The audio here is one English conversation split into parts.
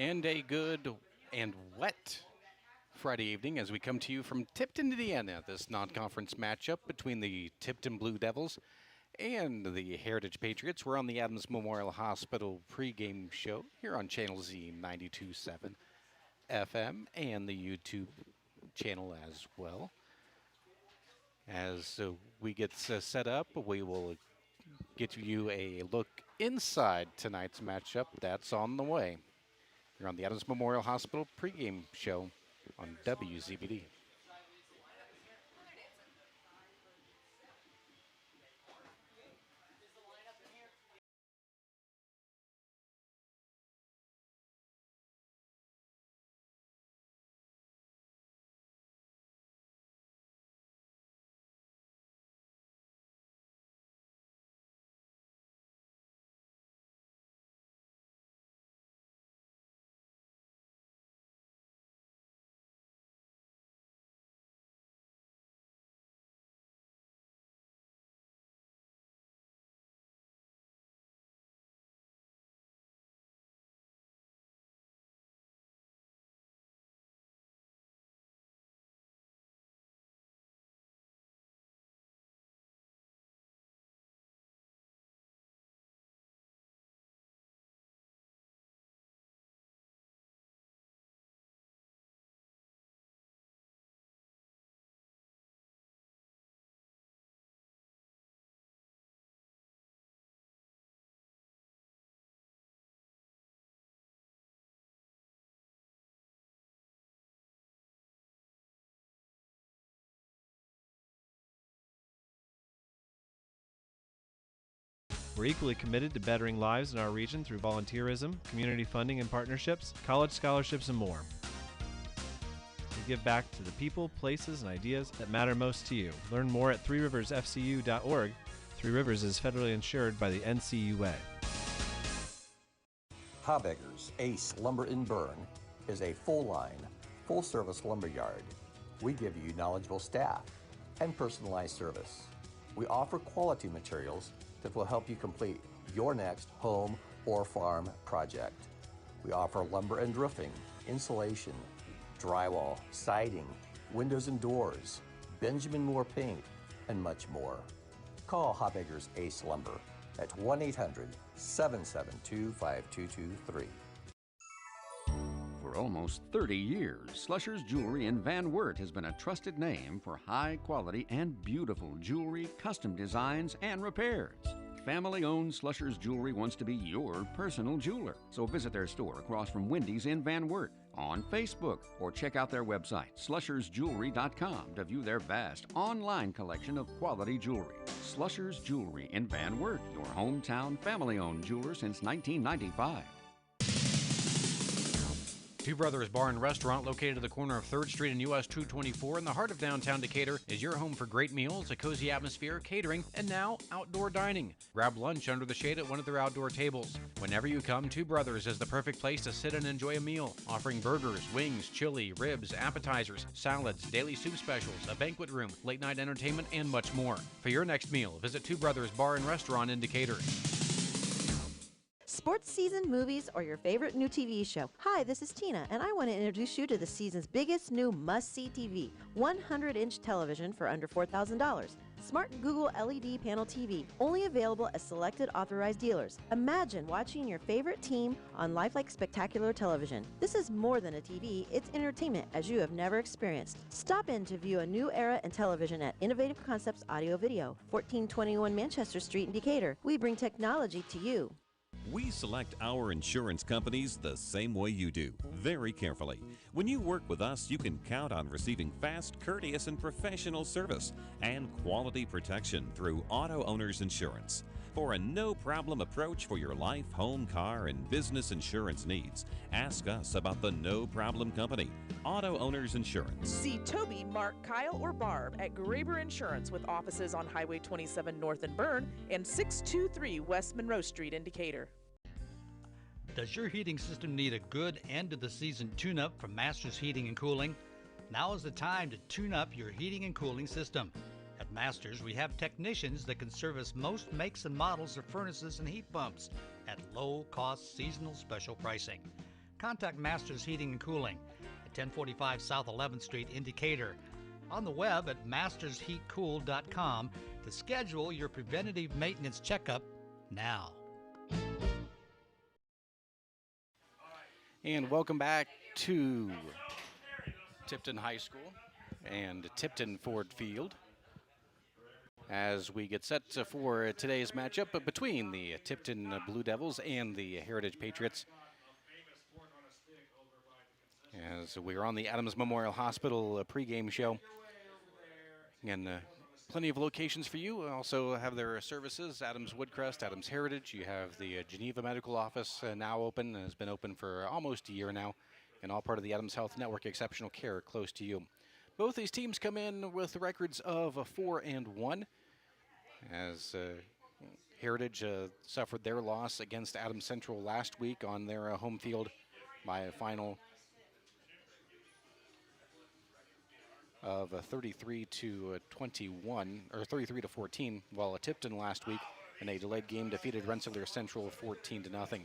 And a good and wet Friday evening as we come to you from Tipton, Indiana. This non-conference matchup between the Tipton Blue Devils and the Heritage Patriots. We're on the Adams Memorial Hospital pregame show here on Channel Z 92.7 FM and the YouTube channel as well. As we get set up, we will get you a look inside tonight's matchup. That's on the way. You're on the Adams Memorial Hospital pregame show on WZBD. We're equally committed to bettering lives in our region through volunteerism, community funding and partnerships, college scholarships, and more. We give back to the people, places, and ideas that matter most to you. Learn more at threeriversfcu.org. Three Rivers is federally insured by the NCUA. Habegger's Ace Lumber and Burn is a full-line, full-service lumber yard. We give you knowledgeable staff and personalized service. We offer quality materials that will help you complete your next home or farm project. We offer lumber and roofing, insulation, drywall, siding, windows and doors, Benjamin Moore paint, and much more. Call Habegger's Ace Lumber at 1-800-772-5223. For almost 30 years, Slusher's Jewelry in Van Wert has been a trusted name for high quality and beautiful jewelry, custom designs, and repairs. Family-owned Slusher's Jewelry wants to be your personal jeweler. So visit their store across from Wendy's in Van Wert, on Facebook, or check out their website, slushersjewelry.com, to view their vast online collection of quality jewelry. Slusher's Jewelry in Van Wert, your hometown family-owned jeweler since 1995. Two Brothers Bar and Restaurant, located at the corner of 3rd Street and US 224 in the heart of downtown Decatur, is your home for great meals, a cozy atmosphere, catering, and now outdoor dining. Grab lunch under the shade at one of their outdoor tables. Whenever you come, Two Brothers is the perfect place to sit and enjoy a meal, offering burgers, wings, chili, ribs, appetizers, salads, daily soup specials, a banquet room, late night entertainment, and much more. For your next meal, visit Two Brothers Bar and Restaurant in Decatur. Sports season, movies, or your favorite new TV show. Hi, this is Tina, and I want to introduce you to the season's biggest new must-see TV, 100-inch television for under $4,000. Smart Google LED panel TV, only available at selected authorized dealers. Imagine watching your favorite team on lifelike spectacular television. This is more than a TV, it's entertainment as you have never experienced. Stop in to view a new era in television at Innovative Concepts Audio Video, 1421 Manchester Street in Decatur. We bring technology to you. We select our insurance companies the same way you do, very carefully. When you work with us, you can count on receiving fast, courteous, and professional service and quality protection through Auto Owners Insurance. For a no-problem approach for your life, home, car, and business insurance needs, ask us about the No Problem Company, Auto Owners Insurance. See Toby, Mark, Kyle, or Barb at Graber Insurance with offices on Highway 27 North in Bern and 623 West Monroe Street in Decatur. Does your heating system need a good end-of-the-season tune-up from Masters Heating and Cooling? Now is the time to tune up your heating and cooling system. At Masters, we have technicians that can service most makes and models of furnaces and heat pumps at low-cost seasonal special pricing. contact Masters Heating and Cooling at 1045 South 11th Street in Decatur. On the web at mastersheatcool.com to schedule your preventative maintenance checkup now. And welcome back to Tipton High School and Tipton Ford Field as we get set for today's matchup between the Tipton Blue Devils and the Heritage Patriots. As we are on the Adams Memorial Hospital pregame show. And plenty of locations for you. Also have their services, Adams Woodcrest, Adams Heritage. You have the Geneva Medical Office now open, has been open for almost a year now, and all part of the Adams Health Network Exceptional Care close to you. Both these teams come in with records of 4-1, as Heritage suffered their loss against Adams Central last week on their home field by a final of 33-21, or 33-14, while Tipton last week in a delayed game defeated Rensselaer Central 14-0.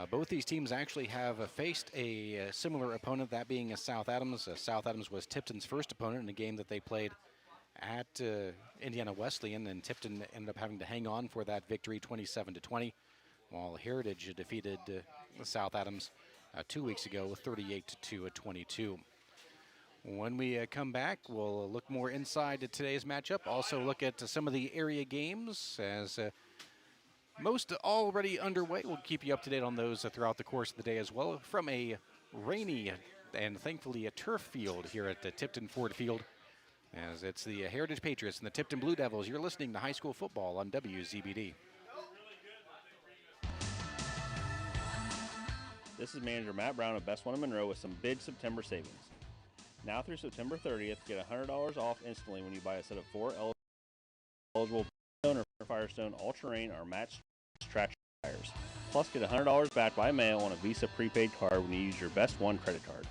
Both these teams actually have faced a similar opponent, that being South Adams. South Adams was Tipton's first opponent in a game that they played at Indiana Wesleyan, and Tipton ended up having to hang on for that victory 27-20, while Heritage defeated South Adams 2 weeks ago 38-22. When we come back, we'll look more inside to today's matchup. Also look at some of the area games, as most already underway. We'll keep you up to date on those throughout the course of the day as well. From a rainy and thankfully a turf field here at the Tipton Ford Field, as it's the Heritage Patriots and the Tipton Blue Devils. You're listening to high school football on WZBD. This is Manager Matt Brown of Best One in Monroe with some big September savings. Now through September 30th, get $100 off instantly when you buy a set of 4 eligible Firestone or Firestone all-terrain or matched traction tires. Plus, get $100 back by mail on a Visa prepaid card when you use your Best One credit card.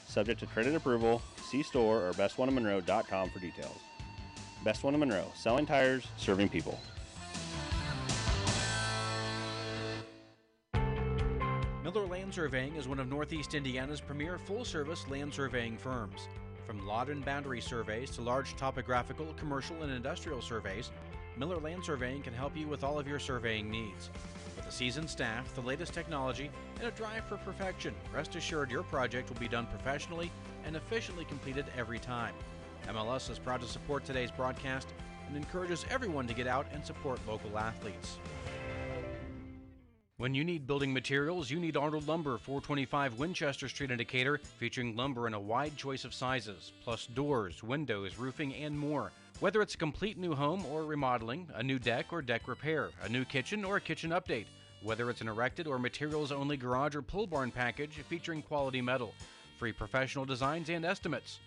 Subject to credit approval, see store or bestoneofmonroe.com for details. Best One in Monroe, selling tires, serving people. Miller Land Surveying is one of Northeast Indiana's premier full-service land surveying firms. From lot and boundary surveys to large topographical, commercial, and industrial surveys, Miller Land Surveying can help you with all of your surveying needs. With a seasoned staff, the latest technology, and a drive for perfection, rest assured your project will be done professionally and efficiently completed every time. MLS is proud to support today's broadcast and encourages everyone to get out and support local athletes. When you need building materials, you need Arnold Lumber, 425 Winchester Street in Decatur, featuring lumber in a wide choice of sizes, plus doors, windows, roofing, and more. Whether it's a complete new home or remodeling, a new deck or deck repair, a new kitchen or a kitchen update, whether it's an erected or materials-only garage or pole barn package featuring quality metal, free professional designs and estimates,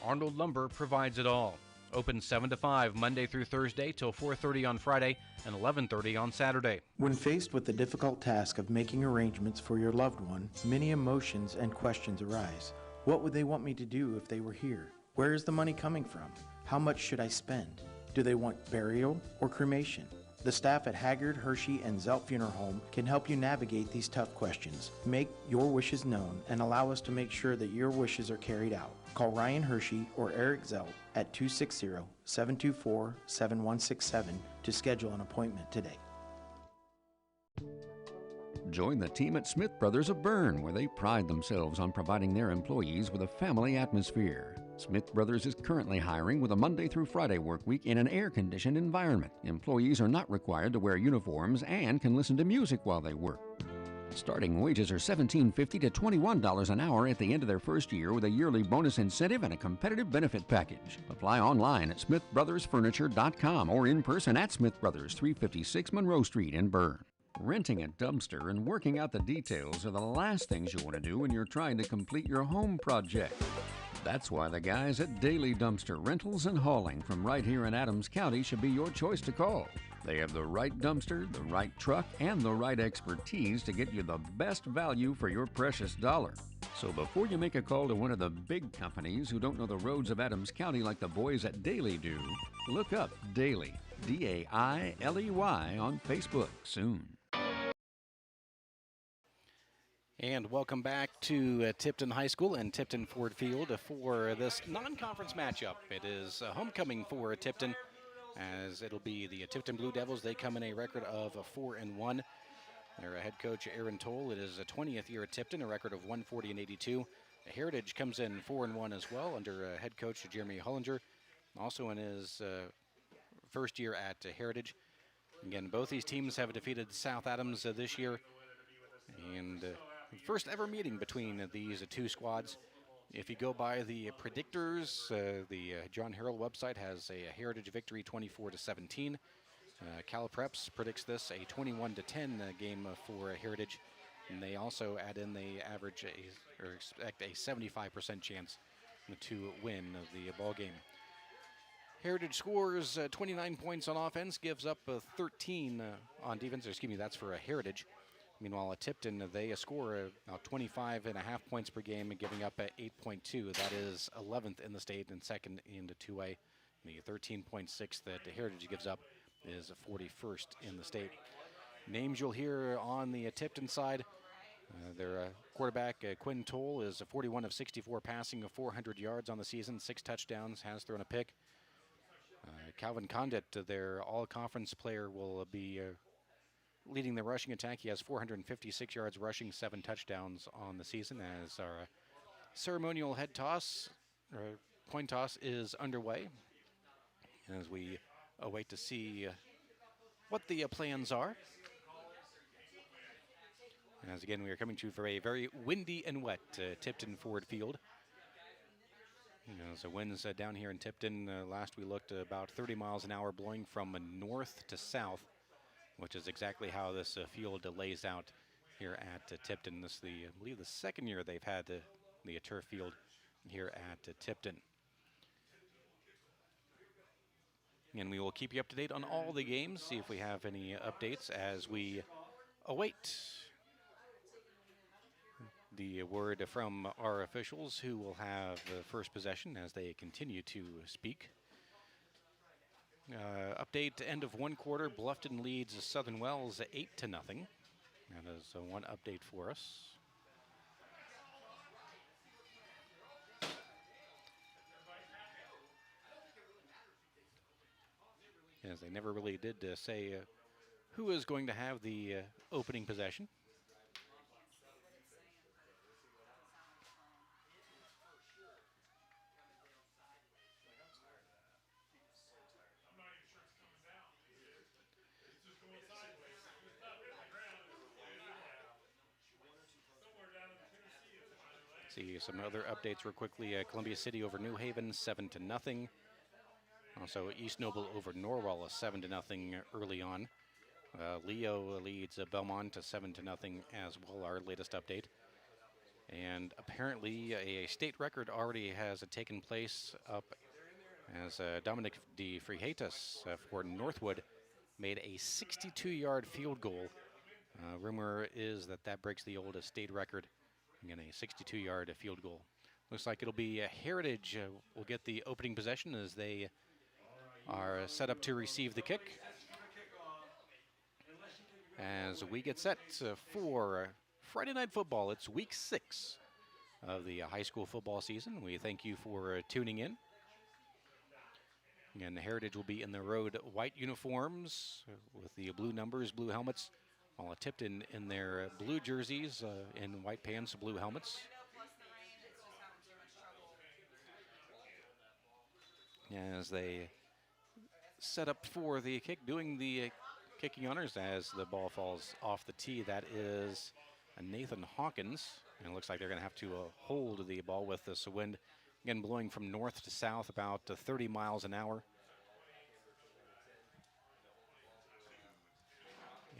Arnold Lumber provides it all. Open 7 to 5 Monday through Thursday till 4:30 on Friday and 11:30 on Saturday. When faced with the difficult task of making arrangements for your loved one, many emotions and questions arise. What would they want me to do if they were here? Where is the money coming from? How much should I spend? Do they want burial or cremation? The staff at Haggard, Hershey, and Zelt Funeral Home can help you navigate these tough questions. Make your wishes known and allow us to make sure that your wishes are carried out. Call Ryan Hershey or Eric Zelt at 260-724-7167 to schedule an appointment today. Join the team at Smith Brothers of Bern, where they pride themselves on providing their employees with a family atmosphere. Smith Brothers is currently hiring with a Monday through Friday work week in an air-conditioned environment. Employees are not required to wear uniforms and can listen to music while they work. Starting wages are $17.50 to $21 an hour at the end of their first year, with a yearly bonus incentive and a competitive benefit package. Apply online at smithbrothersfurniture.com or in person at Smith Brothers, 356 Monroe Street in Bern. Renting a dumpster and working out the details are the last things you want to do when you're trying to complete your home project. That's why the guys at Daily Dumpster Rentals and Hauling from right here in Adams County should be your choice to call. They have the right dumpster, the right truck, and the right expertise to get you the best value for your precious dollar. So before you make a call to one of the big companies who don't know the roads of Adams County like the boys at Daily do, look up Daily, D-A-I-L-E-Y, on Facebook soon. And welcome back to Tipton High School and Tipton Ford Field for this non-conference matchup. It is homecoming for Tipton, as it'll be the Tipton Blue Devils. They come in a record of 4-1. Their head coach, Aaron Toll, it is a 20th year at Tipton, a record of 140-82. Heritage comes in 4-1 as well under head coach Jeremy Hollinger, also in his first year at Heritage. Again, both these teams have defeated South Adams this year, and first ever meeting between these two squads. If you go by the predictors, the John Harrell website has a Heritage victory 24-17. CalPreps predicts this a 21-10 game for Heritage, and they also add in they average or expect a 75% chance to win the ball game. Heritage scores 29 points on offense, gives up 13 on defense. Excuse me, that's for a Heritage. Meanwhile, at Tipton, they score about 25.5 points per game, giving up 8.2. That is 11th in the state and second in the 2A. The 13.6 that the Heritage gives up is 41st in the state. Names you'll hear on the Tipton side. Their quarterback, Quinn Toll, is 41 of 64 passing, 400 yards on the season, 6 touchdowns, has thrown a pick. Calvin Condit, their all-conference player, will be leading the rushing attack. He has 456 yards rushing, 7 touchdowns on the season, as our ceremonial head toss, or coin toss, is underway. As we await to see what the plans are. As again, we are coming to you for a very windy and wet Tipton Ford Field. So winds down here in Tipton, last we looked about 30 miles an hour, blowing from north to south, which is exactly how this field lays out here at Tipton. This is I believe the second year they've had the turf field here at Tipton. And we will keep you up to date on all the games, see if we have any updates as we await the word from our officials, who will have first possession as they continue to speak. Update, end of one quarter, Bluffton leads Southern Wells 8-0. That is one update for us. As they never really did say who is going to have the opening possession. See some other updates real quickly. Columbia City over New Haven, 7-0. Also, East Noble over Norwell, 7-0 early on. Leo leads Belmont to 7-0 as well, our latest update. And apparently a state record already has taken place up as Dominic De Freitas for Northwood made a 62-yard field goal. Rumor is that breaks the old state record. Again, a 62-yard field goal. Looks like it'll be Heritage will get the opening possession as they are set up to receive the kick. As we get set for Friday Night Football, it's week 6 of the high school football season. We thank you for tuning in. Again, Heritage will be in the road white uniforms with the blue numbers, blue helmets, while Tipton in their blue jerseys and white pants, blue helmets. As they set up for the kick, doing the kicking honors as the ball falls off the tee. That is Nathan Hawkins. And it looks like they're going to have to hold the ball with this wind. Again, blowing from north to south about 30 miles an hour.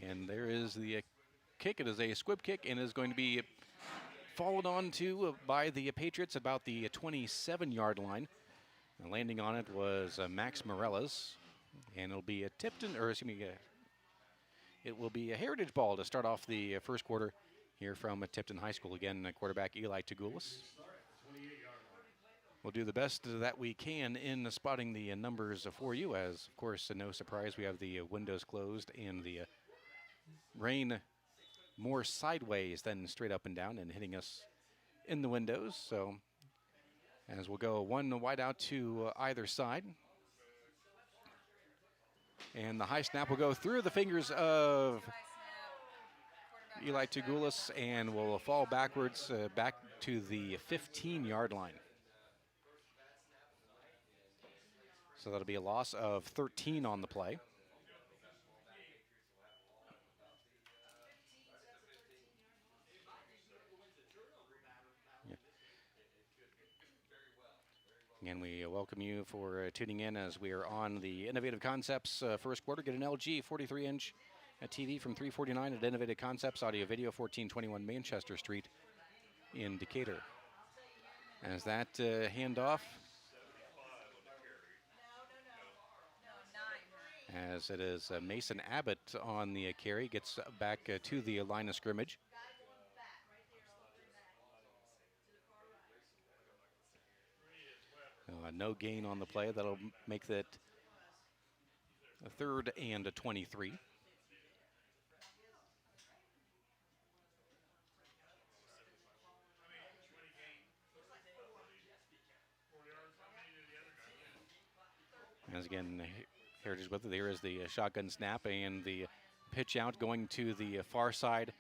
And there is the kick. It is a squib kick and is going to be followed on to by the Patriots about the 27-yard line. And landing on it was Max Morellas. And it'll be a Tipton, or excuse me, it will be a Heritage ball to start off the first quarter here from Tipton High School. Again, quarterback Eli Tagoulis. We'll do the best that we can in spotting the numbers for you, as, of course, no surprise, we have the windows closed and the rain more sideways than straight up and down and hitting us in the windows. So as we'll go one wide out to either side. And the high snap will go through the fingers of Eli Tugulis and will fall backwards back to the 15-yard line. So that'll be a loss of 13 on the play. Again, we welcome you for tuning in as we are on the Innovative Concepts first quarter. Get an LG 43-inch TV from $349 at Innovative Concepts, Audio Video, 1421 Manchester Street in Decatur. As that handoff, as it is Mason Abbott on the carry, gets back to the line of scrimmage. No gain on the play. That'll make that a 3rd and a 23. As again, Heritage with it. There is the shotgun snap and the pitch out going to the far side,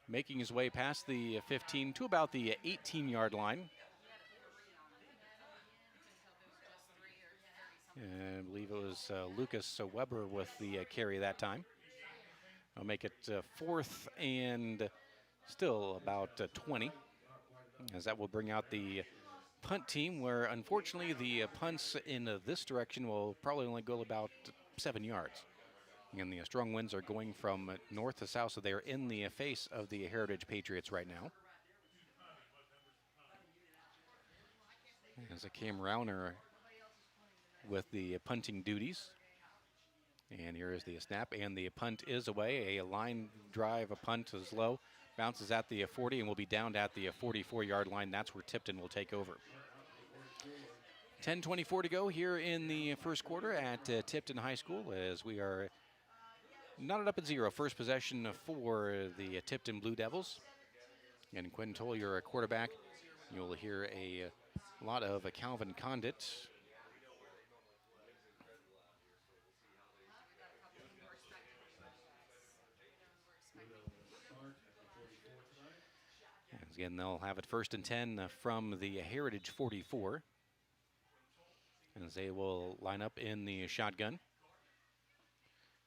making his way past the 15 to about the 18-yard line. I believe it was Lucas Weber with the carry that time. I'll make it 4th and still about 20, as that will bring out the punt team, where unfortunately the punts in this direction will probably only go about 7 yards. And the strong winds are going from north to south, so they're in the face of the Heritage Patriots right now. As a Cam Rauner with the punting duties. And here is the snap, and the punt is away. A line drive, a punt is low, bounces at the 40, and will be downed at the 44-yard line. That's where Tipton will take over. 10:24 to go here in the first quarter at Tipton High School, as we are knotted up at 0. First possession for the Tipton Blue Devils. And Quinn Toll, your quarterback. You'll hear a lot of Calvin Condit. Again, they'll have it 1st and 10 from the Heritage 44. As they will line up in the shotgun.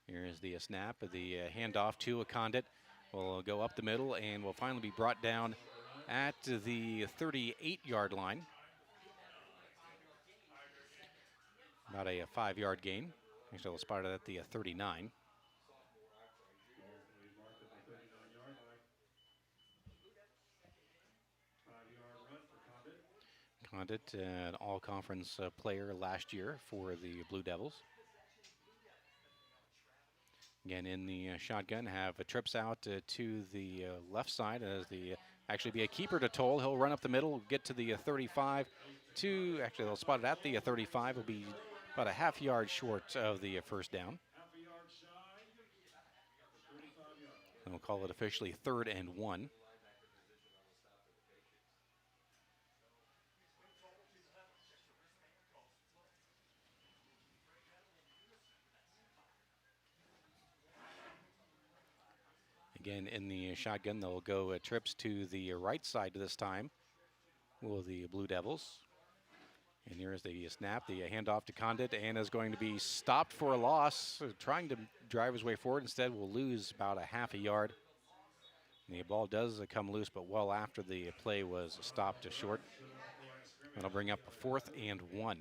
Here is the snap, the handoff to a Condit. Will go up the middle and will finally be brought down at the 38-yard line. About a 5-yard gain. Actually, they'll spot it at the 39. Condit, an all-conference player last year for the Blue Devils. Again, in the shotgun, have trips out to the left side as the actually be a keeper to Toll. He'll run up the middle, get to the 35. Actually, they'll spot it at the 35. Will be about a half yard short of the first down. And we'll call it officially 3rd and 1. Again, in the shotgun, they'll go trips to the right side this time. Will the Blue Devils. And here's the snap, the handoff to Condit, and is going to be stopped for a loss. Trying to drive his way forward. Instead, will lose about a half a yard. And the ball does come loose, but well after the play was stopped short. That'll bring up a 4th and 1.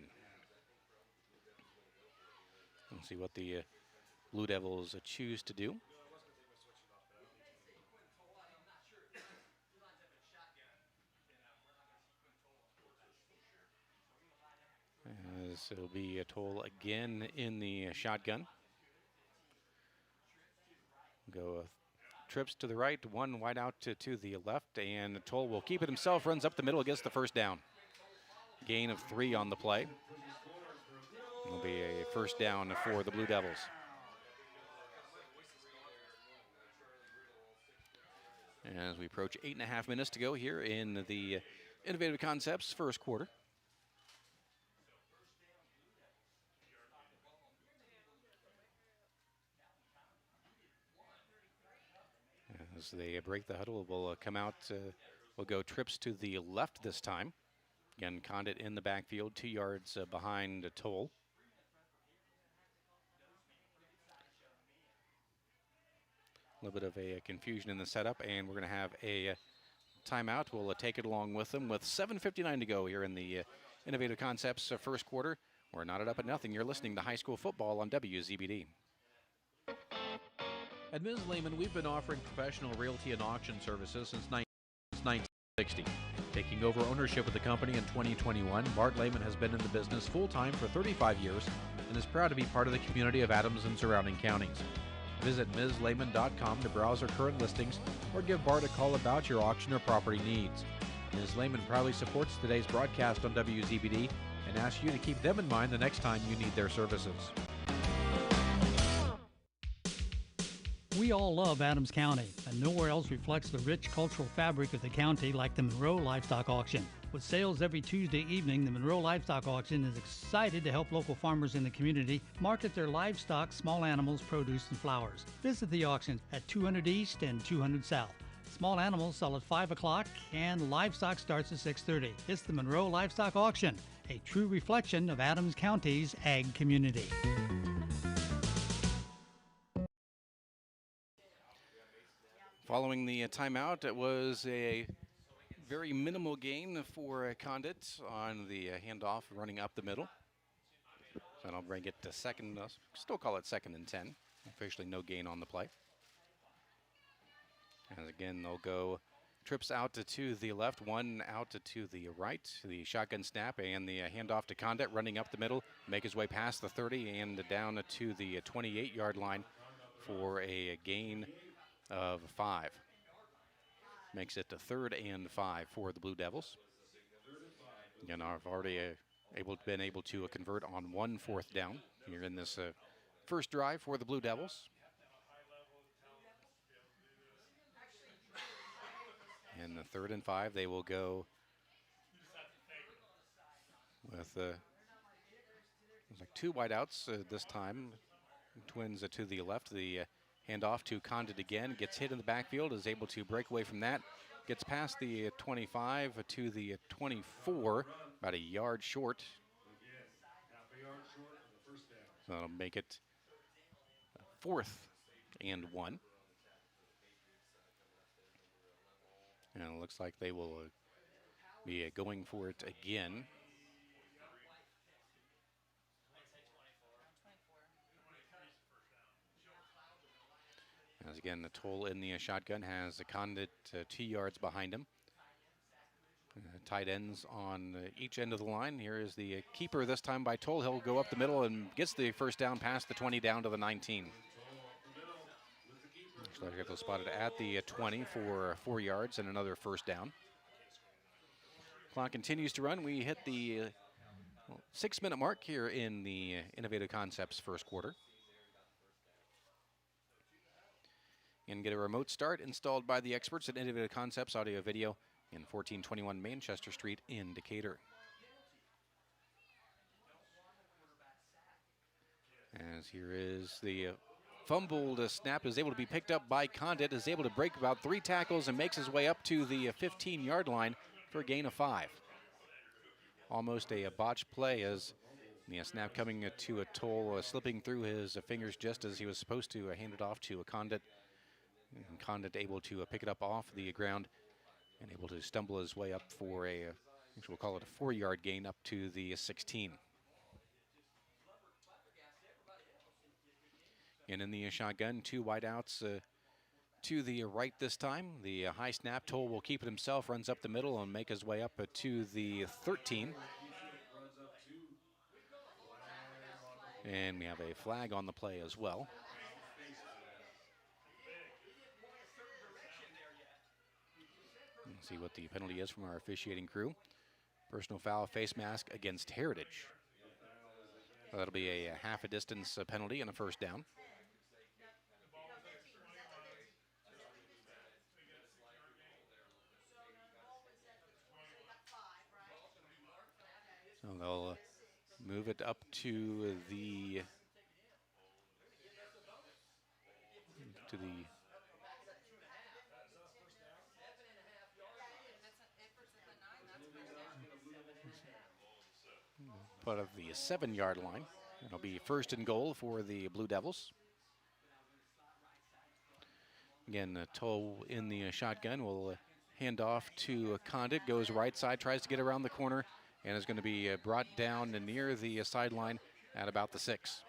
We'll see what the Blue Devils choose to do. As it'll be a Toll again in the shotgun. Go trips to the right, one wide out to the left, and Toll will keep it himself, runs up the middle, gets the first down. Gain of 3 on the play. It'll be a first down for the Blue Devils. As we approach 8.5 minutes to go here in the Innovative Concepts first quarter. As they break the huddle, will come out, will go trips to the left this time. Again, Condit in the backfield, 2 yards behind Toll. A little bit of a confusion in the setup, and we're going to have a timeout. We'll take it along with them with 7:59 to go here in the Innovative Concepts first quarter. We're knotted up at nothing. You're listening to high school football on WZBD. At Ms. Lehman, we've been offering professional realty and auction services since 1960. Taking over ownership of the company in 2021, Bart Lehman has been in the business full-time for 35 years and is proud to be part of the community of Adams and surrounding counties. Visit MsLehman.com to browse our current listings or give Bart a call about your auction or property needs. Ms. Lehman proudly supports today's broadcast on WZBD and asks you to keep them in mind the next time you need their services. We all love Adams County, and nowhere else reflects the rich cultural fabric of the county like the Monroe Livestock Auction. With sales every Tuesday evening, the Monroe Livestock Auction is excited to help local farmers in the community market their livestock, small animals, produce, and flowers. Visit the auction at 200 East and 200 South. Small animals sell at 5 o'clock, and livestock starts at 6:30. It's the Monroe Livestock Auction, a true reflection of Adams County's ag community. Following the timeout, it was a very minimal gain for Condit on the handoff running up the middle. So that'll bring it to second, still call it 2nd and 10. Officially no gain on the play. And again, they'll go trips out to the left, one out to the right. The shotgun snap and the handoff to Condit running up the middle, make his way past the 30 and down to the 28-yard line for a gain of 5. Makes it to 3rd and 5 for the Blue Devils. Again, I've already been able to convert on 1 4th down here in this first drive for the Blue Devils. And the 3rd and 5, they will go with like 2 wideouts this time. Twins to the left. The handoff to Condit again, gets hit in the backfield, is able to break away from that, gets past the 25 to the 24, about a yard short. So that'll make it 4th and 1. And it looks like they will be going for it again. As again, the Toll in the shotgun has the Condit 2 yards behind him. Tight ends on each end of the line. Here is the keeper this time by Toll. He'll go up the middle and gets the first down past the 20 down to the 19. So I got those spotted at the 20 for 4 yards and another first down. Clock continues to run. We hit the 6-minute mark here in the Innovative Concepts first quarter. And get a remote start installed by the experts at Innovative Concepts Audio Video in 1421 Manchester Street in Decatur. As here is the fumbled snap, is able to be picked up by Condit, is able to break about 3 tackles and makes his way up to the 15-yard line for a gain of 5. Almost a botched play as the snap coming to a Toll, slipping through his fingers just as he was supposed to hand it off to a Condit. And Condit able to pick it up off the ground and able to stumble his way up for a, we'll call it a 4-yard gain up to the 16. And in the shotgun, 2 wideouts to the right this time. The high snap, Toll will keep it himself, runs up the middle and make his way up to the 13. And we have a flag on the play as well. Let's see what the penalty is from our officiating crew. Personal foul, face mask against Heritage. So that'll be a half a distance penalty and a first down. So they'll move it up to the part of the 7-yard line. It'll be first and goal for the Blue Devils. Again, Toll in the shotgun will hand off to Condit, goes right side, tries to get around the corner, and is going to be brought down near the sideline at about the 6.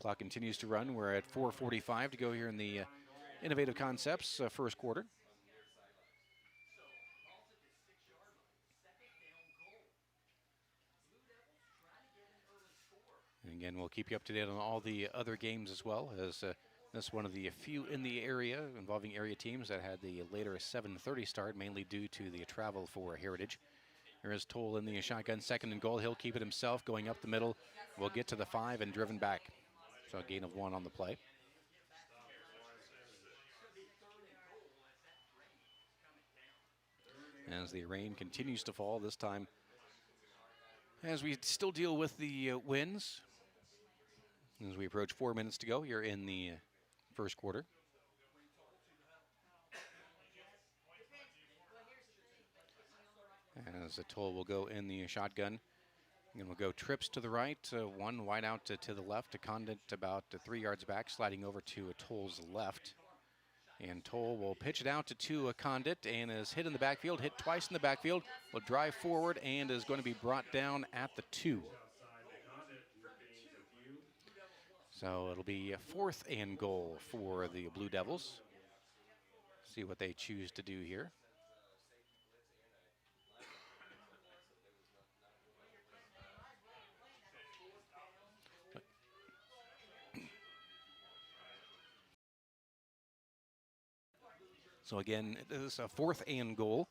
Clock continues to run. We're at 4:45 to go here in the Innovative Concepts first quarter. And again, we'll keep you up to date on all the other games as well, as this is one of the few in the area involving area teams that had the later 7:30 start, mainly due to the travel for Heritage. There is Toll in the shotgun, second and goal. He'll keep it himself, going up the middle. Will get to the 5 and driven back. So a gain of 1 on the play. As the rain continues to fall, this time as we still deal with the winds, as we approach 4 minutes to go here in the first quarter. As the Toll will go in the shotgun. And we'll go trips to the right, one wide out to the left, to Condit about 3 yards back, sliding over to Toll's left. And Toll will pitch it out to a Condit and is hit in the backfield, hit twice in the backfield, will drive forward and is going to be brought down at the 2. So it'll be a 4th and goal for the Blue Devils. See what they choose to do here. So again, it is a 4th and goal,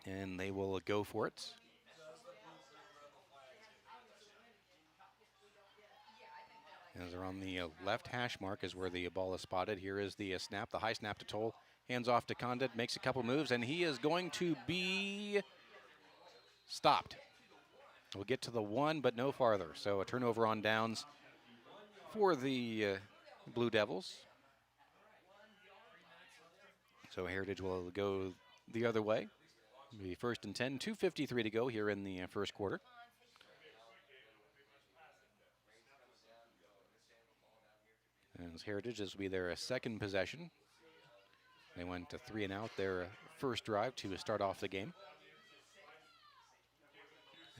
and they will go for it. As they're on the left hash mark is where the ball is spotted. Here is the snap, the high snap to Toll. Hands off to Condit, makes a couple moves, and he is going to be stopped. We'll get to the 1, but no farther. So a turnover on downs for the Blue Devils. So Heritage will go the other way. Be 1st and 10, 2:53 to go here in the first quarter. As Heritage, this will be their second possession. They went to 3 and out their first drive to start off the game.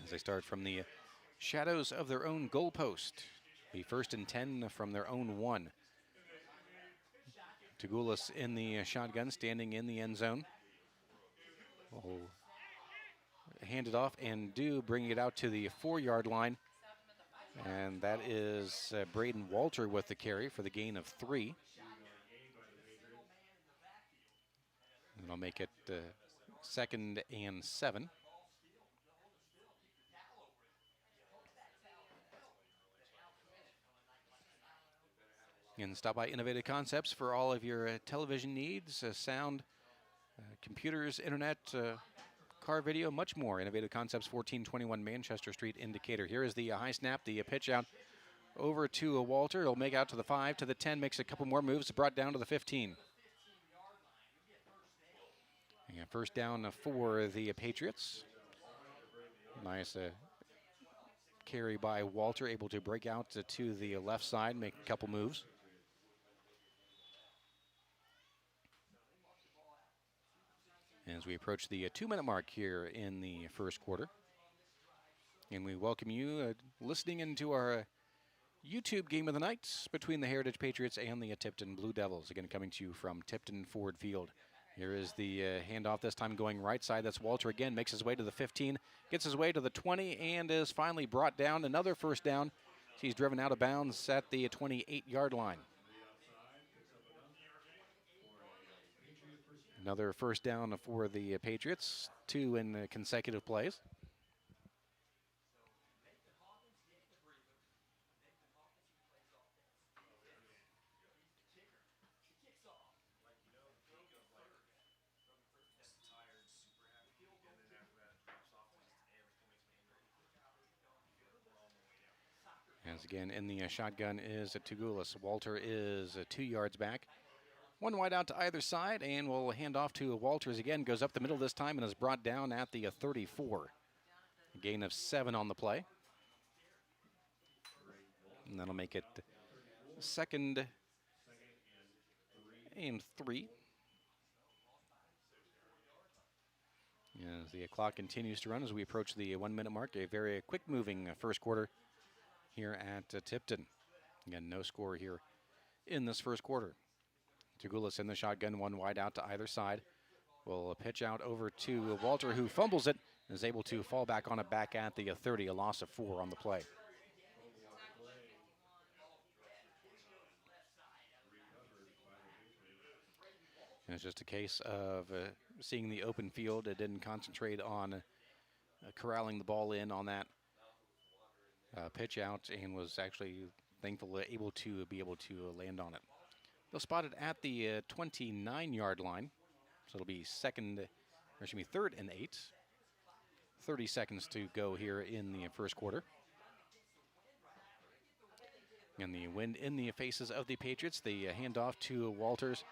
As they start from the shadows of their own goal post. Be 1st and 10 from their own 1. Tagulis in the shotgun, standing in the end zone. Will hand it off and bring it out to the 4-yard line. And that is Braden Walter with the carry for the gain of 3. And I'll make it 2nd and 7. And stop by Innovative Concepts for all of your television needs, sound, computers, internet, car video, much more. Innovative Concepts, 1421 Manchester Street, in Decatur. Here is the high snap, the pitch out over to Walter. He'll make out to the 5, to the 10, makes a couple more moves, brought down to the 15. And first down for the Patriots. Nice carry by Walter, able to break out to the left side, make a couple moves. As we approach the 2-minute mark here in the first quarter. And we welcome you listening into our YouTube game of the night between the Heritage Patriots and the Tipton Blue Devils. Again, coming to you from Tipton Ford Field. Here is the handoff, this time going right side. That's Walter again, makes his way to the 15, gets his way to the 20, and is finally brought down. Another first down. He's driven out of bounds at the 28-yard line. Another first down for the Patriots, 2 in consecutive plays. As again, in the shotgun is Tugulis. Walter is 2 yards back. 1 wide out to either side, and we'll hand off to Walters again. Goes up the middle this time and is brought down at the 34. A gain of 7 on the play. And that'll make it 2nd and 3. As the clock continues to run as we approach the 1 minute mark, a very quick moving first quarter here at Tipton. Again, no score here in this first quarter. Tugulis in the shotgun, 1 wide out to either side. Will pitch out over to Walter, who fumbles it and is able to fall back on it back at the 30, a loss of 4 on the play. And it's just a case of seeing the open field. It didn't concentrate on corralling the ball in on that pitch out, and was actually thankfully able to land on it. They'll spot it at the 29-yard line, so it'll be 3rd and 8. 30 seconds to go here in the first quarter. And the wind in the faces of the Patriots. The handoff to Walters,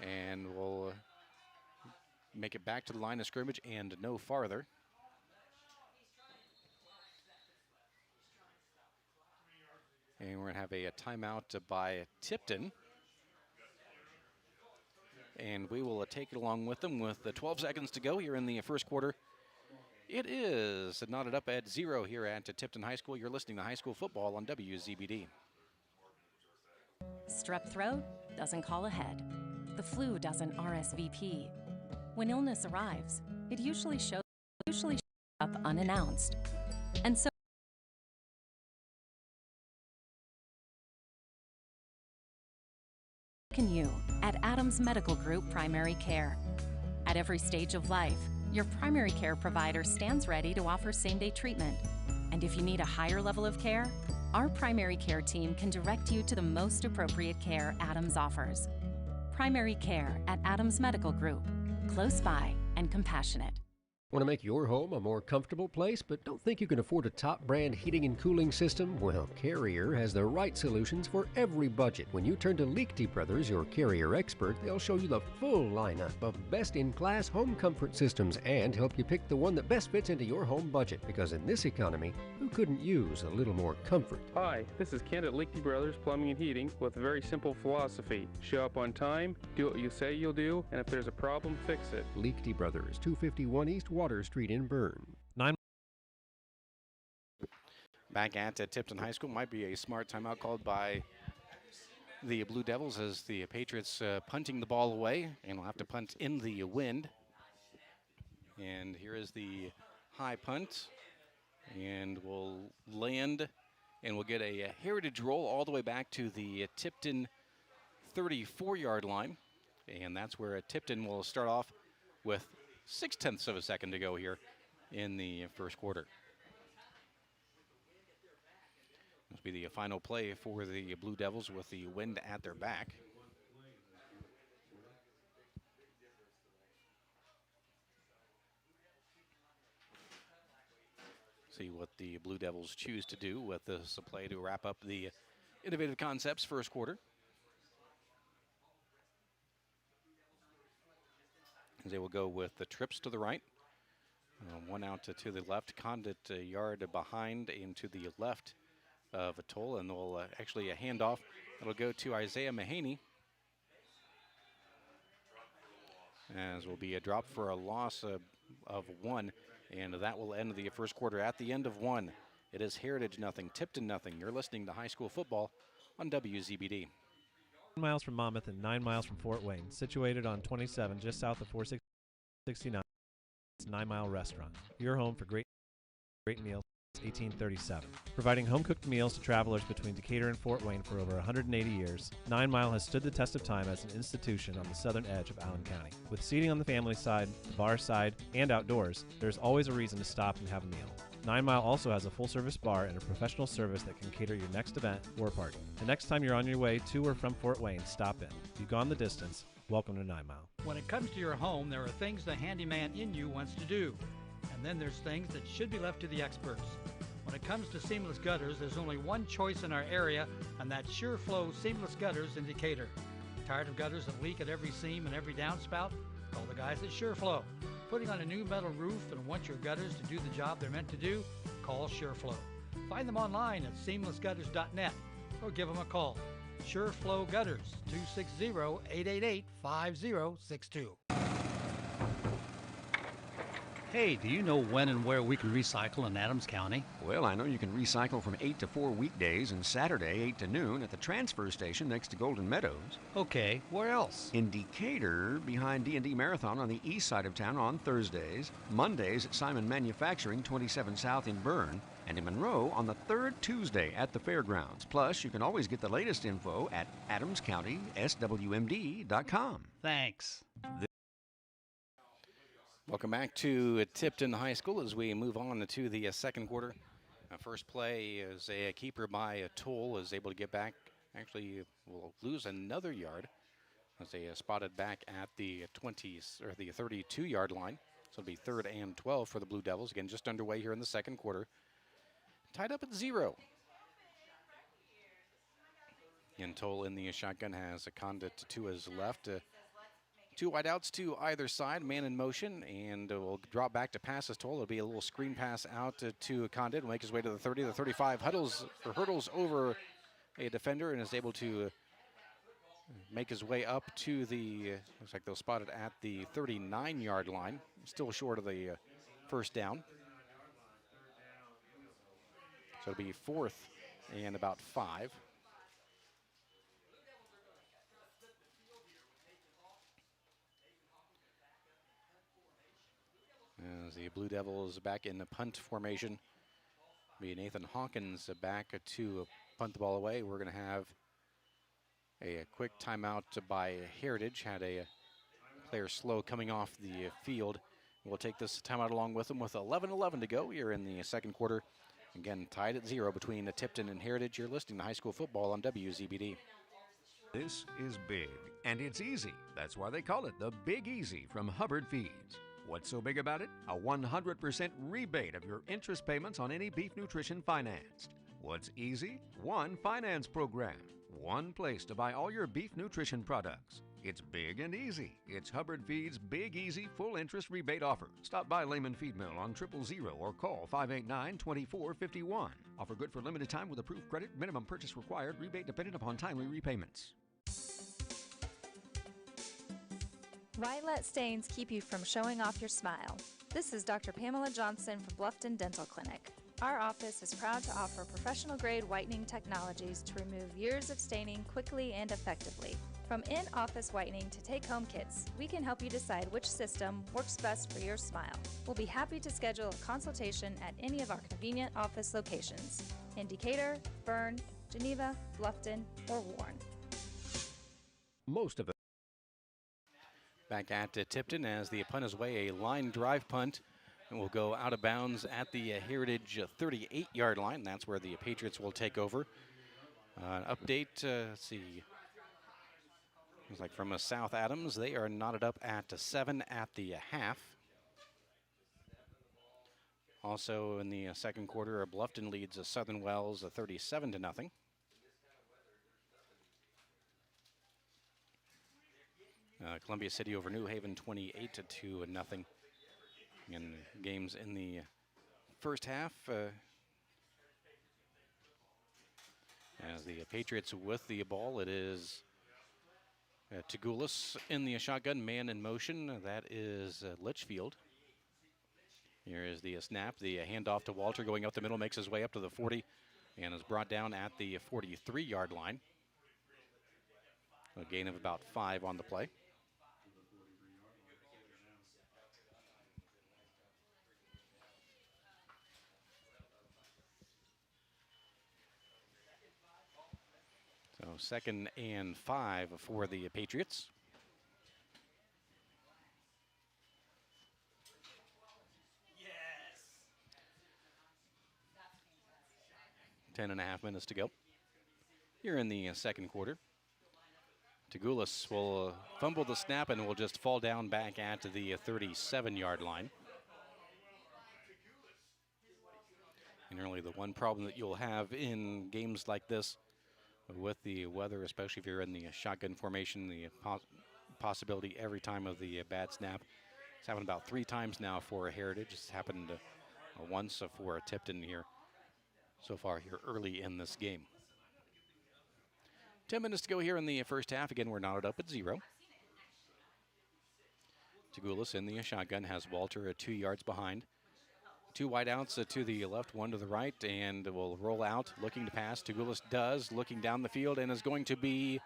and will make it back to the line of scrimmage and no farther. And we're going to have a timeout by Tipton. And we will take it along with them with the 12 seconds to go here in the first quarter. It is knotted up at 0 here at Tipton High School. You're listening to high school football on WZBD. Strep throat doesn't call ahead. The flu doesn't RSVP. When illness arrives, it usually shows up unannounced. And so can you at Adams Medical Group Primary Care. At every stage of life, your primary care provider stands ready to offer same-day treatment. And if you need a higher level of care, our primary care team can direct you to the most appropriate care Adams offers. Primary care at Adams Medical Group. Close by and compassionate. Want to make your home a more comfortable place, but don't think you can afford a top brand heating and cooling system? Well, Carrier has the right solutions for every budget. When you turn to Liechty Brothers, your Carrier expert, they'll show you the full lineup of best-in-class home comfort systems and help you pick the one that best fits into your home budget. Because in this economy, who couldn't use a little more comfort? Hi, this is Ken at Liechty Brothers Plumbing and Heating with a very simple philosophy. Show up on time, do what you say you'll do, and if there's a problem, fix it. Liechty Brothers, 251 East Water Street in Bern. Back at Tipton High School, might be a smart timeout called by the Blue Devils as the Patriots punting the ball away, and will have to punt in the wind. And here is the high punt, and will land, and we'll get a heritage roll all the way back to the Tipton 34-yard line, and that's where Tipton will start off with 0.6 of a second to go here in the first quarter. This will be the final play for the Blue Devils with the wind at their back. See what the Blue Devils choose to do with this play to wrap up the Innovative Concepts first quarter. They will go with the trips to the right. 1 out to the left. Condit a yard behind into the left of Atoll, and they'll actually a handoff. It'll go to Isaiah Mahaney. As will be a drop for a loss of 1, and that will end the first quarter. At the end of 1, it is Heritage nothing, Tipton nothing. You're listening to high school football on WZBD. 9 miles from Monmouth and 9 miles from Fort Wayne, situated on 27 just south of 469. It's 9 Mile Restaurant, your home for great meals since 1837. Providing home-cooked meals to travelers between Decatur and Fort Wayne for over 180 years, 9 Mile has stood the test of time as an institution on the southern edge of Allen County. With seating on the family side, the bar side, and outdoors, there's always a reason to stop and have a meal. 9 Mile also has a full-service bar and a professional service that can cater your next event or party. The next time you're on your way to or from Fort Wayne, stop in. If you've gone the distance, welcome to 9 Mile. When it comes to your home, there are things the handyman in you wants to do. And then there's things that should be left to the experts. When it comes to seamless gutters, there's only one choice in our area, and that's SureFlow Seamless Gutters in Decatur. Tired of gutters that leak at every seam and every downspout? Call the guys at SureFlow. Putting on a new metal roof and want your gutters to do the job they're meant to do? Call SureFlow. Find them online at seamlessgutters.net or give them a call. SureFlow Gutters, 260-888-5062. Hey, do you know when and where we can recycle in Adams County? Well, I know you can recycle from 8 to 4 weekdays and Saturday 8 to noon at the transfer station next to Golden Meadows. Okay, where else? In Decatur, behind D&D Marathon on the east side of town on Thursdays, Mondays at Simon Manufacturing 27 South in Bern, and in Monroe on the third Tuesday at the fairgrounds. Plus, you can always get the latest info at adamscountyswmd.com. Thanks. Welcome back to Tipton High School as we move on to the second quarter. First play is a keeper by Toll is able to get back. Actually, will lose another yard as they spotted back at the 32-yard line. So it'll be 3rd and 12 for the Blue Devils. Again, just underway here in the second quarter. Tied up at 0. And Toll in the shotgun has a Condit to his left. 2 wideouts to either side, man in motion, and will drop back to pass his Toll. It'll be a little screen pass out to Condit, will make his way to the 30, the 35, hurdles over a defender and is able to make his way up to the, looks like they'll spot it at the 39-yard line, still short of the first down. So it'll be 4th and about 5. As the Blue Devils back in the punt formation. Be Nathan Hawkins back to punt the ball away. We're going to have a quick timeout by Heritage. Had a player slow coming off the field. We'll take this timeout along with them with 11:11 to go here in the second quarter. Again, tied at 0 between Tipton and Heritage. You're listening to high school football on WZBD. This is big, and it's easy. That's why they call it the Big Easy from Hubbard Feeds. What's so big about it? A 100% rebate of your interest payments on any beef nutrition financed. What's easy? One finance program. One place to buy all your beef nutrition products. It's big and easy. It's Hubbard Feeds' Big Easy Full Interest Rebate Offer. Stop by Lehman Feed Mill on 000 or call 589-2451. Offer good for limited time with approved credit. Minimum purchase required. Rebate dependent upon timely repayments. Why let stains keep you from showing off your smile? This is Dr. Pamela Johnson from Bluffton Dental Clinic. Our office is proud to offer professional-grade whitening technologies to remove years of staining quickly and effectively. From in-office whitening to take-home kits, we can help you decide which system works best for your smile. We'll be happy to schedule a consultation at any of our convenient office locations in Decatur, Bern, Geneva, Bluffton, or Warren. Most of it. Back at Tipton as the punt is away, a line drive punt, and will go out of bounds at the Heritage 38-yard line. That's where the Patriots will take over. Update, let's see. Looks like from South Adams, they are knotted up at 7 at the half. Also in the second quarter, Bluffton leads Southern Wells 37-0. Columbia City over New Haven 28-0. In games in the first half, as the Patriots with the ball, it is Tagulis in the shotgun, man in motion. That is Litchfield. Here is the snap, the handoff to Walter going up the middle, makes his way up to the 40, and is brought down at the 43-yard line. A gain of about 5 on the play. So 2nd and 5 for the Patriots. Yes. 10.5 minutes to go here in the second quarter. Tagulis will fumble the snap and will just fall down back at the 37-yard line. And really the one problem that you'll have in games like this with the weather, especially if you're in the shotgun formation, the possibility every time of the bad snap. It's happened about 3 times now for Heritage. It's happened once for Tipton here so far here early in this game. 10 minutes to go here in the first half. Again, we're knotted up at 0. Tagulis in the shotgun has Walter 2 yards behind. 2 wideouts to the left, 1 to the right, and will roll out, looking to pass. Tagulis does, looking down the field, and is going to be,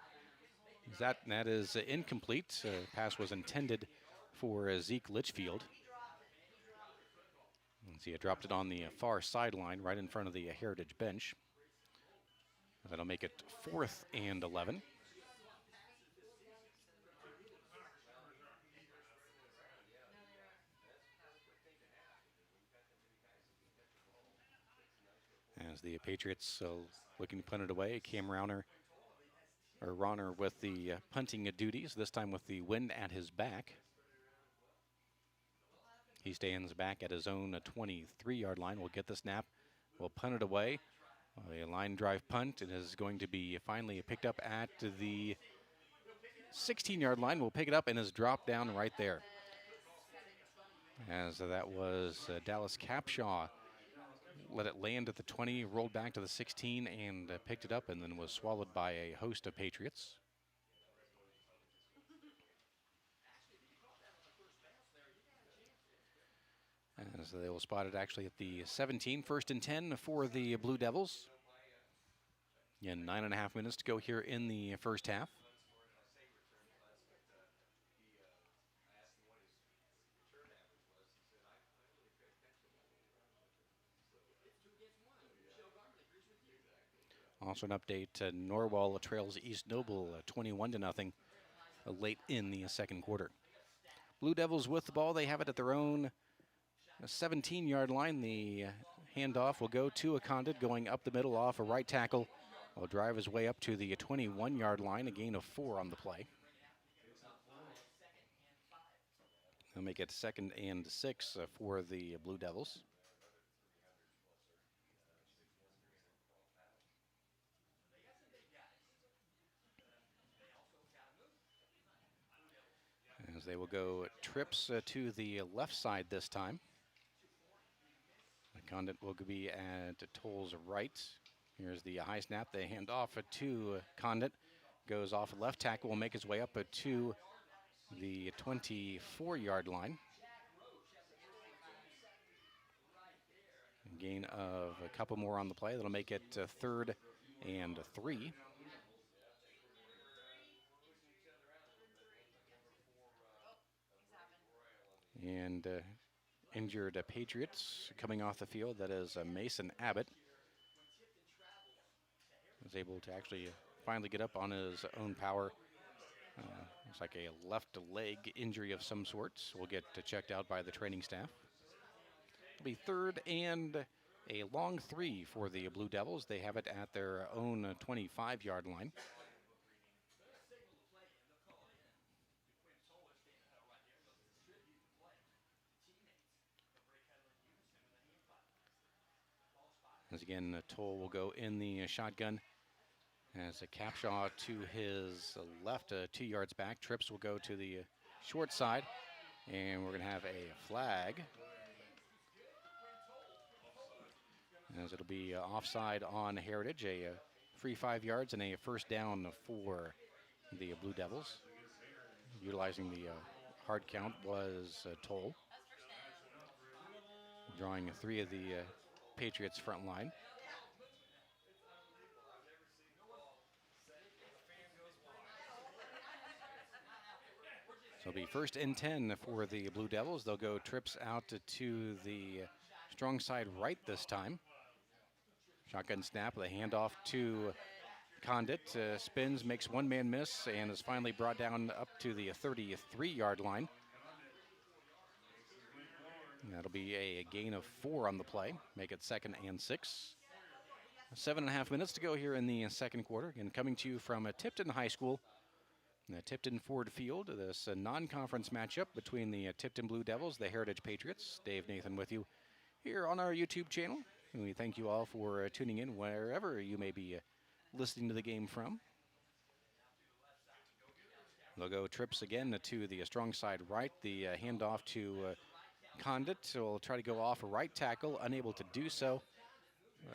that is incomplete. Pass was intended for Zeke Litchfield. And see, dropped it on the far sideline, right in front of the Heritage bench. That'll make it 4th and 11. As the Patriots looking to punt it away, Cam Rauner with the punting duties, this time with the wind at his back. He stands back at his own 23-yard line. Will get the snap. Will punt it away. A line drive punt. It is going to be finally picked up at the 16-yard line. Will pick it up and is dropped down right there. As that was Dallas Capshaw. Let it land at the 20, rolled back to the 16, and picked it up, and then was swallowed by a host of Patriots. As they will spot it actually at the 17, 1st and 10 for the Blue Devils. Again, 9.5 minutes to go here in the first half. Also an update, Norwal trails East Noble 21-0 late in the second quarter. Blue Devils with the ball. They have it at their own 17-yard line. The handoff will go to Condit, going up the middle off a right tackle. Will drive his way up to the 21-yard line, a gain of 4 on the play. They'll make it 2nd and 6 for the Blue Devils. As they will go trips to the left side this time. Condit will be at Toll's right. Here's the high snap. They hand off to Condit. Goes off left tackle. Will make his way up to the 24-yard line. A gain of a couple more on the play. That'll make it 3rd and 3. And injured Patriots coming off the field. That is Mason Abbott. Was able to actually finally get up on his own power. Looks like a left leg injury of some sort. Will get checked out by the training staff. It'll be 3rd and a long 3 for the Blue Devils. They have it at their own 25-yard line. As again, Toll will go in the shotgun. As a Capshaw to his left, 2 yards back. Trips will go to the short side. And we're going to have a flag. As it'll be offside on Heritage. A free 5 yards and a first down for the Blue Devils. Utilizing the hard count was Toll. Drawing 3 of the Patriots front line. So it'll be 1st and 10 for the Blue Devils. They'll go trips out to the strong side right this time. Shotgun snap, the handoff to Condit. Spins, makes one man miss, and is finally brought down up to the 33-yard line. That'll be a gain of 4 on the play. Make it 2nd and 6. 7.5 minutes to go here in the second quarter. And coming to you from Tipton High School, Tipton Ford Field. This non-conference matchup between the Tipton Blue Devils, the Heritage Patriots. Dave Nathan with you here on our YouTube channel. And we thank you all for tuning in wherever you may be listening to the game from. They'll go trips again to the strong side right. The handoff to Condit will try to go off a right tackle, unable to do so.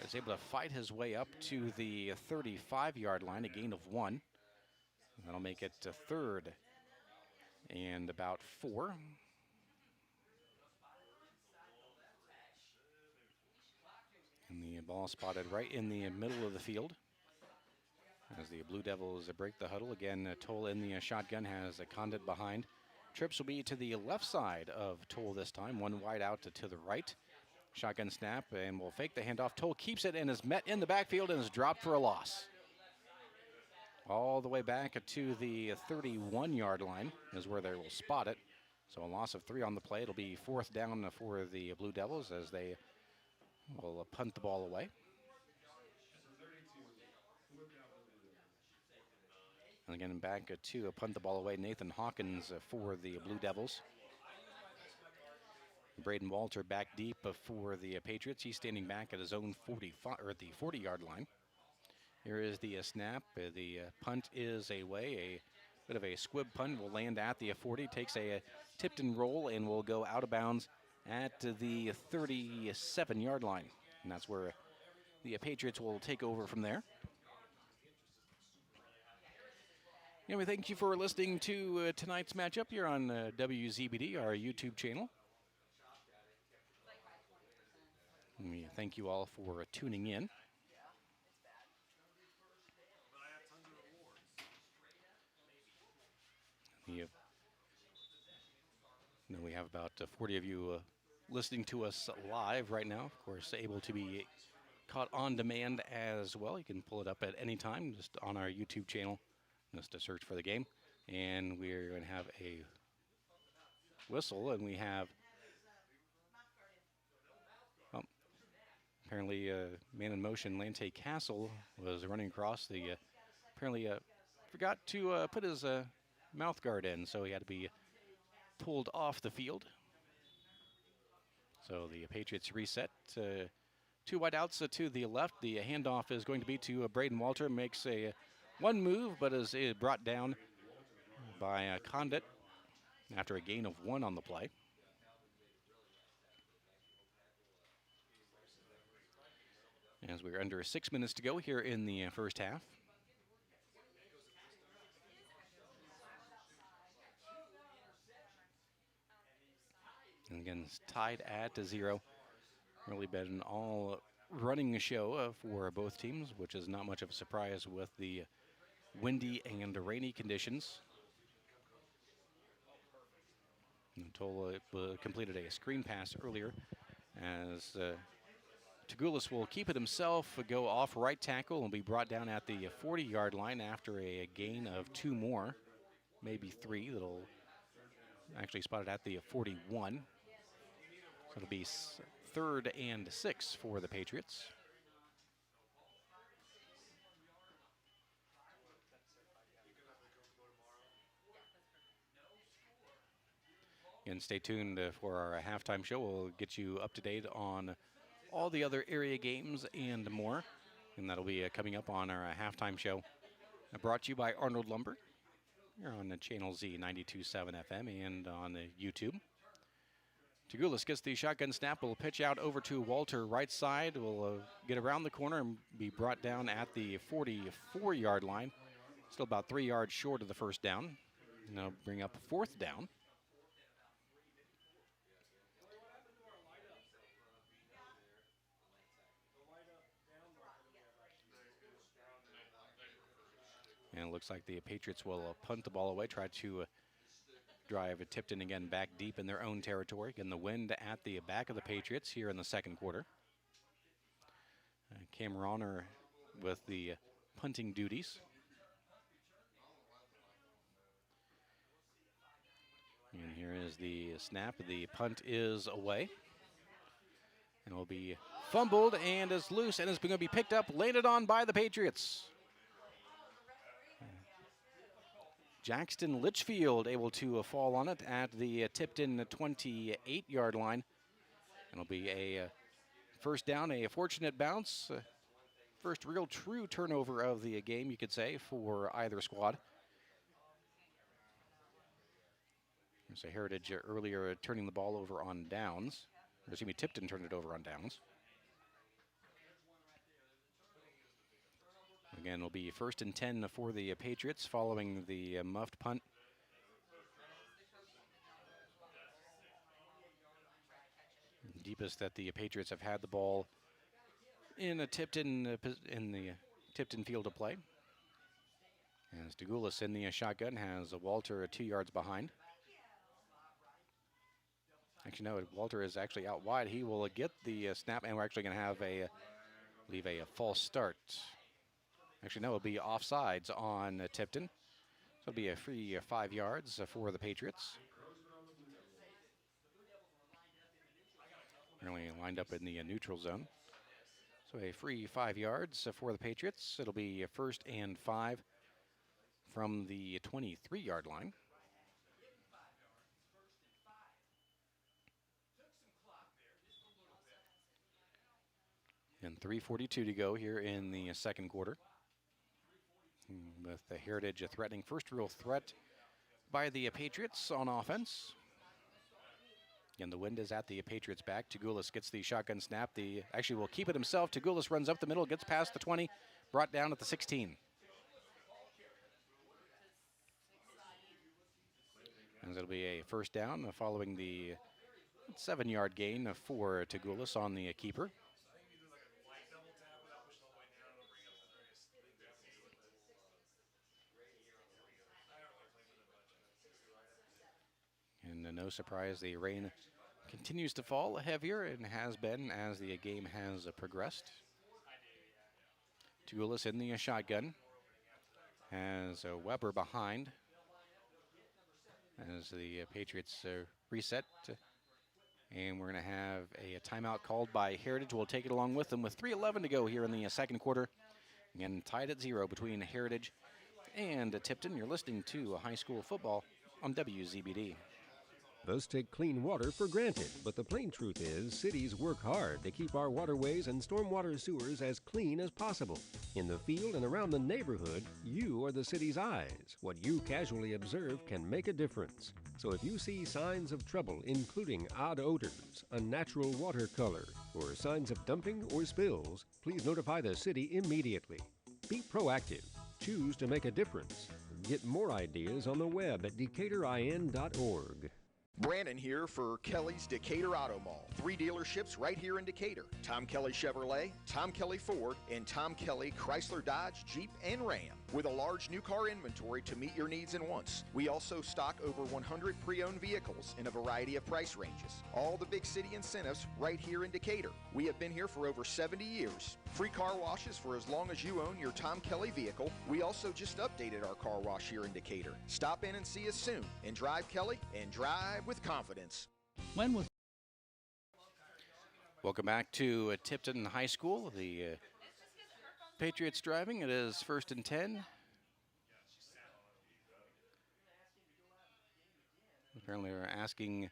Is able to fight his way up to the 35-yard line, a gain of 1. That'll make it to third and about 4. And the ball spotted right in the middle of the field as the Blue Devils break the huddle. Again, Toll in the shotgun, has a Condit behind. Trips will be to the left side of Toll this time, one wide out to the right. Shotgun snap, and will fake the handoff. Toll keeps it and is met in the backfield and is dropped for a loss. All the way back to the 31-yard line is where they will spot it. So a loss of 3 on the play. It'll be 4th down for the Blue Devils as they will punt the ball away. And again, back to punt the ball away, Nathan Hawkins for the Blue Devils. Braden Walter back deep for the Patriots. He's standing back at his own 45 or at the 40-yard line. Here is the snap. The punt is away. A bit of a squib punt will land at the 40. Takes a tipped and roll and will go out of bounds at the 37-yard line. And that's where the Patriots will take over from there. And we thank you for listening to tonight's matchup here on WZBD, our YouTube channel. And we thank you all for tuning in. We have about 40 of you listening to us live right now. Of course, able to be caught on demand as well. You can pull it up at any time just on our YouTube channel, just to search for the game. And we're going to have a whistle, and we have apparently man in motion. Lante Castle was running across the apparently forgot to put his mouth guard in, so he had to be pulled off the field. So the Patriots reset. 2 wideouts to the left. The handoff is going to be to Braden Walter. Makes a one move, but is brought down by Condit after a gain of 1 on the play. As we're under 6 minutes to go here in the first half. And again, it's tied at 0. Really been an all running show for both teams, which is not much of a surprise with the windy and rainy conditions. Tola completed a screen pass earlier as Tagulis will keep it himself, go off right tackle, and be brought down at the 40-yard line after a gain of 2 more, maybe 3. That'll actually spotted at the 41. So it'll be 3rd and 6 for the Patriots. And stay tuned for our halftime show. We'll get you up to date on all the other area games and more. And that'll be coming up on our halftime show. Brought to you by Arnold Lumber. Here on the Channel Z 92.7 FM and on YouTube. Tagulis gets the shotgun snap. Will pitch out over to Walter, right side. Will get around the corner and be brought down at the 44-yard line. Still about 3 yards short of the first down. And that'll bring up 4th down. And it looks like the Patriots will punt the ball away, try to drive Tipton again back deep in their own territory. Again, the wind at the back of the Patriots here in the second quarter. Cam Ronner with the punting duties. And here is the snap. The punt is away. And will be fumbled and is loose and is going to be picked up, landed on by the Patriots. Jackson Litchfield able to fall on it at the Tipton 28-yard line. It'll be a first down, a fortunate bounce. First real true turnover of the game, you could say, for either squad. There's a Heritage earlier turning the ball over on downs. Or excuse me, Tipton turned it over on downs. Again, it'll be 1st and 10 for the Patriots following the muffed punt. Deepest that the Patriots have had the ball in the Tipton field of play. As DeGulis in the shotgun has Walter 2 yards behind. Actually, no, Walter is actually out wide. He will get the snap, and we're actually going to have a false start. Actually, no, it'll be offsides on Tipton. So it'll be a free 5 yards for the Patriots. Currently lined up in the neutral zone. So a free 5 yards for the Patriots. It'll be 1st and 5 from the 23-yard line. And 3:42 to go here in the second quarter. With the Heritage threatening, first real threat by the Patriots on offense. Again, the wind is at the Patriots' back. Tagulis gets the shotgun snap. Actually will keep it himself. Tagulis runs up the middle, gets past the 20, brought down at the 16. And it'll be a first down following the 7-yard gain for Tagulis on the keeper. And no surprise, the rain continues to fall heavier and has been as the game has progressed. Tagulis in the shotgun has Weber behind as the Patriots reset. And we're going to have a timeout called by Heritage. We'll take it along with them with 3:11 to go here in the second quarter. Again, tied at 0 between Heritage and Tipton. You're listening to high school football on WZBD. Those take clean water for granted, but the plain truth is cities work hard to keep our waterways and stormwater sewers as clean as possible. In the field and around the neighborhood, you are the city's eyes. What you casually observe can make a difference. So if you see signs of trouble, including odd odors, unnatural water color, or signs of dumping or spills, please notify the city immediately. Be proactive. Choose to make a difference. Get more ideas on the web at DecaturIN.org. Brandon here for Kelly's Decatur Auto Mall. 3 dealerships right here in Decatur. Tom Kelly Chevrolet, Tom Kelly Ford, and Tom Kelly Chrysler Dodge, Jeep, and Ram. With a large new car inventory to meet your needs and wants. We also stock over 100 pre-owned vehicles in a variety of price ranges. All the big city incentives right here in Decatur. We have been here for over 70 years. Free car washes for as long as you own your Tom Kelly vehicle. We also just updated our car wash here in Decatur. Stop in and see us soon. And drive Kelly and drive with confidence. Welcome back to Tipton High School. The Patriots driving. It is 1st and 10. Apparently they're asking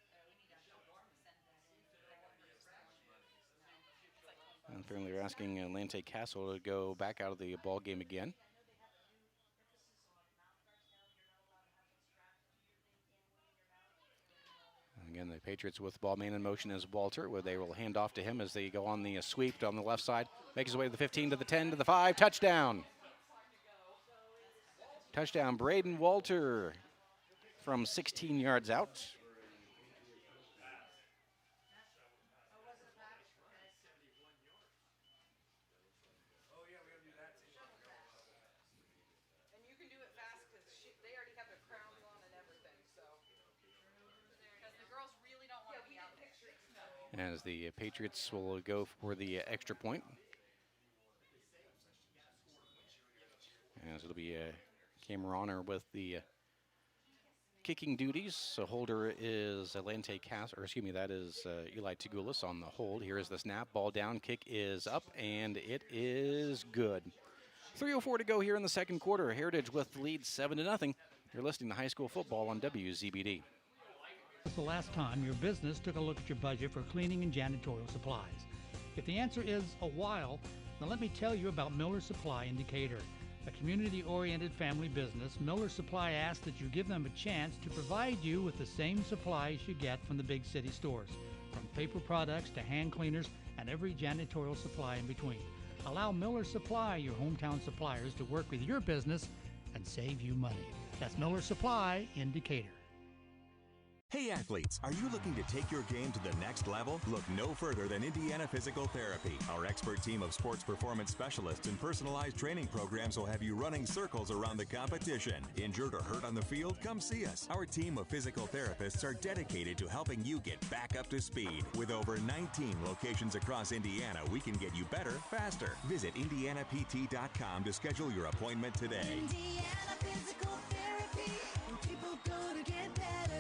Lante Castle to go back out of the ball game again. Again, the Patriots with the ball, man in motion is Walter, where they will hand off to him as they go on the sweep on the left side. Makes his way to the 15, to the 10, to the 5. Touchdown. Touchdown, Braden Walter from 16 yards out. As the Patriots will go for the extra point. As it'll be Cameroner with the kicking duties. So holder is Lante Cass, or excuse me, that is Eli Tagulis on the hold. Here is the snap, ball down, kick is up, and it is good. 3:04 to go here in the second quarter. Heritage with the lead 7-0. You're listening to high school football on WZBD. When's the last time your business took a look at your budget for cleaning and janitorial supplies? If the answer is a while, then let me tell you about Miller Supply in Decatur. A community-oriented family business, Miller Supply asks that you give them a chance to provide you with the same supplies you get from the big city stores, from paper products to hand cleaners and every janitorial supply in between. Allow Miller Supply, your hometown suppliers, to work with your business and save you money. That's Miller Supply in Decatur. Hey athletes, are you looking to take your game to the next level? Look no further than Indiana Physical Therapy. Our expert team of sports performance specialists and personalized training programs will have you running circles around the competition. Injured or hurt on the field? Come see us. Our team of physical therapists are dedicated to helping you get back up to speed. With over 19 locations across Indiana, we can get you better, faster. Visit IndianaPT.com to schedule your appointment today. Indiana Physical Therapy, where people go to get better.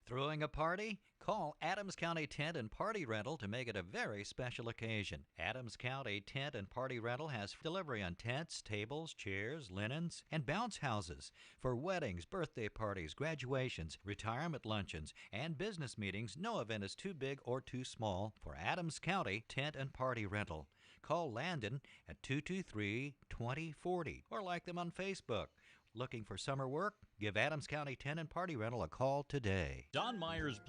Throwing a party? Call Adams County Tent and Party Rental to make it a very special occasion. Adams County Tent and Party Rental has delivery on tents, tables, chairs, linens, and bounce houses for weddings, birthday parties, graduations, retirement luncheons, and business meetings. No event is too big or too small for Adams County Tent and Party Rental. Call Landon at 223-2040 or like them on Facebook. Looking for summer work? Give Adams County Tent and Party Rental a call today. Don Myers.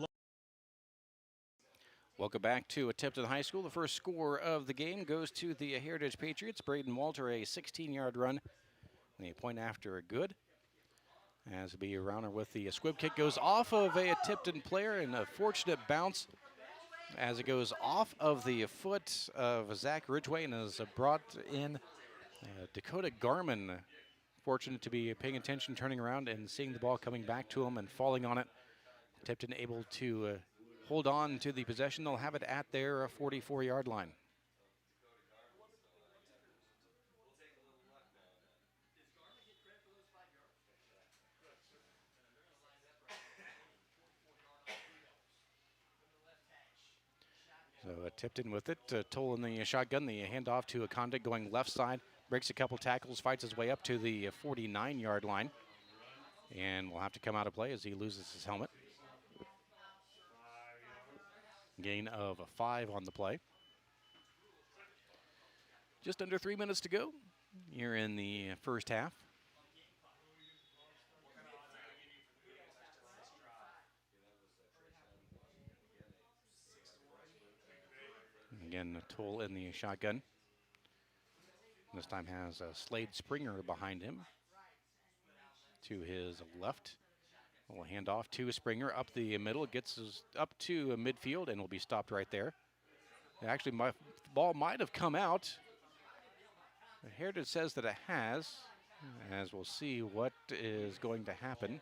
Welcome back to Tipton High School. The first score of the game goes to the Heritage Patriots. Braden Walter, a 16-yard run. And the point after a good. As B. Rauner with the squib kick goes off of a Tipton player, and a fortunate bounce as it goes off of the foot of Zach Ridgway and is brought in Dakota Garman. Fortunate to be paying attention, turning around, and seeing the ball coming back to him and falling on it. Tipton able to hold on to the possession. They'll have it at their 44-yard line. So Tipton with it, Toll in the shotgun, the handoff to Akonda going left side. Breaks a couple tackles, fights his way up to the 49-yard line. And will have to come out of play as he loses his helmet. Gain of 5 on the play. Just under 3 minutes to go here in the first half. Again, Toll in the shotgun. This time has Slade Springer behind him to his left. We'll hand off to Springer up the middle. Gets us up to midfield and will be stopped right there. Actually, the ball might have come out. Heritage says that it has, as we'll see what is going to happen.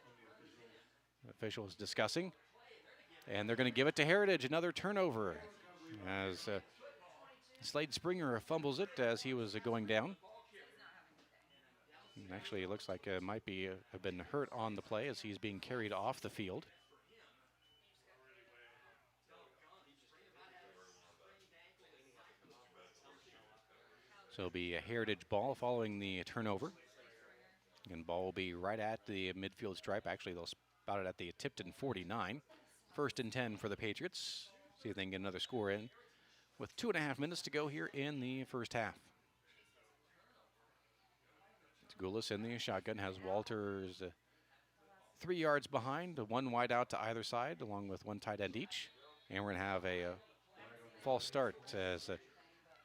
Officials discussing. And they're going to give it to Heritage. Another turnover as Slade Springer fumbles it as he was going down. And actually, it looks like it might be have been hurt on the play as he's being carried off the field. So it'll be a Heritage ball following the turnover. And ball will be right at the midfield stripe. Actually, they'll spout it at the Tipton 49. 1st and 10 for the Patriots. See if they can get another score in with 2.5 minutes to go here in the first half. Goulas in the shotgun has Walters 3 yards behind, 1 wide out to either side, along with 1 tight end each. And we're going to have a false start as a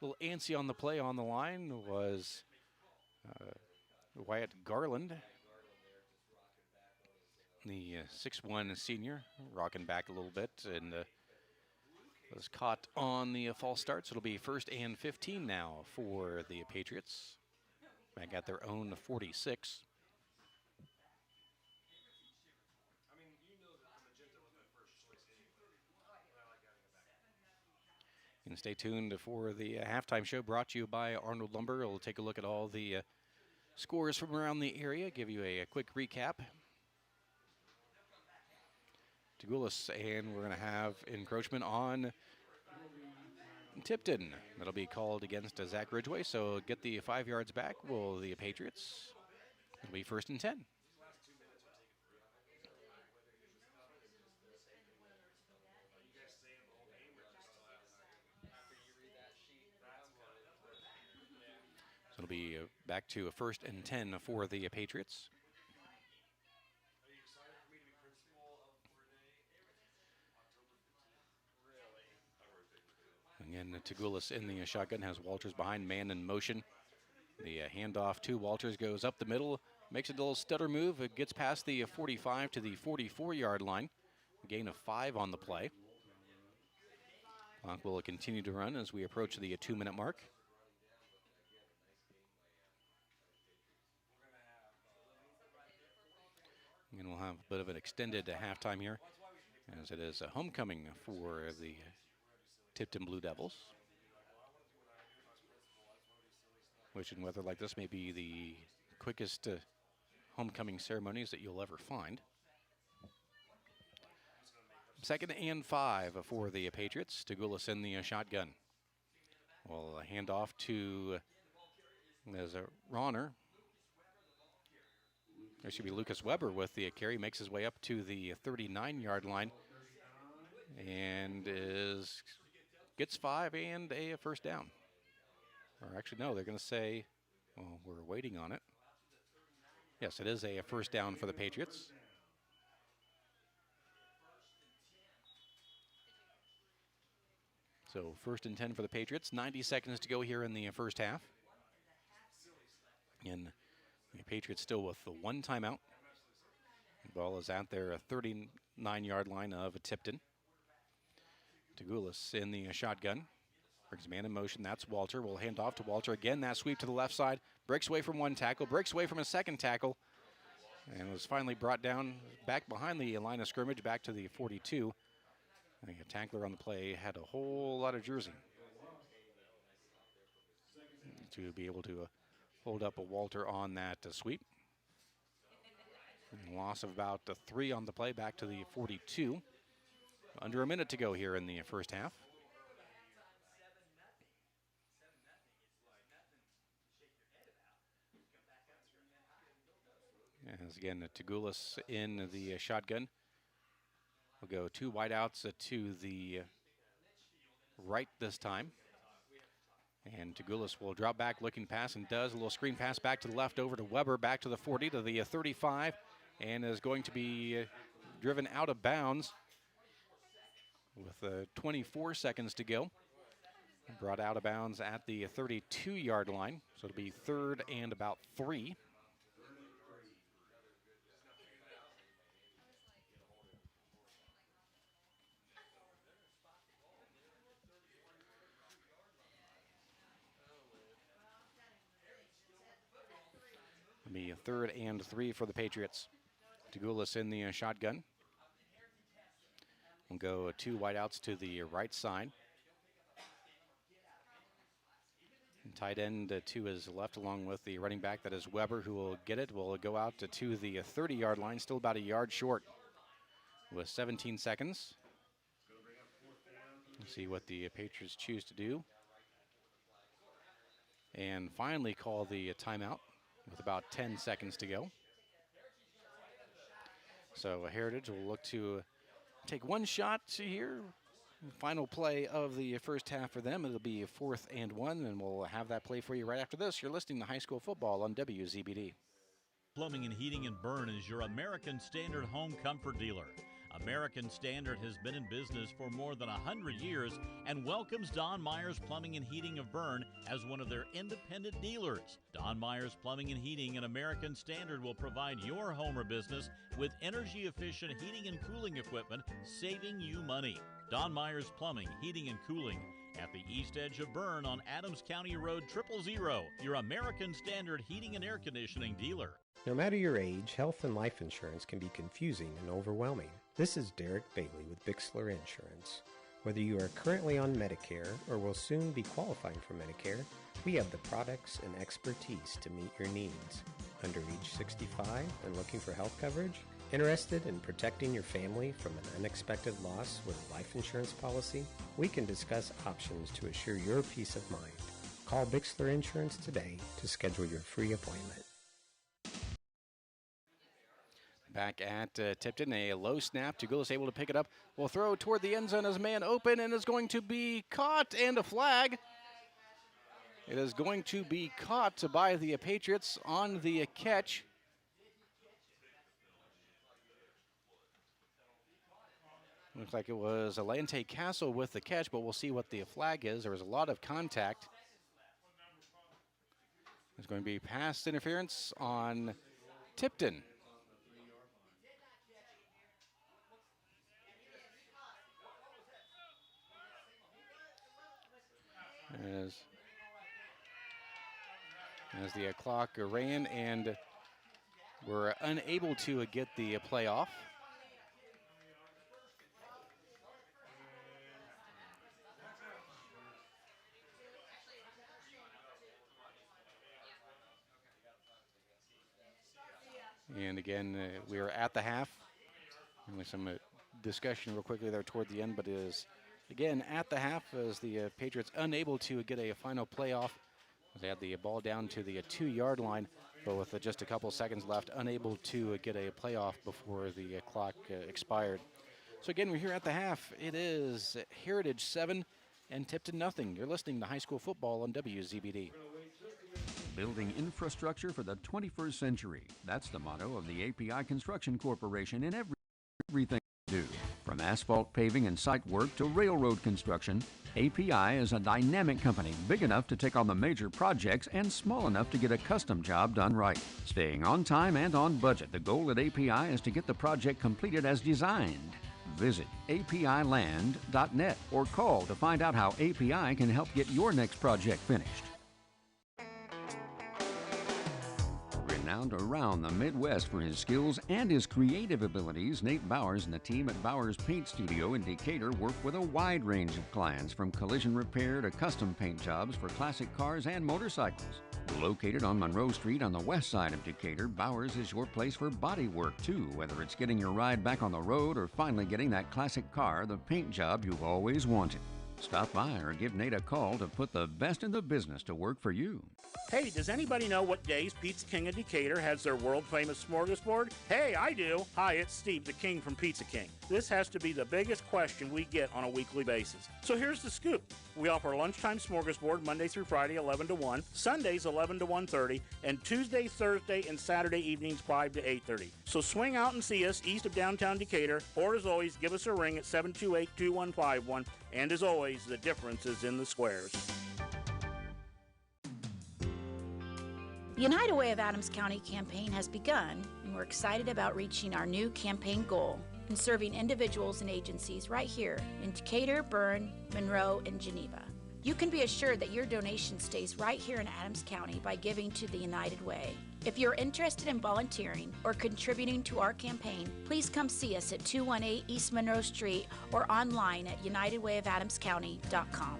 little antsy on the play on the line was Wyatt Garland, the 6'1" senior, rocking back a little bit and was caught on the false start. So it'll be 1st and 15 now for the Patriots. Back at their own 46. And stay tuned for the halftime show brought to you by Arnold Lumber. We'll take a look at all the scores from around the area, give you a quick recap. Tagulis, and we're going to have encroachment on Tipton. That'll be called against Zach Ridgway, so get the 5 yards back. Will the Patriots? It'll be 1st and 10. It'll be back to a 1st and 10 for the Patriots. Again, Tagulis in the shotgun, has Walters behind, man in motion. The handoff to Walters goes up the middle, makes a little stutter move. It gets past the 45 to the 44-yard line. A gain of 5 on the play. Clock will continue to run as we approach the 2-minute mark. And we'll have a bit of an extended halftime here, as it is a homecoming for the Tipton Blue Devils, which in weather like this may be the quickest homecoming ceremonies that you'll ever find. 2nd and 5 for the Patriots. Tagulis in the shotgun. Well, a handoff to there's a Ronner. There should be Lucas Weber with the carry, makes his way up to the 39-yard line, and gets 5 and a first down. Or actually, no, they're going to say, well, we're waiting on it. Yes, it is a first down for the Patriots. So 1st and 10 for the Patriots. 90 seconds to go here in the first half. And the Patriots still with the 1 timeout. The ball is at their 39-yard line of Tipton. Tagulis in the shotgun. Brings man in motion. That's Walter. We'll hand off to Walter again. That sweep to the left side. Breaks away from 1 tackle. Breaks away from a 2nd tackle. And was finally brought down back behind the line of scrimmage, back to the 42. I think a tackler on the play had a whole lot of jersey to be able to hold up a Walter on that sweep. And loss of about 3 on the play, back to the 42. Under a minute to go here in the first half. As again, Tagulis in the shotgun. We'll go 2 wideouts to the right this time. And Tagulis will drop back, looking pass, and does a little screen pass back to the left over to Weber, back to the 40, to the 35, and is going to be driven out of bounds with 24 seconds to go. Brought out of bounds at the 32-yard line, so it'll be 3rd and about 3. Be 3rd and 3 for the Patriots. Tagulis in the shotgun. We'll go 2 wideouts to the right side. And tight end to his left, along with the running back, that is Weber, who will get it. Will go out to the 30-yard line, still about a yard short with 17 seconds. Let's see what the Patriots choose to do. And finally call the timeout with about 10 seconds to go. So Heritage will look to take 1 shot here. Final play of the first half for them. It'll be 4th and 1, and we'll have that play for you right after this. You're listening to High School Football on WZBD. Plumbing and Heating in Bern is your American Standard home comfort dealer. American Standard has been in business for more than 100 years and welcomes Don Myers Plumbing and Heating of Bern as one of their independent dealers. Don Myers Plumbing and Heating and American Standard will provide your home or business with energy-efficient heating and cooling equipment, saving you money. Don Myers Plumbing, Heating and Cooling at the east edge of Bern on Adams County Road 000, your American Standard heating and air conditioning dealer. No matter your age, health and life insurance can be confusing and overwhelming. This is Derek Bailey with Bixler Insurance. Whether you are currently on Medicare or will soon be qualifying for Medicare, we have the products and expertise to meet your needs. Under age 65 and looking for health coverage? Interested in protecting your family from an unexpected loss with a life insurance policy? We can discuss options to assure your peace of mind. Call Bixler Insurance today to schedule your free appointment. Back at Tipton, a low snap. Tagulis able to pick it up. Will throw toward the end zone as man open, and is going to be caught, and a flag. It is going to be caught by the Patriots on the catch. Looks like it was Alante Castle with the catch, but we'll see what the flag is. There was a lot of contact. There's going to be pass interference on Tipton. As the clock ran, and we're unable to get the play off. And again, we are at the half. Only some discussion real quickly there toward the end, but it is again at the half as the Patriots unable to get a final playoff. They had the ball down to the 2-yard line, but with just a couple seconds left, unable to get a playoff before the clock expired. So again, we're here at the half. It is Heritage 7 and Tipton nothing. You're listening to high school football on WZBD. Building infrastructure for the 21st century. That's the motto of the API Construction Corporation in everything we do. From asphalt paving and site work to railroad construction, API is a dynamic company big enough to take on the major projects and small enough to get a custom job done right. Staying on time and on budget, the goal at API is to get the project completed as designed. Visit apiland.net or call to find out how API can help get your next project finished. Renowned around the Midwest for his skills and his creative abilities, Nate Bowers and the team at Bowers Paint Studio in Decatur work with a wide range of clients, from collision repair to custom paint jobs for classic cars and motorcycles. Located on Monroe Street on the west side of Decatur, Bowers is your place for body work too, whether it's getting your ride back on the road or finally getting that classic car, the paint job you've always wanted. Stop by or give Nate a call to put the best in the business to work for you. Hey, does anybody know what days Pizza King of Decatur has their world-famous smorgasbord? Hey, I do. Hi, it's Steve, the King from Pizza King. This has to be the biggest question we get on a weekly basis. So here's the scoop. We offer lunchtime smorgasbord Monday through Friday, 11 to 1, Sundays 11 to 1:30, and Tuesday, Thursday, and Saturday evenings 5 to 8:30. So swing out and see us east of downtown Decatur, or as always, give us a ring at 728-2151. And as always, the difference is in the squares. The United Way of Adams County campaign has begun, and we're excited about reaching our new campaign goal and serving individuals and agencies right here in Decatur, Berne, Monroe, and Geneva. You can be assured that your donation stays right here in Adams County by giving to the United Way. If you're interested in volunteering or contributing to our campaign, please come see us at 218 East Monroe Street or online at unitedwayofadamscounty.com.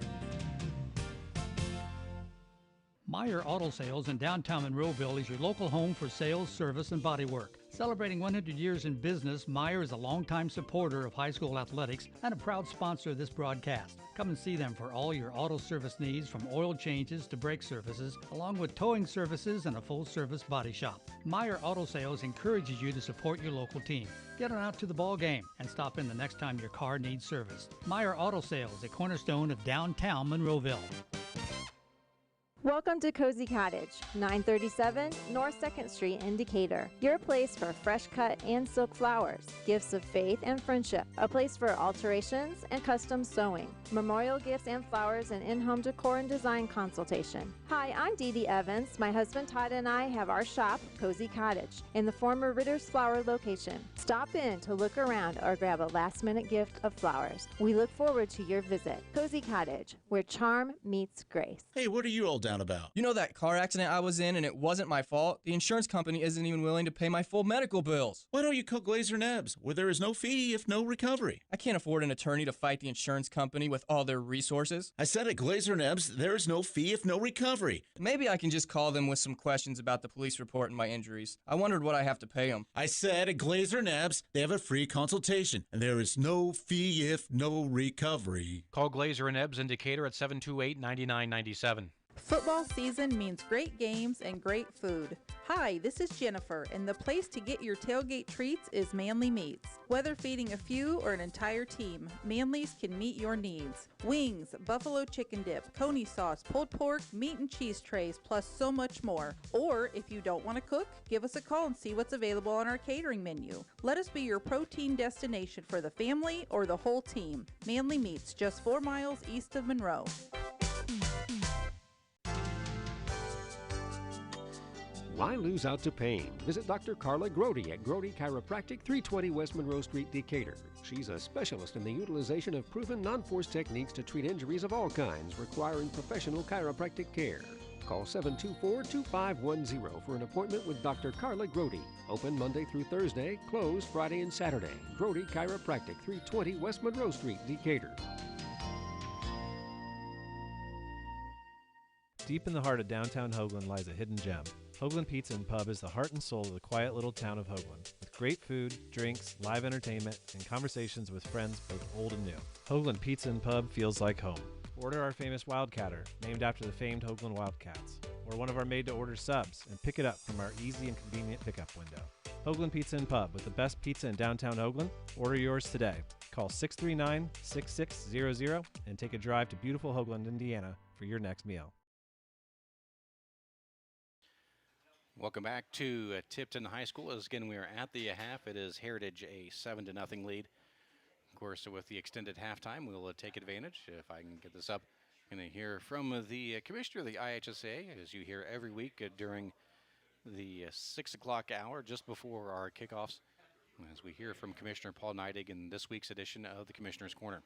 Meyer Auto Sales in downtown Monroeville is your local home for sales, service, and body work. Celebrating 100 years in business, Meyer is a longtime supporter of high school athletics and a proud sponsor of this broadcast. Come and see them for all your auto service needs, from oil changes to brake services, along with towing services and a full-service body shop. Meyer Auto Sales encourages you to support your local team. Get on out to the ball game and stop in the next time your car needs serviced. Meyer Auto Sales, a cornerstone of downtown Monroeville. Welcome to Cozy Cottage, 937 North 2nd Street in Decatur. Your place for fresh cut and silk flowers, gifts of faith and friendship, a place for alterations and custom sewing, memorial gifts and flowers, and in-home decor and design consultation. Hi, I'm Dee Dee Evans. My husband Todd and I have our shop, Cozy Cottage, in the former Ritter's Flower location. Stop in to look around or grab a last-minute gift of flowers. We look forward to your visit. Cozy Cottage, where charm meets grace. Hey, what are you all down about? You know that car accident I was in and it wasn't my fault? The insurance company isn't even willing to pay my full medical bills. Why don't you call Glazer Nebs, where there is no fee if no recovery? I can't afford an attorney to fight the insurance company with all their resources. I said at Glazer Nebs, there is no fee if no recovery. Maybe I can just call them with some questions about the police report and my injuries. I wondered what I have to pay them. I said at Glazer Nebs, they have a free consultation, and there is no fee if no recovery. Call Glazer and Ebbs in Decatur at 728-9997. Football season means great games and great food. Hi, this is Jennifer, and the place to get your tailgate treats is Manly Meats. Whether feeding a few or an entire team, Manly's can meet your needs. Wings, buffalo chicken dip, coney sauce, pulled pork, meat and cheese trays, plus so much more. Or if you don't want to cook, give us a call and see what's available on our catering menu. Let us be your protein destination for the family or the whole team. Manly Meats, just 4 miles east of Monroe. Why lose out to pain? Visit Dr. Carla Grody at Grody Chiropractic, 320 West Monroe Street, Decatur. She's a specialist in the utilization of proven non-force techniques to treat injuries of all kinds requiring professional chiropractic care. Call 724-2510 for an appointment with Dr. Carla Grody. Open Monday through Thursday, closed Friday and Saturday. Grody Chiropractic, 320 West Monroe Street, Decatur. Deep in the heart of downtown Hoagland lies a hidden gem. Hoagland Pizza and Pub is the heart and soul of the quiet little town of Hoagland, with great food, drinks, live entertainment, and conversations with friends both old and new. Hoagland Pizza and Pub feels like home. Order our famous Wildcatter, named after the famed Hoagland Wildcats, or one of our made-to-order subs, and pick it up from our easy and convenient pickup window. Hoagland Pizza and Pub, with the best pizza in downtown Hoagland. Order yours today. Call 639-6600 and take a drive to beautiful Hoagland, Indiana for your next meal. Welcome back to Tipton High School. As again, we are at the half. It is Heritage a 7-0 lead. Of course, with the extended halftime, we'll take advantage. If I can get this up, I'm going to hear from the commissioner of the IHSA, as you hear every week during the 6 o'clock hour, just before our kickoffs, as we hear from Commissioner Paul Neidig in this week's edition of the Commissioner's Corner.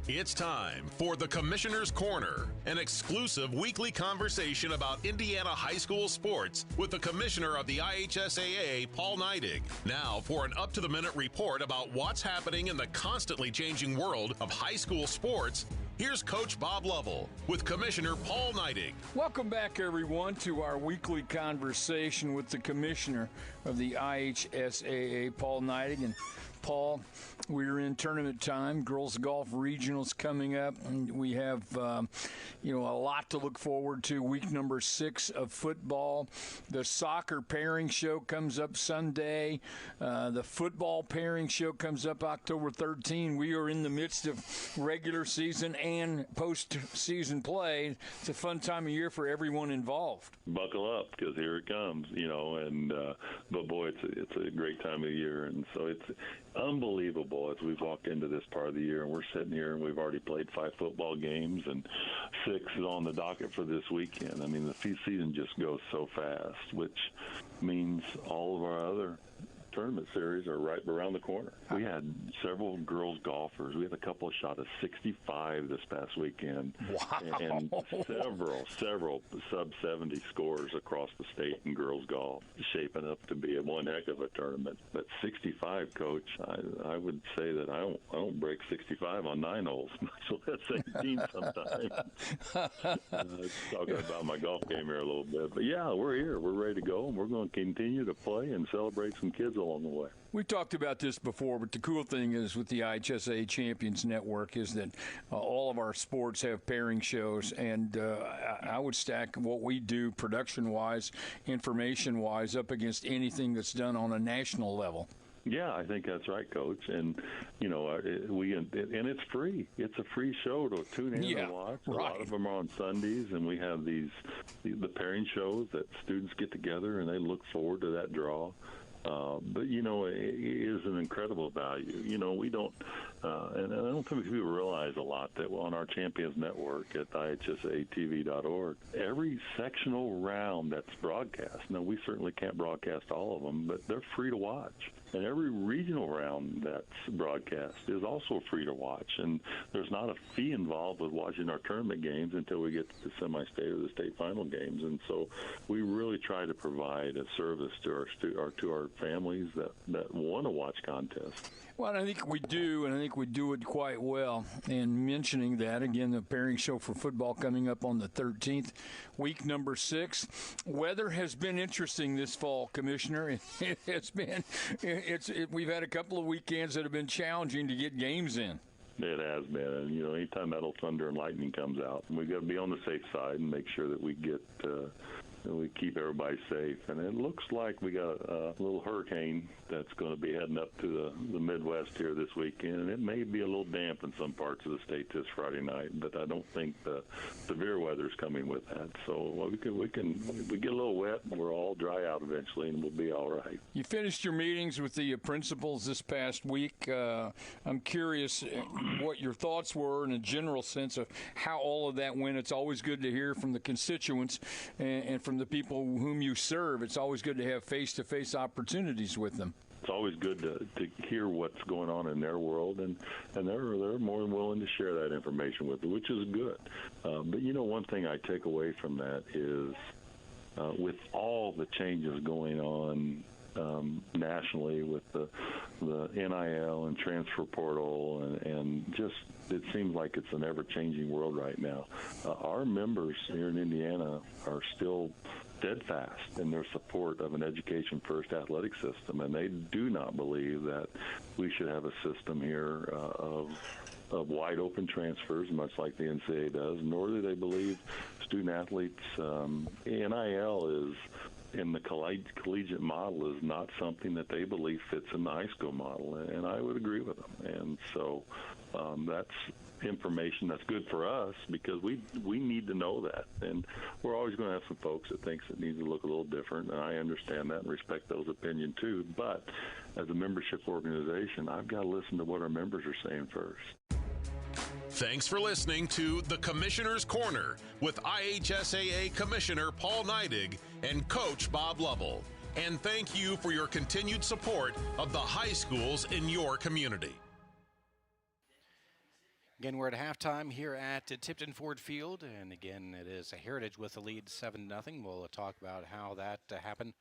It's time for the Commissioner's Corner, an exclusive weekly conversation about Indiana high school sports with the Commissioner of the IHSAA, Paul Neidig. Now for an up-to-the-minute report about what's happening in the constantly changing world of high school sports. Here's Coach Bob Lovell with Commissioner Paul Neidig. Welcome back, everyone, to our weekly conversation with the Commissioner of the IHSAA, Paul Neidig. And Paul, we're in tournament time. Girls golf regionals coming up, and we have a lot to look forward to. Week number 6 of football. The soccer pairing show comes up Sunday. The football pairing show comes up October 13. We are in the midst of regular season and postseason play. It's a fun time of year for everyone involved. Buckle up, because here it comes, but boy, it's a great time of year, and so it's unbelievable as we've walked into this part of the year, and we're sitting here and we've already played 5 football games and 6 is on the docket for this weekend. I mean, the season just goes so fast, which means all of our other tournament series are right around the corner. We had several girls golfers. We had a couple of shot of 65 this past weekend. Wow. And several sub-70 scores across the state in girls golf, shaping up to be one heck of a tournament. But 65, Coach, I would say that I don't break 65 on 9 holes, so that's 18 sometimes. Talking about my golf game here a little bit. But yeah, we're here. We're ready to go, and we're going to continue to play and celebrate some kids along the way. We've talked about this before, but the cool thing is with the IHSA Champions Network is that all of our sports have pairing shows, and I would stack what we do production-wise, information-wise, up against anything that's done on a national level. Yeah, I think that's right, Coach. And and it's free. It's a free show to tune in and watch. A lot of them are on Sundays, and we have the pairing shows that students get together and they look forward to that draw. But it is an incredible value. We don't, and I don't think people realize a lot that on our Champions Network at IHSATV.org, every sectional round that's broadcast. Now, we certainly can't broadcast all of them, but they're free to watch. And every regional round that's broadcast is also free to watch. And there's not a fee involved with watching our tournament games until we get to the semi-state or the state final games. And so we really try to provide a service to our families that want to watch contests. Well, I think we do, and I think we do it quite well. And mentioning that, again, the pairing show for football coming up on the 13th, week number 6. Weather has been interesting this fall, Commissioner. We've had a couple of weekends that have been challenging to get games in. It has been, and anytime that'll thunder and lightning comes out, we got to be on the safe side and make sure that we get we keep everybody safe. And it looks like we got a little hurricane that's going to be heading up to the Midwest here this weekend, and it may be a little damp in some parts of the state this Friday night, but I don't think the severe weather's coming with that. So we get a little wet, and we'll all dry out eventually, and we'll be all right. You finished your meetings with the principals this past week. I'm curious what your thoughts were in a general sense of how all of that went. It's always good to hear from the constituents and from the people whom you serve. It's always good to have face-to-face opportunities with them. It's always good to hear what's going on in their world, and they're more than willing to share that information with you, which is good. But one thing I take away from that is with all the changes going on nationally with the NIL and transfer portal and just it seems like it's an ever-changing world right now. Our members here in Indiana are still steadfast in their support of an education-first athletic system, and they do not believe that we should have a system here of wide-open transfers, much like the NCAA does, nor do they believe student-athletes. NIL is in the collegiate model is not something that they believe fits in the high school model, and I would agree with them. And so that's information that's good for us because we need to know that. And we're always going to have some folks that thinks it needs to look a little different, and I understand that and respect those opinions too. But as a membership organization, I've got to listen to what our members are saying first. Thanks for listening to The Commissioner's Corner with IHSAA Commissioner Paul Neidig and Coach Bob Lovell. And thank you for your continued support of the high schools in your community. Again, we're at halftime here at Tipton Ford Field, and again, it is a Heritage with a lead 7-0. We'll talk about how that happened.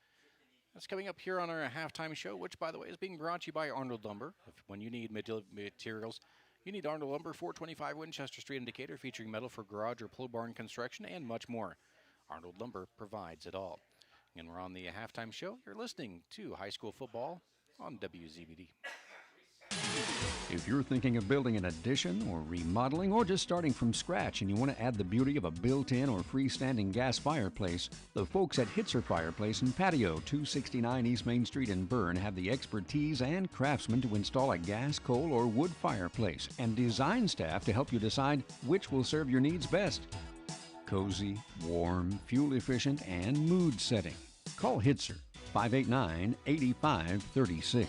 That's coming up here on our halftime show, which, by the way, is being brought to you by Arnold Lumber. When you need materials, you need Arnold Lumber, 425 Winchester Street in Decatur, featuring metal for garage or pole barn construction and much more. Arnold Lumber provides it all. And we're on the halftime show. You're listening to high school football on WZBD. If you're thinking of building an addition or remodeling or just starting from scratch and you want to add the beauty of a built-in or freestanding gas fireplace, the folks at Hitzer Fireplace and Patio, 269 East Main Street in Bern, have the expertise and craftsmen to install a gas, coal, or wood fireplace and design staff to help you decide which will serve your needs best. Cozy, warm, fuel-efficient, and mood-setting. Call Hitzer, 589-8536.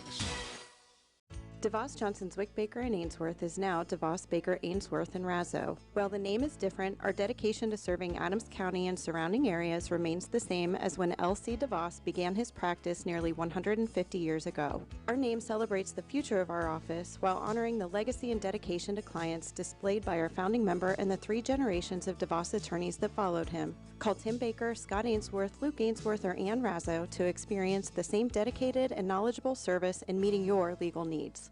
DeVos Johnson's Wick Baker in Ainsworth is now DeVos Baker Ainsworth and Razzo. While the name is different, our dedication to serving Adams County and surrounding areas remains the same as when L.C. DeVos began his practice nearly 150 years ago. Our name celebrates the future of our office while honoring the legacy and dedication to clients displayed by our founding member and the 3 generations of DeVos attorneys that followed him. Call Tim Baker, Scott Ainsworth, Luke Ainsworth, or Ann Razzo to experience the same dedicated and knowledgeable service in meeting your legal needs.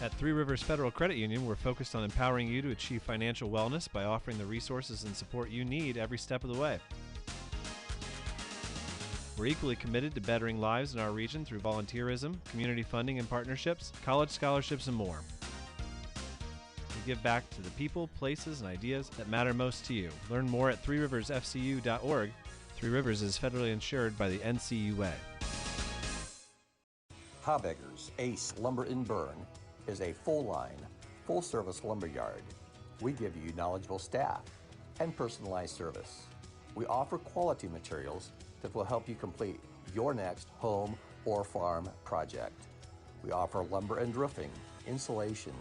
At Three Rivers Federal Credit Union, we're focused on empowering you to achieve financial wellness by offering the resources and support you need every step of the way. We're equally committed to bettering lives in our region through volunteerism, community funding and partnerships, college scholarships, and more. We give back to the people, places, and ideas that matter most to you. Learn more at threeriversfcu.org. Three Rivers is federally insured by the NCUA. Habegger's Ace Lumber in Bern is a full-line, full-service lumber yard. We give you knowledgeable staff and personalized service. We offer quality materials that will help you complete your next home or farm project. We offer lumber and roofing, insulation,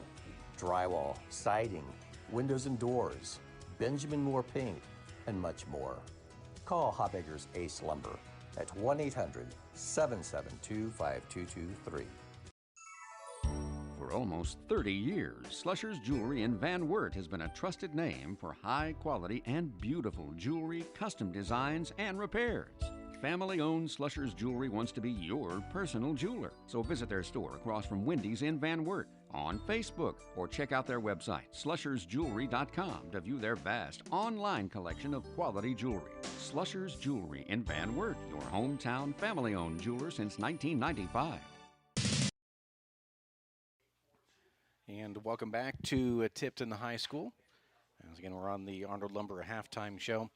drywall, siding, windows and doors, Benjamin Moore paint, and much more. Call Habegger's Ace Lumber at 1-800-772-5223. For almost 30 years, Slusher's Jewelry in Van Wert has been a trusted name for high quality and beautiful jewelry, custom designs, and repairs. Family-owned Slusher's Jewelry wants to be your personal jeweler. So visit their store across from Wendy's in Van Wert, on Facebook, or check out their website, slushersjewelry.com, to view their vast online collection of quality jewelry. Slusher's Jewelry in Van Wert, your hometown family-owned jeweler since 1995. And welcome back to Tipton High School. As again, we're on the Arnold Lumber halftime show.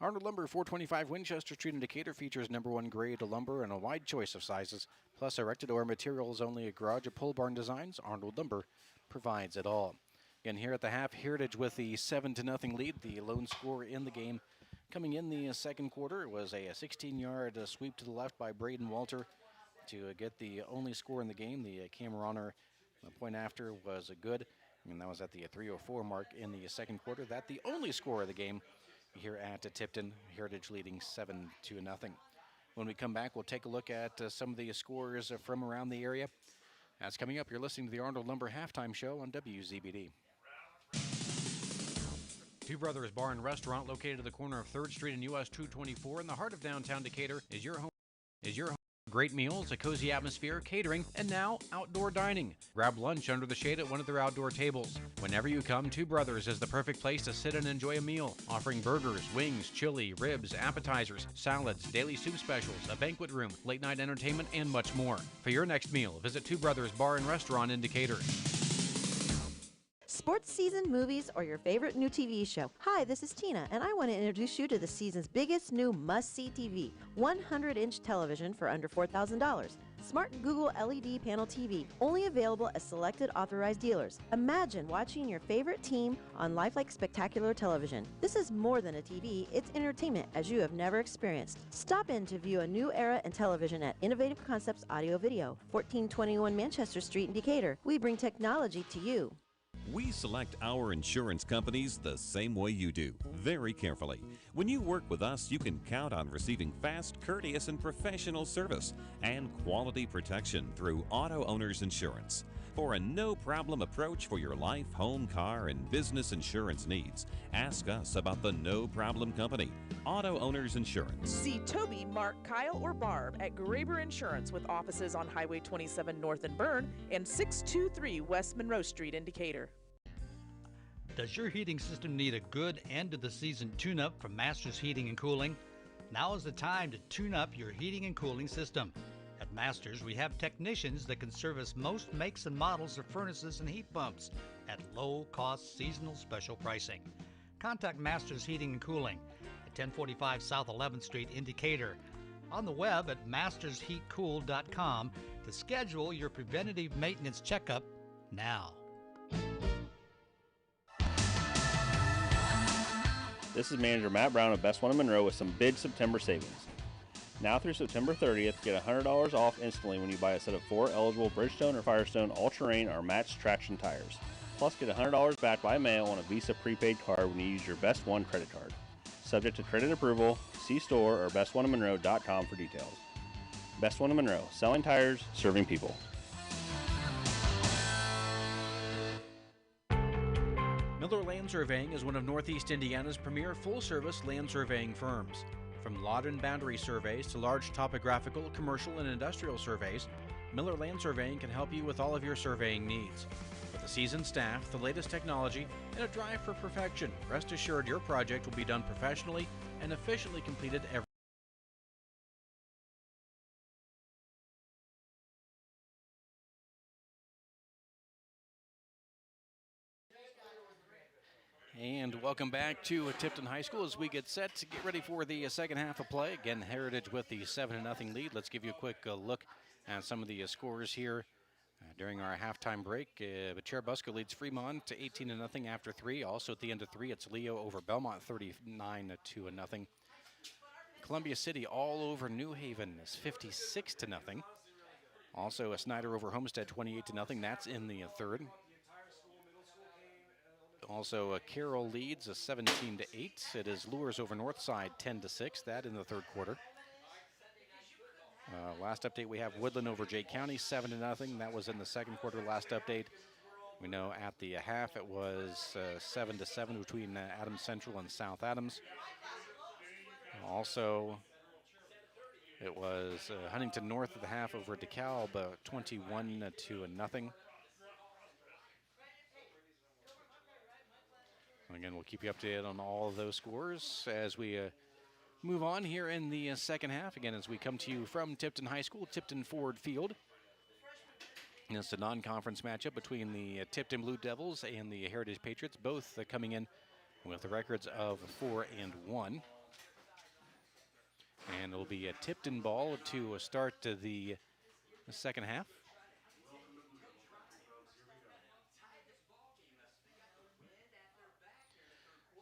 Arnold Lumber 425 Winchester Street in Decatur features #1 grade lumber and a wide choice of sizes, plus erected or materials only a garage of pole barn designs. Arnold Lumber provides it all. Again, here at the half, Heritage with the 7-0 lead, the lone scorer in the game. Coming in the second quarter, it was a 16-yard sweep to the left by Braden Walter to get the only score in the game. The camera the point after was good, and that was at the 3:04 mark in the second quarter. That the only score of the game here at Tipton, Heritage leading 7-0. When we come back, we'll take a look at some of the scores from around the area. That's coming up. You're listening to the Arnold Lumber halftime show on WZBD. Two Brothers Bar and Restaurant, located at the corner of 3rd Street and US 224 in the heart of downtown Decatur, is your home. Great meals, a cozy atmosphere, catering, and now outdoor dining. Grab lunch under the shade at one of their outdoor tables. Whenever you come, Two Brothers is the perfect place to sit and enjoy a meal, offering burgers, wings, chili, ribs, appetizers, salads, daily soup specials, a banquet room, late night entertainment, and much more. For your next meal, visit Two Brothers Bar and Restaurant in Decatur. Sports season, movies, or your favorite new TV show. Hi, this is Tina, and I want to introduce you to the season's biggest new must-see TV, 100-inch television for under $4,000. Smart Google LED panel TV, only available at selected authorized dealers. Imagine watching your favorite team on lifelike spectacular television. This is more than a TV, it's entertainment as you have never experienced. Stop in to view a new era in television at Innovative Concepts Audio Video, 1421 Manchester Street in Decatur. We bring technology to you. We select our insurance companies the same way you do, very carefully. When you work with us, you can count on receiving fast, courteous, and professional service and quality protection through Auto Owners Insurance. For a no-problem approach for your life, home, car, and business insurance needs, ask us about the No Problem Company, Auto Owners Insurance. See Toby, Mark, Kyle, or Barb at Graber Insurance with offices on Highway 27 North in Bern and 623 West Monroe Street in Decatur. Does your heating system need a good end-of-the-season tune-up from Masters Heating and Cooling? Now is the time to tune up your heating and cooling system. At Masters, we have technicians that can service most makes and models of furnaces and heat pumps at low-cost seasonal special pricing. Contact Masters Heating and Cooling at 1045 South 11th Street in Decatur. On the web at mastersheatcool.com to schedule your preventative maintenance checkup now. This is Manager Matt Brown of Best One in Monroe with some big September savings. Now through September 30th, get $100 off instantly when you buy a set of 4 eligible Bridgestone or Firestone all-terrain or matched traction tires. Plus, get $100 back by mail on a Visa prepaid card when you use your Best One credit card. Subject to credit approval, see store or bestoneofmonroe.com for details. Best One in Monroe, selling tires, serving people. Miller Land Surveying is one of Northeast Indiana's premier full-service land surveying firms. From lot and boundary surveys to large topographical, commercial, and industrial surveys, Miller Land Surveying can help you with all of your surveying needs. With a seasoned staff, the latest technology, and a drive for perfection, rest assured your project will be done professionally and efficiently completed every And welcome back to Tipton High School as we get set to get ready for the second half of play. Again, Heritage with the 7-0 lead. Let's give you a quick look at some of the scores here during our halftime break. Cherubusco leads Fremont to 18-0 after 3. Also at the end of 3, it's Leo over Belmont 39-0. Columbia City all over New Haven is 56-0. Also Snyder over Homestead 28-0. That's in the third. Also, Carroll leads 17-8. It is Lures over Northside 10-6. That in the third quarter. Last update we have Woodland over Jay County 7-0. That was in the second quarter. Last update. We know at the half it was 7-7 between Adams Central and South Adams. Also, it was Huntington North at the half over DeKalb 21-0. Again, we'll keep you updated on all of those scores as we move on here in the second half. Again, as we come to you from Tipton High School, Tipton Ford Field. And it's a non-conference matchup between the Tipton Blue Devils and the Heritage Patriots, both coming in with the records of 4-1. And it'll be a Tipton ball to start the second half.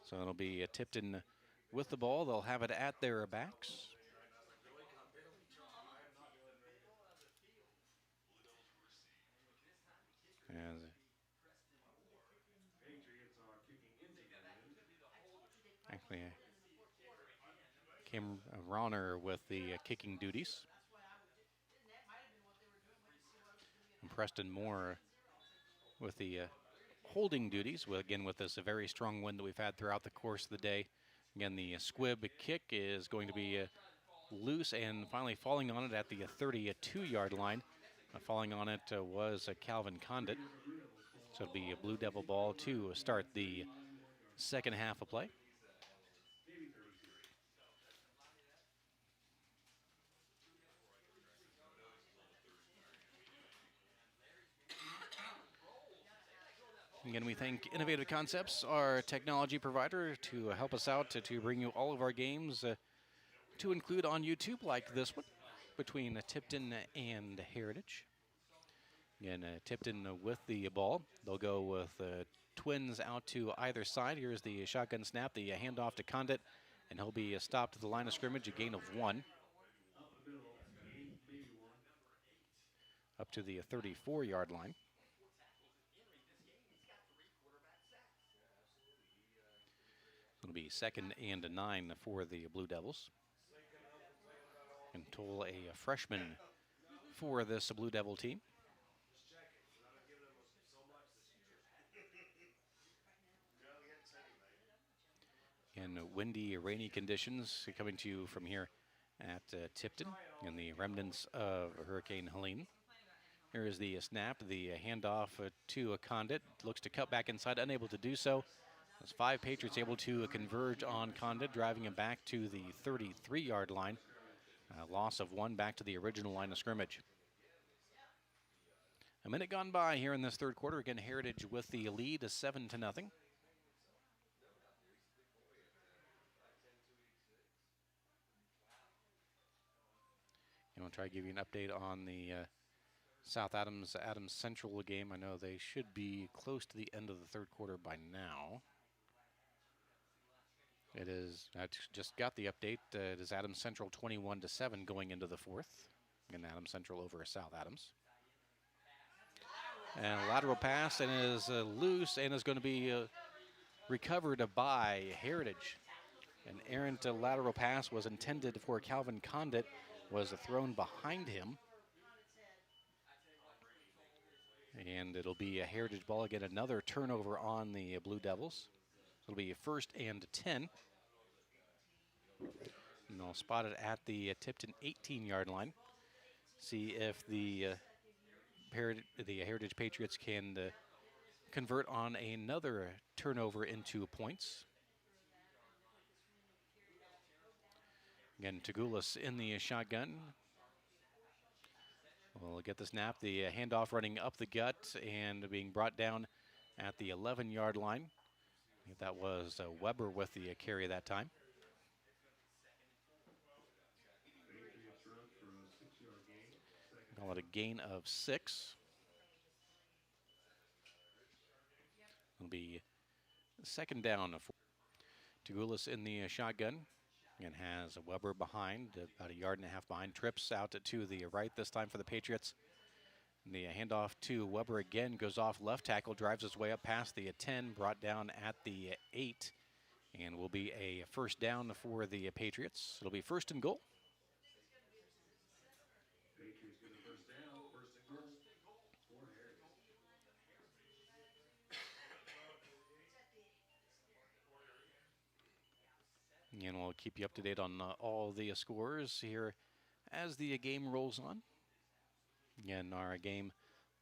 So it'll be a Tipton with the ball. They'll have it at their backs. As actually, Kim Ronner with the kicking duties. And Preston Moore with the holding duties. Again, with this very strong wind that we've had throughout the course of the day. Again, the squib kick is going to be loose and finally falling on it at the 32-yard line. Falling on it was Calvin Condit. So it'll be a Blue Devil ball to start the second half of play. Again, we thank Innovative Concepts, our technology provider, to help us out to bring you all of our games to include on YouTube, like this one, between Tipton and Heritage. Again, Tipton with the ball. They'll go with twins out to either side. Here's the shotgun snap, the handoff to Condit, and he'll be stopped at the line of scrimmage, a gain of 1. Up to the 34-yard line. It'll be 2nd and 9 for the Blue Devils. And Toll, a freshman for this Blue Devil team. In windy, rainy conditions coming to you from here at Tipton in the remnants of Hurricane Helene. Here is the snap, the handoff to a Condit. Looks to cut back inside, unable to do so. As 5 Patriots able to converge on Condit, driving him back to the 33-yard line. Loss of 1 back to the original line of scrimmage. A minute gone by here in this third quarter. Again, Heritage with the lead, 7-0. And we'll try to give you an update on the South Adams Central game. I know they should be close to the end of the third quarter by now. It is, I just got the update. It is Adams Central 21-7 going into the fourth. And Adams Central over South Adams. And a lateral pass and is loose and is going to be recovered by Heritage. An errant lateral pass was intended for Calvin Condit, was thrown behind him. And it'll be a Heritage ball again, another turnover on the Blue Devils. It'll be 1st and 10. And they'll spot it at the Tipton 18-yard line. See if the Heritage Patriots can convert on another turnover into points. Again, Tagulis in the shotgun. We'll get the snap, the handoff running up the gut and being brought down at the 11-yard line. I think that was Weber with the carry that time. Call it a gain of 6. It'll be 2nd down. Tagulis in the shotgun and has Weber behind, about 1.5 yards behind. Trips out to the right this time for the Patriots. And the handoff to Weber again goes off left tackle, drives his way up past the 10, brought down at the 8, and will be a 1st down for the Patriots. It'll be 1st and goal. And we'll keep you up to date on all the scores here as the game rolls on. Again, our game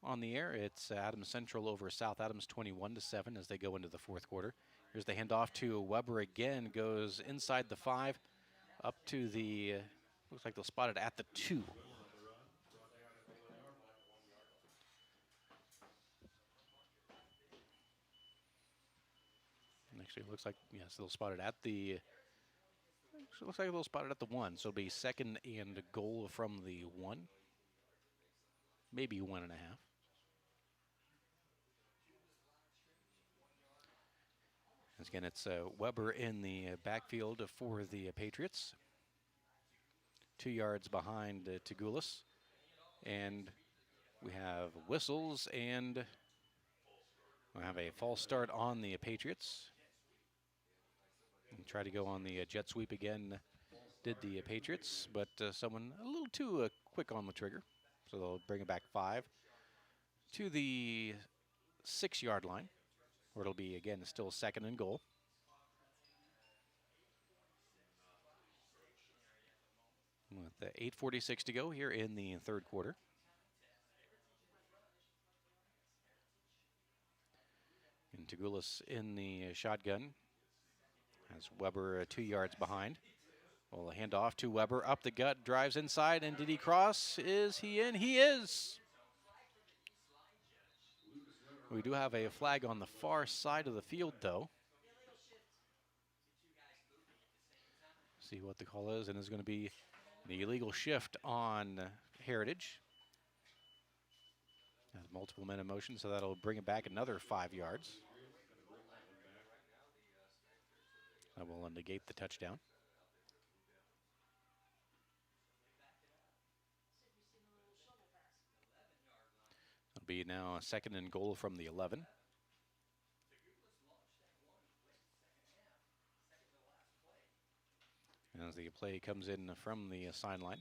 on the air, it's Adams Central over South Adams 21-7 as they go into the fourth quarter. Here's the handoff to Weber again, goes inside the 5, up to the, looks like they'll spot it at the 2. Actually, it looks like, yes, they'll spot it at the. Actually, looks like they'll spot it at the 1. So it'll be second and goal from the 1. Maybe 1.5. As again, it's Weber in the backfield for the Patriots. 2 yards behind Tagulis. And we have whistles, and we have a false start on the Patriots. And try to go on the jet sweep again, did the Patriots, but someone a little too quick on the trigger. So they'll bring it back 5 to the 6-yard line, where it'll be, again, still second and goal. With 8:46 to go here in the third quarter. And Tagulis in the shotgun. Has Weber 2 yards behind. Well, a handoff to Weber, up the gut, drives inside, and did he cross? Is he in? He is! We do have a flag on the far side of the field, though. See what the call is, and it's going to be the illegal shift on Heritage. Has multiple men in motion, so that'll bring it back another 5 yards. That will negate the touchdown. It'll be now a second and goal from the 11. As the play comes in from the sideline.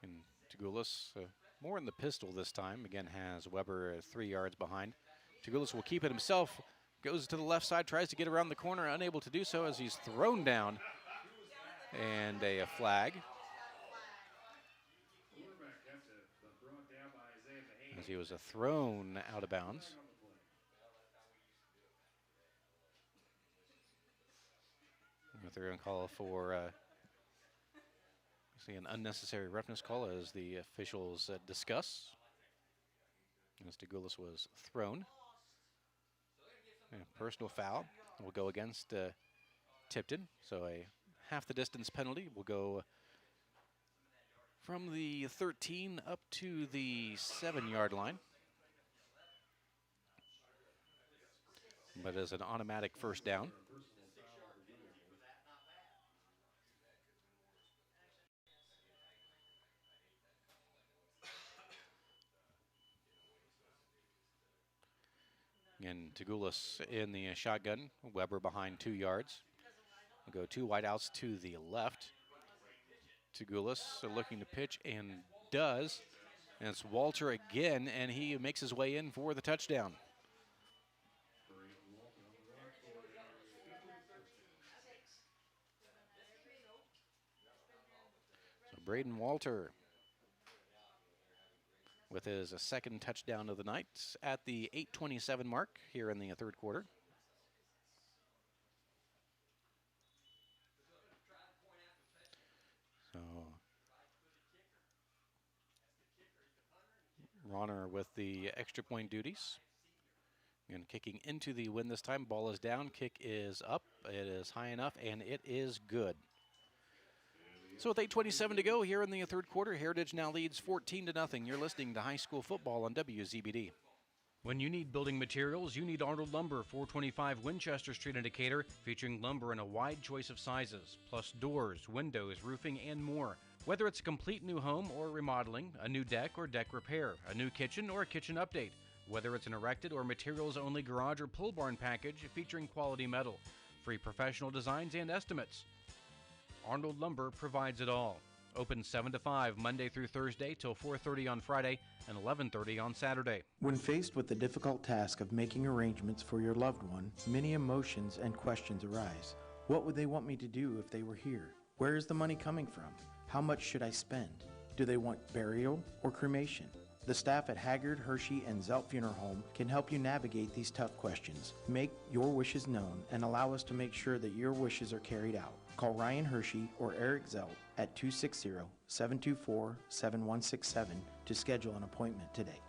And Tagulis, more in the pistol this time. Again, has Weber 3 yards behind. Tagulis will keep it himself. Goes to the left side, tries to get around the corner, unable to do so as he's thrown down. And a flag. As he was thrown out of bounds. They're going to call for an unnecessary roughness call as the officials discuss. As Tagulis was thrown. And a personal foul will go against Tipton. So a half the distance penalty will go from the 13 up to the 7-yard line. But as an automatic first down. Again, Tagulis in the shotgun. Weber behind 2 yards. We'll go 2 wideouts to the left. Tagulis looking to pitch and does. And it's Walter again, and he makes his way in for the touchdown. So Braden Walter with his second touchdown of the night at the 8:27 mark here in the third quarter. So Ronner with the extra point duties. And kicking into the win this time. Ball is down, kick is up. It is high enough, and it is good. So with 8:27 to go here in the third quarter, Heritage now leads 14-0. You're listening to high school football on WZBD. When you need building materials, you need Arnold Lumber, 425 Winchester Street in Decatur, featuring lumber in a wide choice of sizes, plus doors, windows, roofing, and more. Whether it's a complete new home or remodeling, a new deck or deck repair, a new kitchen or a kitchen update, whether it's an erected or materials-only garage or pole barn package featuring quality metal, free professional designs and estimates. Arnold Lumber provides it all. Open 7 to 5 Monday through Thursday till 4:30 on Friday and 11:30 on Saturday. When faced with the difficult task of making arrangements for your loved one, many emotions and questions arise. What would they want me to do if they were here? Where is the money coming from? How much should I spend? Do they want burial or cremation? The staff at Haggard, Hershey, and Zelt Funeral Home can help you navigate these tough questions. Make your wishes known and allow us to make sure that your wishes are carried out. Call Ryan Hershey or Eric Zell at 260-724-7167 to schedule an appointment today.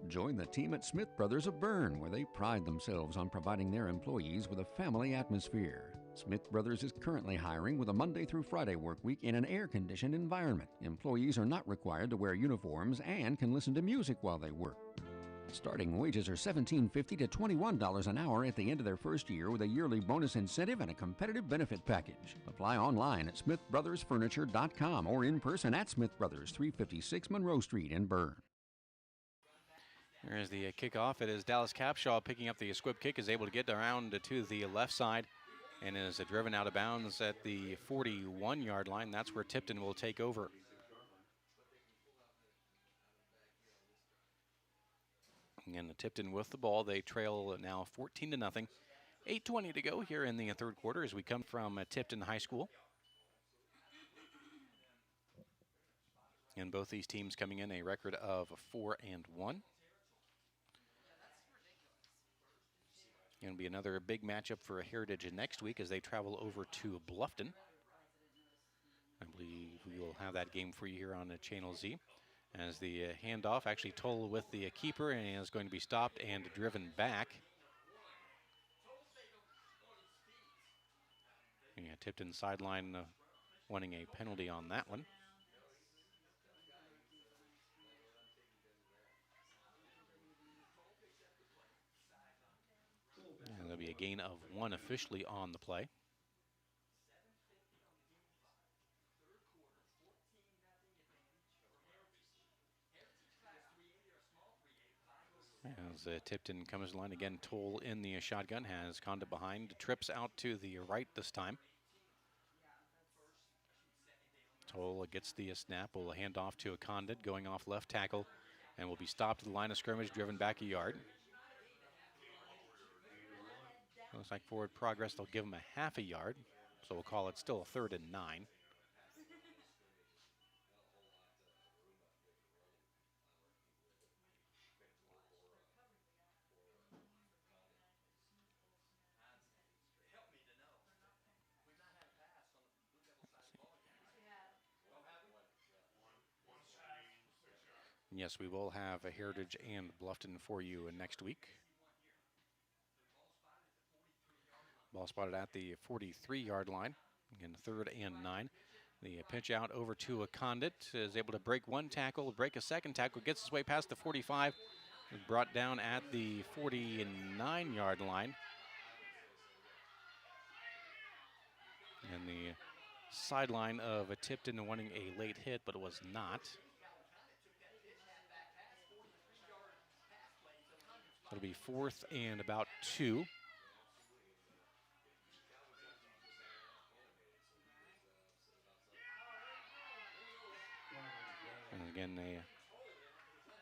Join the team at Smith Brothers of Bern, where they pride themselves on providing their employees with a family atmosphere. Smith Brothers is currently hiring with a Monday through Friday work week in an air-conditioned environment. Employees are not required to wear uniforms and can listen to music while they work. Starting wages are $17.50 to $21 an hour at the end of their first year, with a yearly bonus incentive and a competitive benefit package. Apply online at smithbrothersfurniture.com or in person at Smith Brothers, 356 Monroe Street in Bern. There's the kickoff. It is Dallas Capshaw picking up the squib kick, is able to get around to the left side and is driven out of bounds at the 41-yard line. That's where Tipton will take over. Again, Tipton with the ball. They trail now 14-0. 8:20 to go here in the third quarter as we come from Tipton High School. And both these teams coming in a record of 4-1. Going to be another big matchup for Heritage next week as they travel over to Bluffton. I believe we will have that game for you here on Channel Z. As the handoff, actually Toll with the keeper, and is going to be stopped and driven back. Yeah, Tipton sideline wanting a penalty on that one. And there'll be a gain of 1 officially on the play. As Tipton comes to line again, Toll in the shotgun, has Condit behind, trips out to the right this time. Toll gets the snap, will hand off to a Condit, going off left tackle, and will be stopped at the line of scrimmage, driven back a yard. Looks like forward progress, they'll give him a half a yard, so we'll call it still a 3rd and 9. Yes, we will have a Heritage and Bluffton for you next week. Ball spotted at the 43-yard line. Again, 3rd and 9. The pitch out over to a Condit, is able to break one tackle, break a second tackle, gets his way past the 45, is brought down at the 49-yard line. And the sideline of a Tipton wanting a late hit, but it was not. It'll be 4th and about 2. And again, a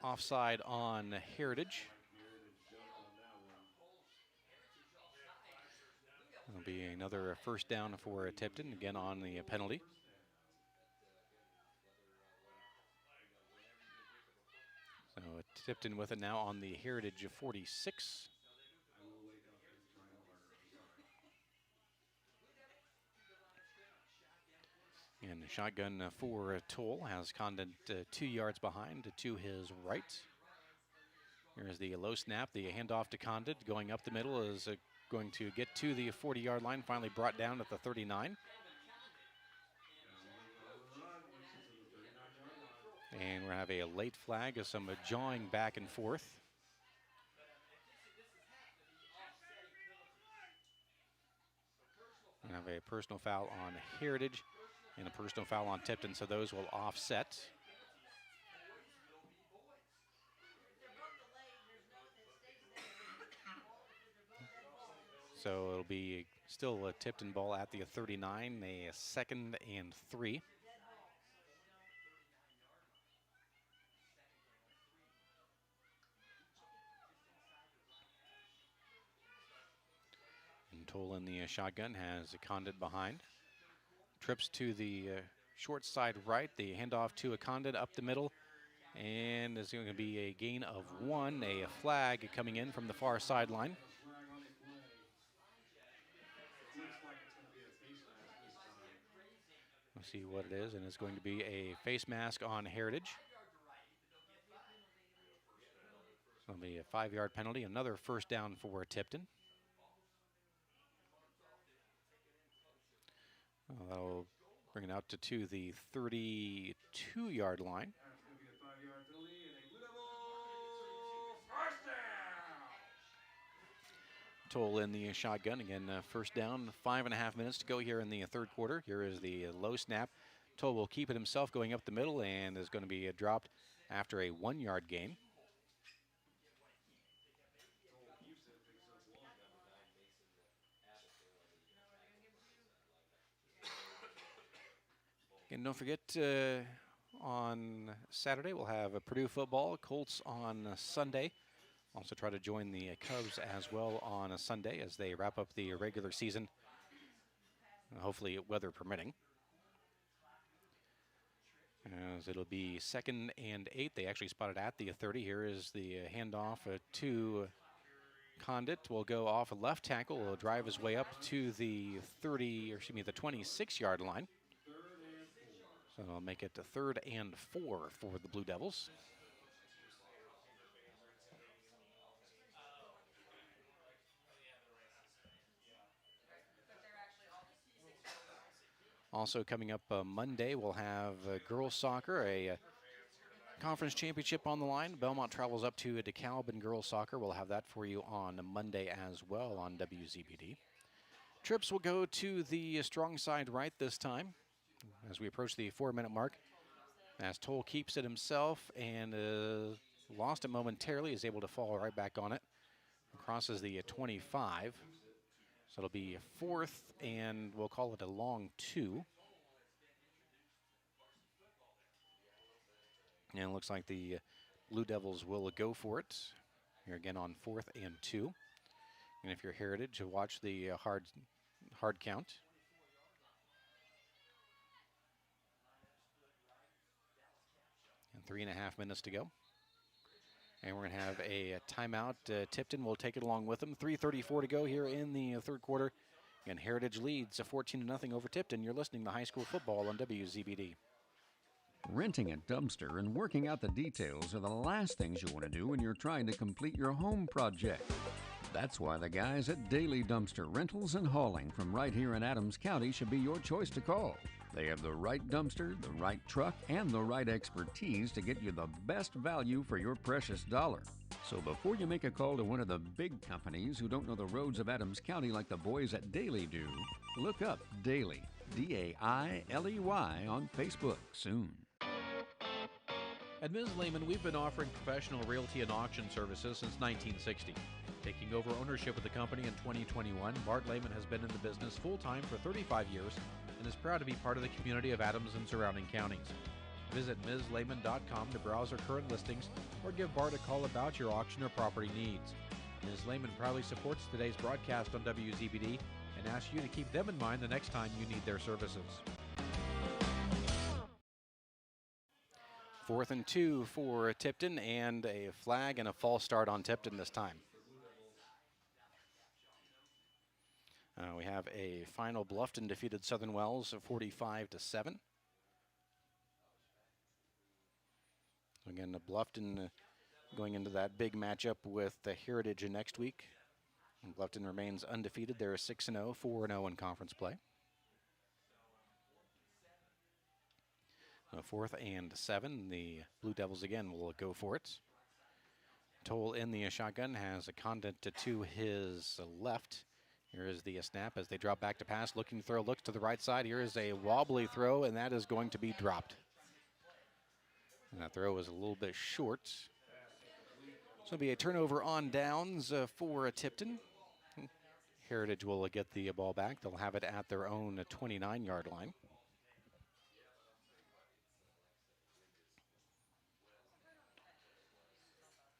offside on Heritage. It'll be another first down for Tipton, again on the penalty. So Tipton with it now on the Heritage 46. And the shotgun for Toll has Condit 2 yards behind to his right. Here's the low snap, the handoff to Condit, going up the middle, is going to get to the 40-yard line, finally brought down at the 39. And we'll have a late flag of some jawing back and forth. We have a personal foul on Heritage and a personal foul on Tipton, so those will offset. So it'll be still a Tipton ball at the 39, a 2nd and 3. And Toll in the shotgun has a Condit behind. Trips to the short side right, the handoff to a Condit up the middle, and there's going to be a gain of 1, a flag coming in from the far sideline. We'll see what it is, and it's going to be a face mask on Heritage. So it'll be a 5-yard penalty, another first down for Tipton. That'll bring it out to the 32-yard line. Toll in the shotgun. Again, first down, 5.5 minutes to go here in the third quarter. Here is the low snap. Toll will keep it himself going up the middle and is going to be dropped after a 1-yard gain. And don't forget, on Saturday we'll have Purdue football, Colts on Sunday. Also try to join the Cubs as well on a Sunday as they wrap up the regular season, hopefully weather permitting. As it'll be 2nd and 8. They actually spotted at the 30. Here is the handoff to Condit. Will go off a left tackle. Will drive his way up to the the 26-yard line. So it'll make it to 3rd and 4 for the Blue Devils. Also coming up Monday, we'll have girls soccer, a conference championship on the line. Belmont travels up to DeKalb in girls soccer. We'll have that for you on Monday as well on WZBD. Trips will go to the strong side right this time as we approach the 4-minute mark. As Toll keeps it himself and lost it momentarily, is able to fall right back on it. Crosses the 25. So it'll be 4th, and we'll call it a long 2. And it looks like the Blue Devils will go for it. Here again on 4th and 2. And if you're Heritage, watch the hard count. And 3.5 minutes to go. And we're going to have a timeout. Tipton will take it along with them. 3:34 to go here in the third quarter. And Heritage leads 14-0 over Tipton. You're listening to high school football on WZBD. Renting a dumpster and working out the details are the last things you want to do when you're trying to complete your home project. That's why the guys at Daily Dumpster Rentals and Hauling from right here in Adams County should be your choice to call. They have the right dumpster, the right truck, and the right expertise to get you the best value for your precious dollar. So before you make a call to one of the big companies who don't know the roads of Adams County like the boys at Daily do, look up Daily, D-A-I-L-E-Y, on Facebook soon. At Ms. Lehman, we've been offering professional realty and auction services since 1960. Taking over ownership of the company in 2021, Bart Lehman has been in the business full-time for 35 years and is proud to be part of the community of Adams and surrounding counties. Visit MsLehman.com to browse our current listings or give Bart a call about your auction or property needs. Ms. Lehman proudly supports today's broadcast on WZBD and asks you to keep them in mind the next time you need their services. 4th and 2 for Tipton, and a flag and a false start on Tipton this time. We have a final. Bluffton defeated Southern Wells 45-7. Again, Bluffton going into that big matchup with the Heritage next week. And Bluffton remains undefeated. They're 6-0, 4-0 in conference play. 4th and 7. The Blue Devils again will go for it. Toll in the shotgun has a Condit to his left. Here is the snap as they drop back to pass. Looking to throw, looks to the right side. Here is a wobbly throw, and that is going to be dropped. And that throw is a little bit short. So it'll be a turnover on downs for Tipton. Heritage will get the ball back. They'll have it at their own 29-yard line.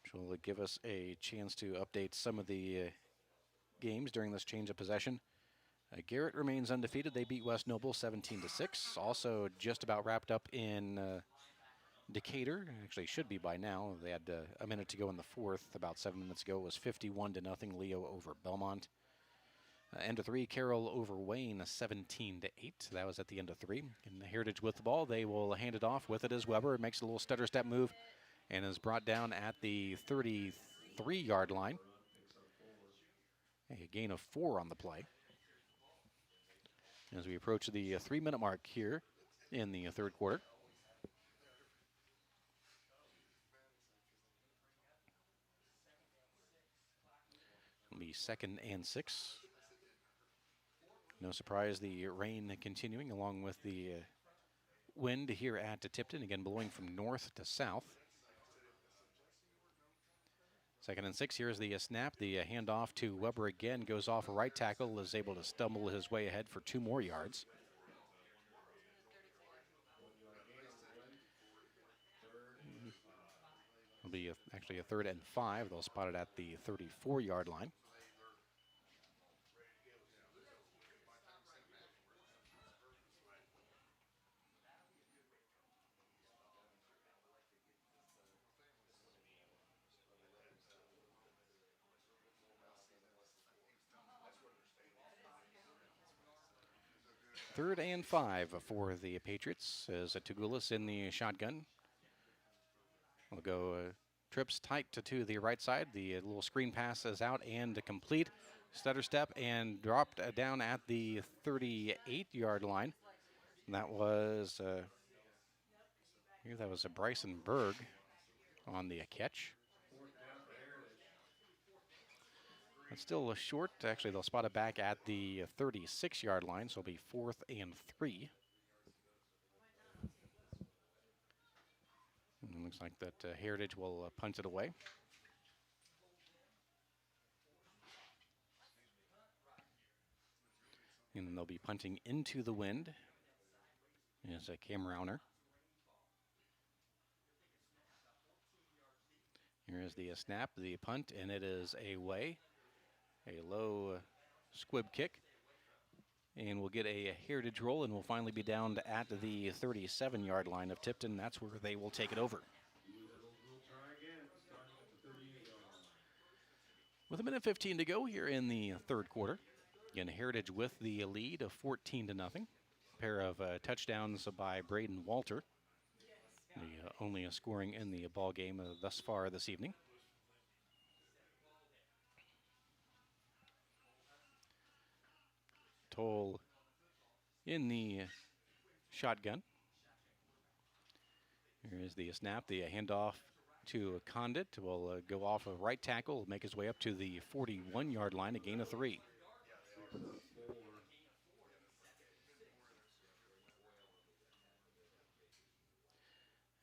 Which will give us a chance to update some of the games during this change of possession. Garrett remains undefeated. They beat West Noble 17-6. Also just about wrapped up in Decatur. Actually should be by now. They had a minute to go in the fourth. About 7 minutes ago it was 51-0 Leo over Belmont. End of 3, Carroll over Wayne 17-8. That was at the end of 3. And the Heritage with the ball. They will hand it off. With it is Weber. Makes a little stutter step move and is brought down at the 33-yard line. A gain of 4 on the play. As we approach the 3-minute mark here in the third quarter. It'll be 2nd and 6. No surprise, the rain continuing along with the wind here at Tipton, again blowing from north to south. 2nd and 6, here's the snap. The handoff to Weber again goes off a right tackle, is able to stumble his way ahead for 2 more yards. It'll be actually a 3rd and 5. They'll spot it at the 34-yard line. Third and 5 for the Patriots as Tugulis in the shotgun. We'll go trips tight to the right side. The little screen pass is out and complete. Stutter step and dropped down at the 38-yard line. And that was a Bryson Berg on the catch. It's still short. Actually, they'll spot it back at the 36-yard line, so it'll be 4th and 3. And it looks like that Heritage will punt it away. And then they'll be punting into the wind. Is Cam Rauner. Here is the snap, the punt, and it is away. A low squib kick. And we'll get a Heritage roll, and we'll finally be down at the 37-yard line of Tipton. That's where they will take it over. With 1:15 to go here in the third quarter. Again, Heritage with the lead of 14-0. A pair of touchdowns by Braden Walter. The only scoring in the ball game thus far this evening. Toll in the shotgun. Here is the snap, the handoff to Condit. Will go off a right tackle, make his way up to the 41-yard line, a gain of 3.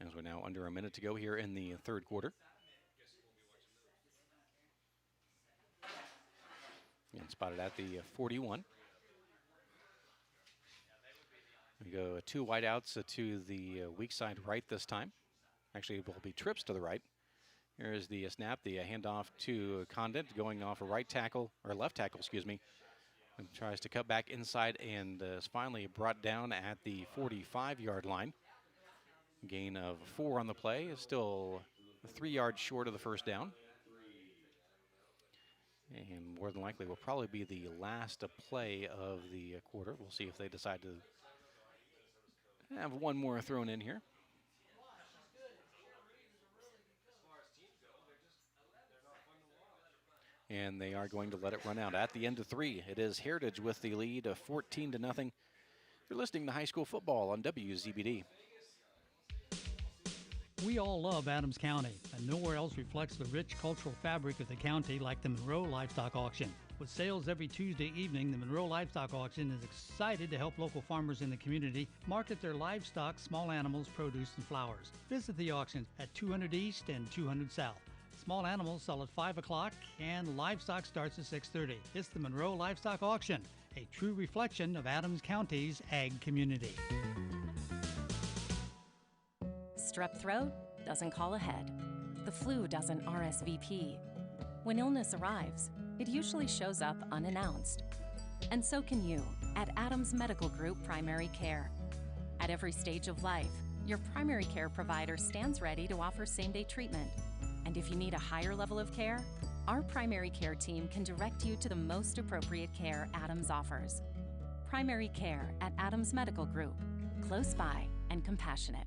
As we're now under a minute to go here in the third quarter. And spotted at the 41. We go 2 wideouts to the weak side right this time. Actually, it will be trips to the right. Here's the snap, the handoff to Condit, going off a right tackle, or left tackle, excuse me. And tries to cut back inside and is finally brought down at the 45-yard line. Gain of 4 on the play, is still 3 yards short of the first down. And more than likely will probably be the last play of the quarter. We'll see if they decide to have one more thrown in here. And they are going to let it run out at the end of 3. It is Heritage with the lead of 14-0. You're listening to high school football on WZBD. We all love Adams County, and nowhere else reflects the rich cultural fabric of the county like the Monroe Livestock Auction. With sales every Tuesday evening, the Monroe Livestock Auction is excited to help local farmers in the community market their livestock, small animals, produce, and flowers. Visit the auction at 200 East and 200 South. Small animals sell at 5 o'clock, and livestock starts at 6:30. It's the Monroe Livestock Auction, a true reflection of Adams County's ag community. Strep throat doesn't call ahead. The flu doesn't RSVP. When illness arrives, it usually shows up unannounced. And so can you at Adams Medical Group Primary Care. At every stage of life, your primary care provider stands ready to offer same-day treatment. And if you need a higher level of care, Our primary care team can direct you to the most appropriate care Adams offers. Primary care at Adams Medical Group, close by and compassionate.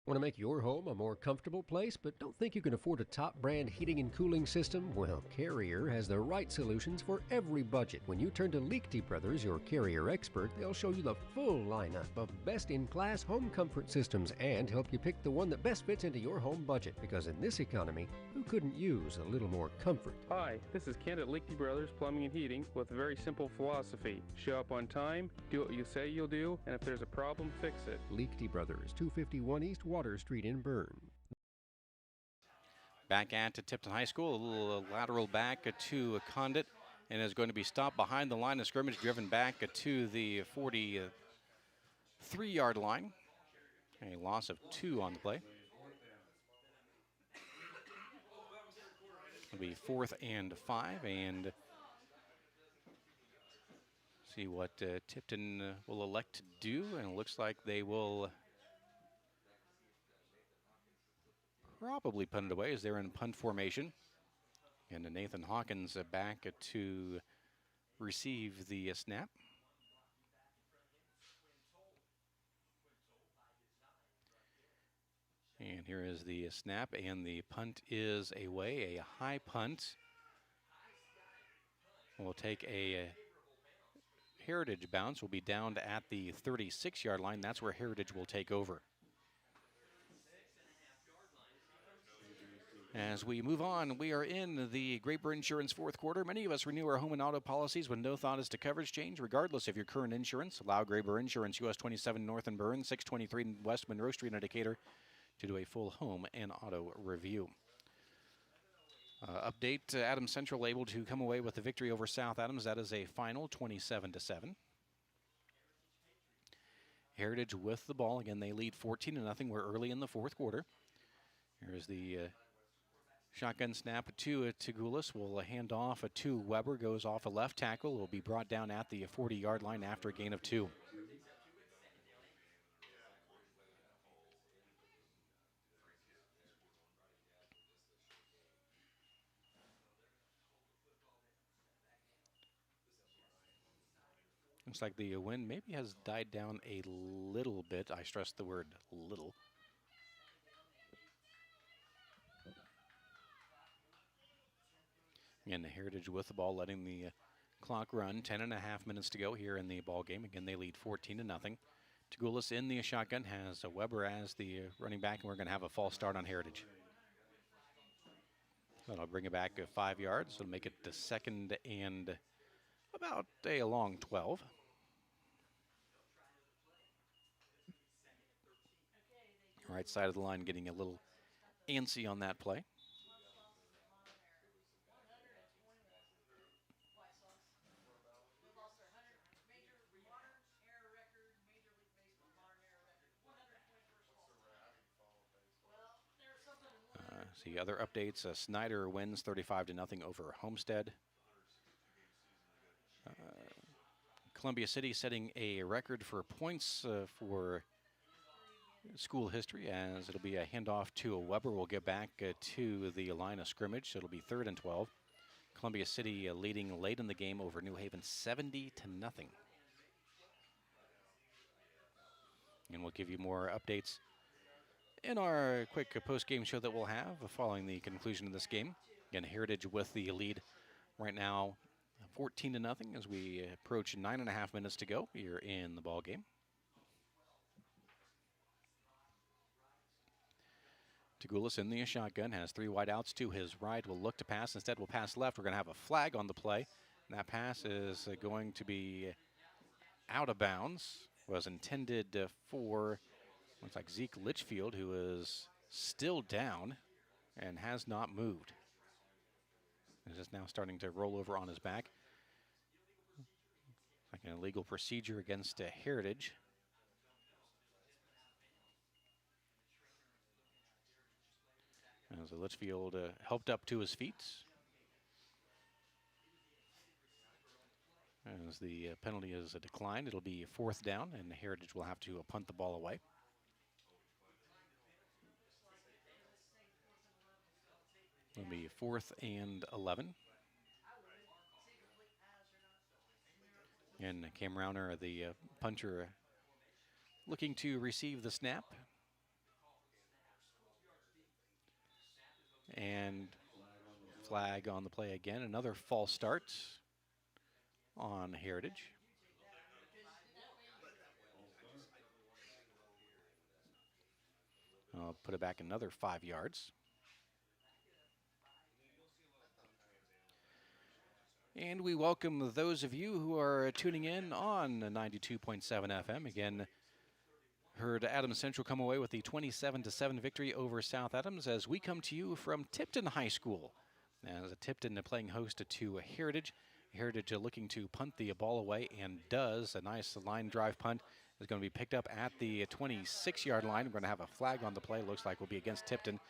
Want to make your home a more comfortable place, but don't think you can afford a top brand heating and cooling system? Well, Carrier has the right solutions for every budget. When you turn to Liechty Brothers, your Carrier expert, they'll show you the full lineup of best-in-class home comfort systems and help you pick the one that best fits into your home budget. Because in this economy, who couldn't use a little more comfort? Hi, this is Kent at Liechty Brothers Plumbing and Heating with a very simple philosophy. Show up on time, do what you say you'll do, and if there's a problem, fix it. Liechty Brothers, 251 East Water Street in Bern. Back at Tipton High School, a little lateral back to Condit, and is going to be stopped behind the line of scrimmage, driven back to the 43-yard line. A loss of 2 on the play. It'll be 4th and 5, and see what Tipton will elect to do, and it looks like they will probably punt it away as they're in punt formation. And Nathan Hawkins back to receive the snap. And here is the snap, and the punt is away, a high punt. We'll take a Heritage bounce. Will be down at the 36-yard line. That's where Heritage will take over. As we move on, we are in the Great Burr Insurance fourth quarter. Many of us renew our home and auto policies with no thought as to coverage change, regardless of your current insurance. Allow Great Burr Insurance, US 27 North and Burn, 623 West Monroe Street in Decatur, to do a full home and auto review. Update, Adams Central able to come away with the victory over South Adams. That is a final 27-7. Heritage with the ball. Again, they lead 14-0. We're early in the fourth quarter. Here's the shotgun snap to Tagulis. Will hand off to Weber. Goes off a left tackle. Will be brought down at the 40-yard line after a gain of 2. Looks like the wind maybe has died down a little bit. I stress the word little. Again, the Heritage with the ball, letting the clock run. 10.5 minutes to go here in the ball game. Again, they lead 14-0. Tagulis in the shotgun, has Weber as the running back, and we're going to have a false start on Heritage. That'll bring it back 5 yards. It'll make it the 2nd and about a long 12. Right side of the line getting a little antsy on that play. See other updates. Snyder wins 35-0 over Homestead. Columbia City setting a record for points for school history, as it'll be a handoff to a Weber. We'll get back to the line of scrimmage, so it'll be 3rd and 12. Columbia City leading late in the game over New Haven 70-0. And we'll give you more updates in our quick post-game show that we'll have following the conclusion of this game. Again, Heritage with the lead right now, 14-0, as we approach 9.5 minutes to go here in the ball game. Tagulis in the shotgun, has 3 wideouts to his right. Will look to pass. Instead, will pass left. We're going to have a flag on the play. And that pass is going to be out of bounds. Was intended for, looks like Zeke Litchfield, who is still down and has not moved. Is just now starting to roll over on his back. Like an illegal procedure against Heritage. As Litchfield helped up to his feet. As the penalty is declined, it'll be 4th down, and Heritage will have to punt the ball away. It'll be 4th and 11. And Cam Rauner, the punter, looking to receive the snap. And flag on the play again. Another false start on Heritage. I'll put it back another 5 yards. And we welcome those of you who are tuning in on 92.7 FM. Again, heard Adams Central come away with the 27-7 victory over South Adams as we come to you from Tipton High School. As Tipton playing host to Heritage. Heritage looking to punt the ball away and does. A nice line drive punt is going to be picked up at the 26-yard line. We're going to have a flag on the play. Looks like will be against Tipton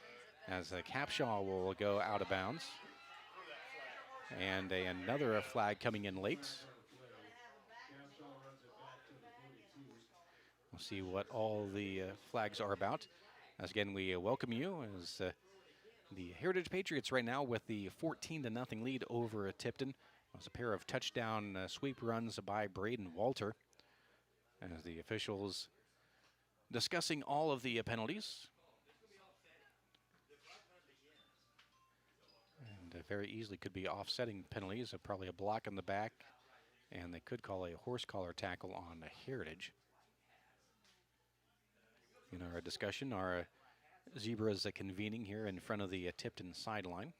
as Capshaw will go out of bounds. And another flag coming in late. We'll see what all the flags are about. As again, we welcome you as the Heritage Patriots right now with the 14-0 lead over Tipton. It was a pair of touchdown sweep runs by Braden Walter. As the officials discussing all of the penalties. And very easily could be offsetting penalties, probably a block in the back, and they could call a horse collar tackle on Heritage. In our discussion, our Zebras convening here in front of the Tipton sideline.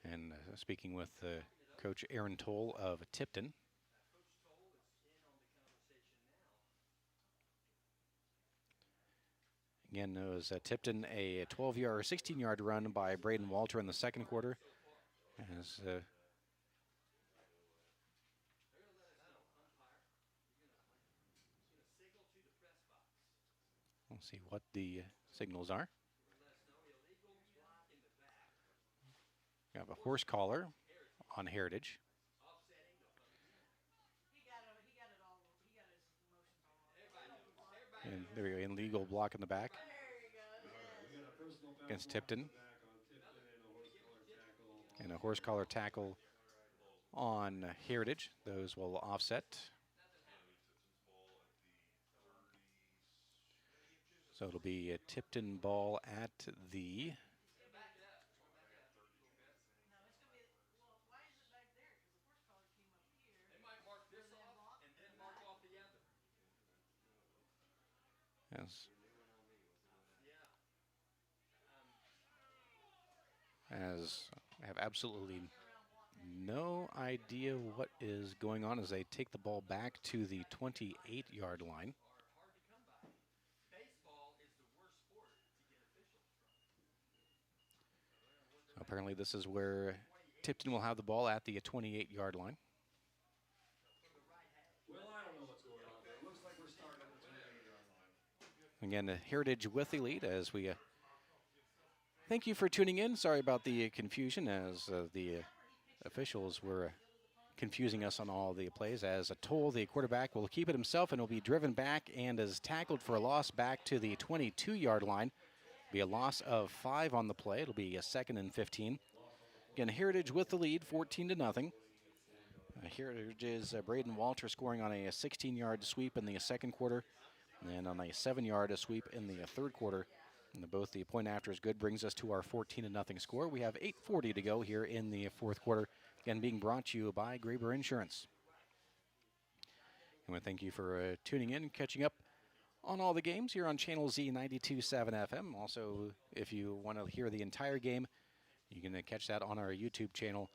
And speaking with Coach Aaron Toll of Tipton. Again, it was Tipton a 12-yard or 16-yard run by Braden Walter in the second quarter. As we'll see what the signals are. We have a horse collar on Heritage. And there we go, illegal block in the back against Tipton. And a horse collar tackle on Heritage. Those will offset. So it'll be a Tipton ball at the as I have absolutely no idea what is going on as they take the ball back to the 28-yard line. So apparently this is where Tipton will have the ball at the 28-yard line. Again, Heritage with the lead as we thank you for tuning in. Sorry about the confusion as the officials were confusing us on all the plays. As a Toll, the quarterback, will keep it himself and will be driven back and is tackled for a loss back to the 22-yard line. Be a loss of 5 on the play. It'll be a 2nd and 15. Again, Heritage with the lead, 14-0. Heritage is Braden Walter scoring on a 16-yard sweep in the second quarter. And on a 7-yard sweep in the third quarter. And both the point after is good, brings us to our 14-0 score. We have 8:40 to go here in the fourth quarter. Again, being brought to you by Graber Insurance. And we thank you for tuning in and catching up on all the games here on Channel Z 92.7 FM. Also, if you want to hear the entire game, you can catch that on our YouTube channel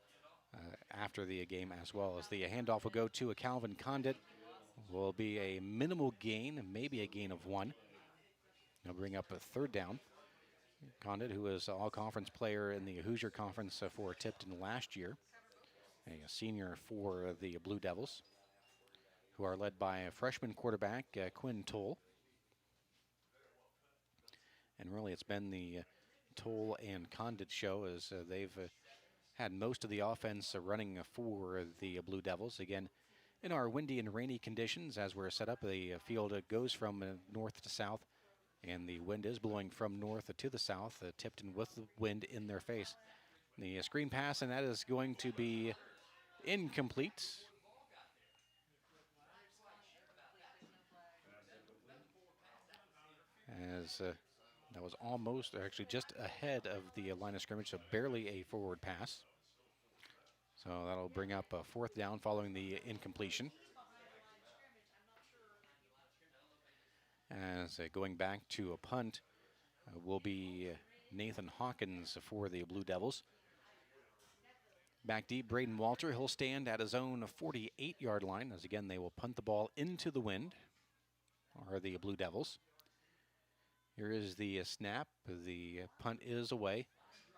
after the game as well. As the handoff will go to a Calvin Condit. Will be a minimal gain, maybe a gain of 1. He'll bring up a 3rd down. Condit, who was all-conference player in the Hoosier Conference for Tipton last year, a senior for the Blue Devils, who are led by a freshman quarterback, Quinn Toll. And really it's been the Toll and Condit show as they've had most of the offense running for the Blue Devils. Again, In our windy and rainy conditions, as we're set up, the field goes from north to south, and the wind is blowing from north to the south. Tipton with the wind in their face. The screen pass, and that is going to be incomplete. As that was almost, actually just ahead of the line of scrimmage, so barely a forward pass. So that'll bring up a fourth down following the incompletion. As going back to a punt will be Nathan Hawkins for the Blue Devils. Back deep, Braden Walter. He'll stand at his own 48-yard line, as again they will punt the ball into the wind, or the Blue Devils. Here is the snap. The punt is away.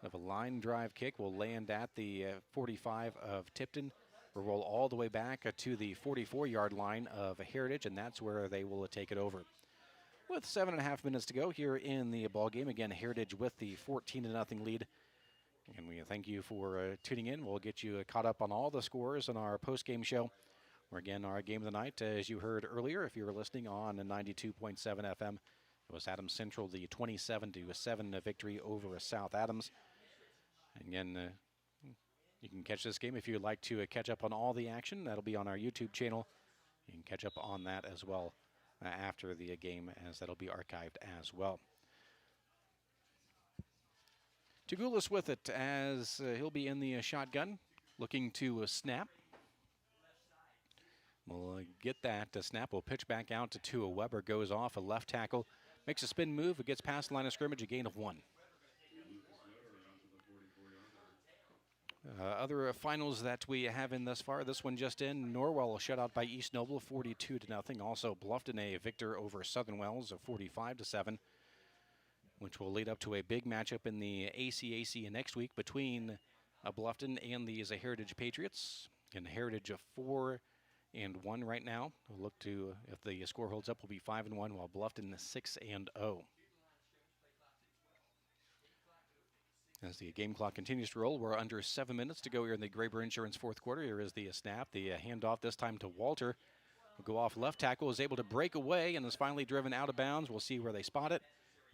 Of a line drive kick will land at the 45 of Tipton. Will roll all the way back to the 44-yard line of Heritage, and that's where they will take it over. With 7.5 minutes to go here in the ball game, again Heritage with the 14-0 lead. And we thank you for tuning in. We'll get you caught up on all the scores on our post-game show. Where again, our game of the night, as you heard earlier, if you were listening on 92.7 FM, it was Adams Central, the 27-7 victory over South Adams. Again, you can catch this game if you'd like to catch up on all the action. That'll be on our YouTube channel. You can catch up on that as well after the game, as that'll be archived as well. Tagulis with it, as he'll be in the shotgun, looking to snap. We'll get that snap. We'll pitch back out to a Weber. Goes off a left tackle. Makes a spin move. It gets past the line of scrimmage. A gain of 1. Other finals that we have in thus far. This one just in. Norwell shut out by East Noble 42-0. Also Bluffton a victor over Southern Wells of 45-7. Which will lead up to a big matchup in the ACAC next week between Bluffton and the Heritage Patriots. And Heritage of 4-1 right now. We'll look to, if the score holds up, will be 5-1, while Bluffton is 6-0. As the game clock continues to roll, we're under 7 minutes to go here in the Graber Insurance fourth quarter. Here is the snap, the handoff this time to Walter. Will go off left tackle, is able to break away, and is finally driven out of bounds. We'll see where they spot it.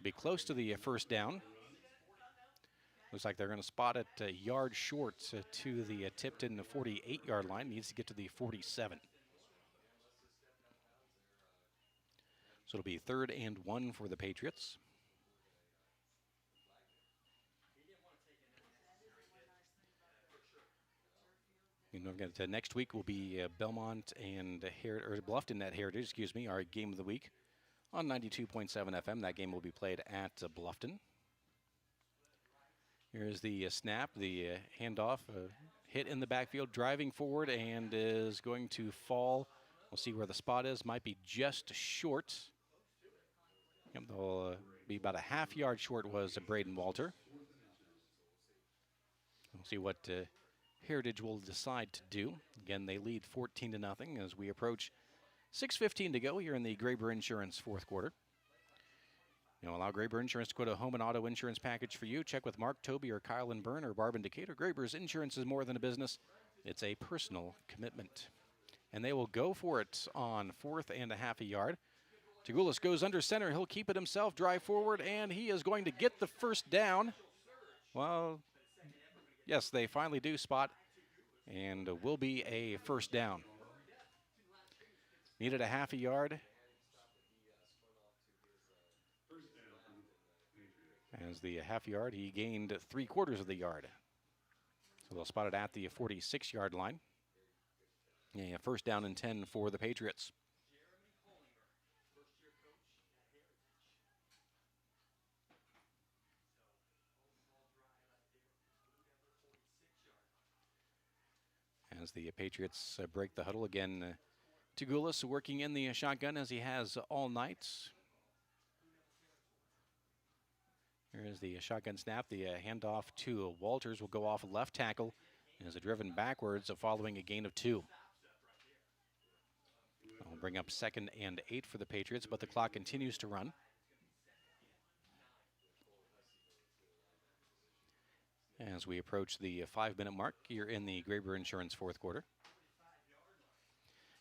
Be close to the first down. Looks like they're going to spot it a yard short to the Tipton 48-yard line. Needs to get to the 47. So it'll be 3rd and 1 for the Patriots. You know, next week will be Belmont and Bluffton at Heritage, our game of the week. On 92.7 FM, that game will be played at Bluffton. Here's the snap, the handoff, hit in the backfield, driving forward, and is going to fall. We'll see where the spot is. Might be just short. Yep, they'll be about a half-yard short was Braden Walter. We'll see what Heritage will decide to do. Again, they lead 14-0 as we approach 6:15 to go here in the Graber Insurance fourth quarter. You know, allow Graber Insurance to quote a home and auto insurance package for you. Check with Mark, Toby, or Kyle and Byrne, or Barb in Decatur. Graber's Insurance is more than a business. It's a personal commitment. And they will go for it on 4th and a half a yard. Tagulis goes under center. He'll keep it himself, drive forward, and he is going to get the first down. Well, yes, they finally do spot, and will be a first down. Needed a half a yard. As the half yard, he gained 3/4 of the yard. So they'll spot it at the 46-yard line. Yeah, first down and 10 for the Patriots. As the Patriots break the huddle again, Tagulis working in the shotgun as he has all night. Here is the shotgun snap. The handoff to Walters will go off left tackle and is driven backwards following a gain of 2. I'll bring up 2nd and 8 for the Patriots, but the clock continues to run. As we approach the 5-minute mark here in the Graber Insurance fourth quarter.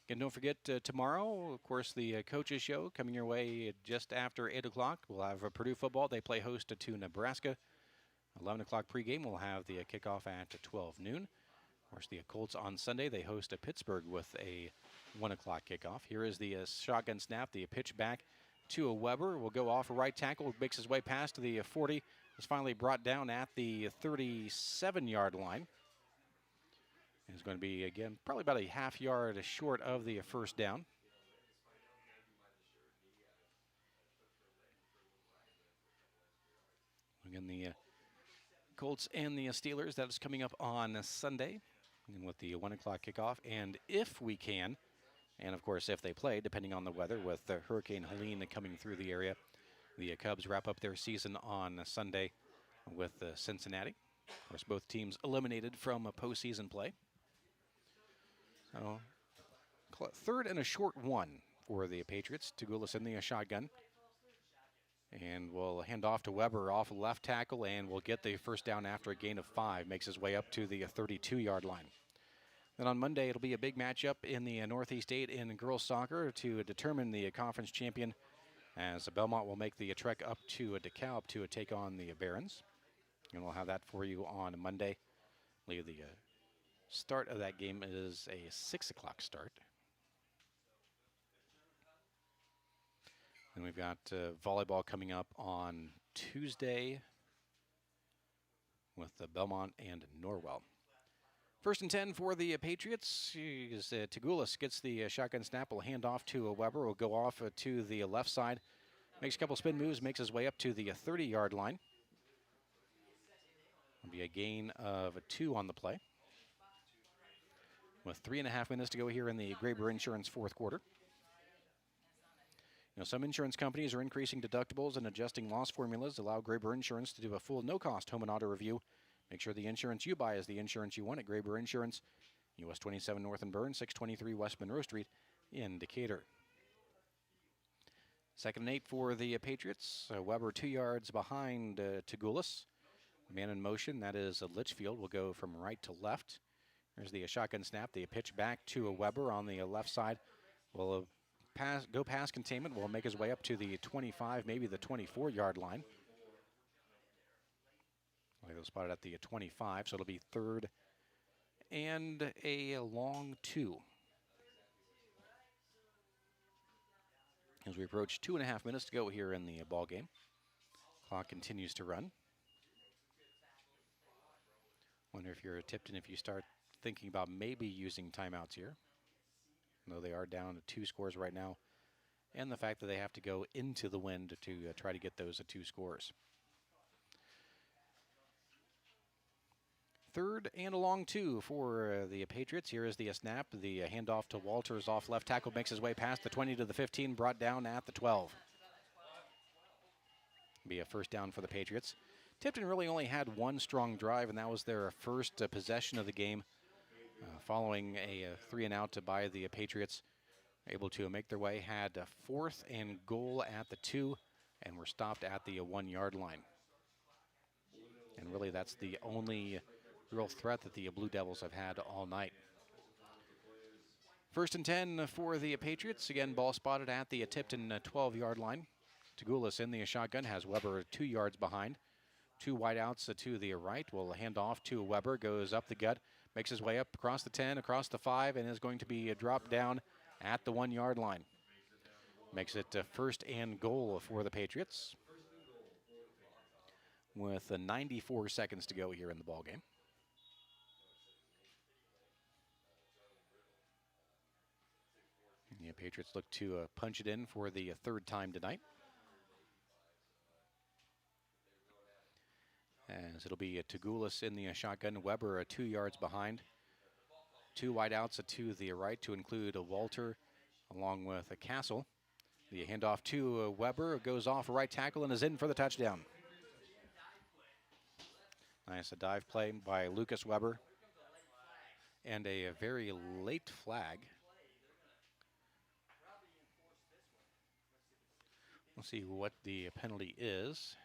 And don't forget, tomorrow, of course, the coaches show coming your way just after 8 o'clock. We'll have Purdue football. They play host to Nebraska. 11 o'clock pregame, we'll have the kickoff at 12 noon. Of course, the Colts on Sunday, they host Pittsburgh with a 1 o'clock kickoff. Here is the shotgun snap, the pitch back to Weber. Will go off a right tackle, makes his way past the 40. Is finally brought down at the 37-yard line. It's going to be, again, probably about a half yard short of the first down. Again, the Colts and the Steelers, that is coming up on Sunday, and with the 1 o'clock kickoff. And if we can, and of course if they play, depending on the weather, with Hurricane Helene coming through the area, the Cubs wrap up their season on Sunday with Cincinnati. Of course, both teams eliminated from postseason play. So, third and a short one for the Patriots. Tagulis in the shotgun. And we'll hand off to Weber off left tackle, and we'll get the first down after a gain of 5. Makes his way up to the 32-yard line. Then on Monday, it'll be a big matchup in the Northeast 8 in girls soccer to determine the conference champion, as Belmont will make the trek up to DeKalb to take on the Barons. And we'll have that for you on Monday. I believe the start of that game is a 6 o'clock start. And we've got volleyball coming up on Tuesday with Belmont and Norwell. First and 10 for the Patriots. Tagulis gets the shotgun snap. Will hand off to Weber. Will go off to the left side. Makes a couple spin moves. Makes his way up to the 30-yard line. Will be a gain of 2 on the play. With 3.5 minutes to go here in the Graber Insurance fourth quarter. You know, some insurance companies are increasing deductibles and adjusting loss formulas. Allow Graber Insurance to do a full no-cost home and auto review. Make sure the insurance you buy is the insurance you want at Graber Insurance. US 27 North and Burn, 623 West Monroe Street in Decatur. Second and 8 for the Patriots. Weber 2 yards behind Tagulis. Man in motion, that is Litchfield, will go from right to left. There's the shotgun snap. The pitch back to Weber on the left side. Will go past containment. Will make his way up to the 25, maybe the 24-yard line. He'll spot it at the 25, so it'll be third and a long 2. As we approach 2.5 minutes to go here in the ball game. Clock continues to run. Wonder if you're a Tipton, if you start thinking about maybe using timeouts here. Though they are down to 2 scores right now. And the fact that they have to go into the wind to try to get those 2 scores. Third and a long 2 for the Patriots. Here is the snap. The handoff to Walters off left tackle. Makes his way past the 20 to the 15. Brought down at the 12. Be a first down for the Patriots. Tipton really only had one strong drive, and that was their first possession of the game. Following a 3-and-out by the Patriots. Able to make their way. Had a 4th and goal at the 2, and were stopped at the 1-yard line. And really that's the only real threat that the Blue Devils have had all night. First and 10 for the Patriots. Again, ball spotted at the Tipton 12-yard line. Tagulis in the shotgun has Weber 2 yards behind. 2 wideouts to the right. Will hand off to Weber. Goes up the gut. Makes his way up across the 10, across the 5, and is going to be dropped down at the 1-yard line. Makes it first and goal for the Patriots. With 94 seconds to go here in the ballgame. The Patriots look to punch it in for the 3rd time tonight. As it'll be Tagulis in the shotgun. Weber 2 yards behind. 2 wideouts to the right to include Walter along with Castle. The handoff to Weber goes off right tackle and is in for the touchdown. Nice dive play by Lucas Weber. And a very late flag. We'll see what the penalty is.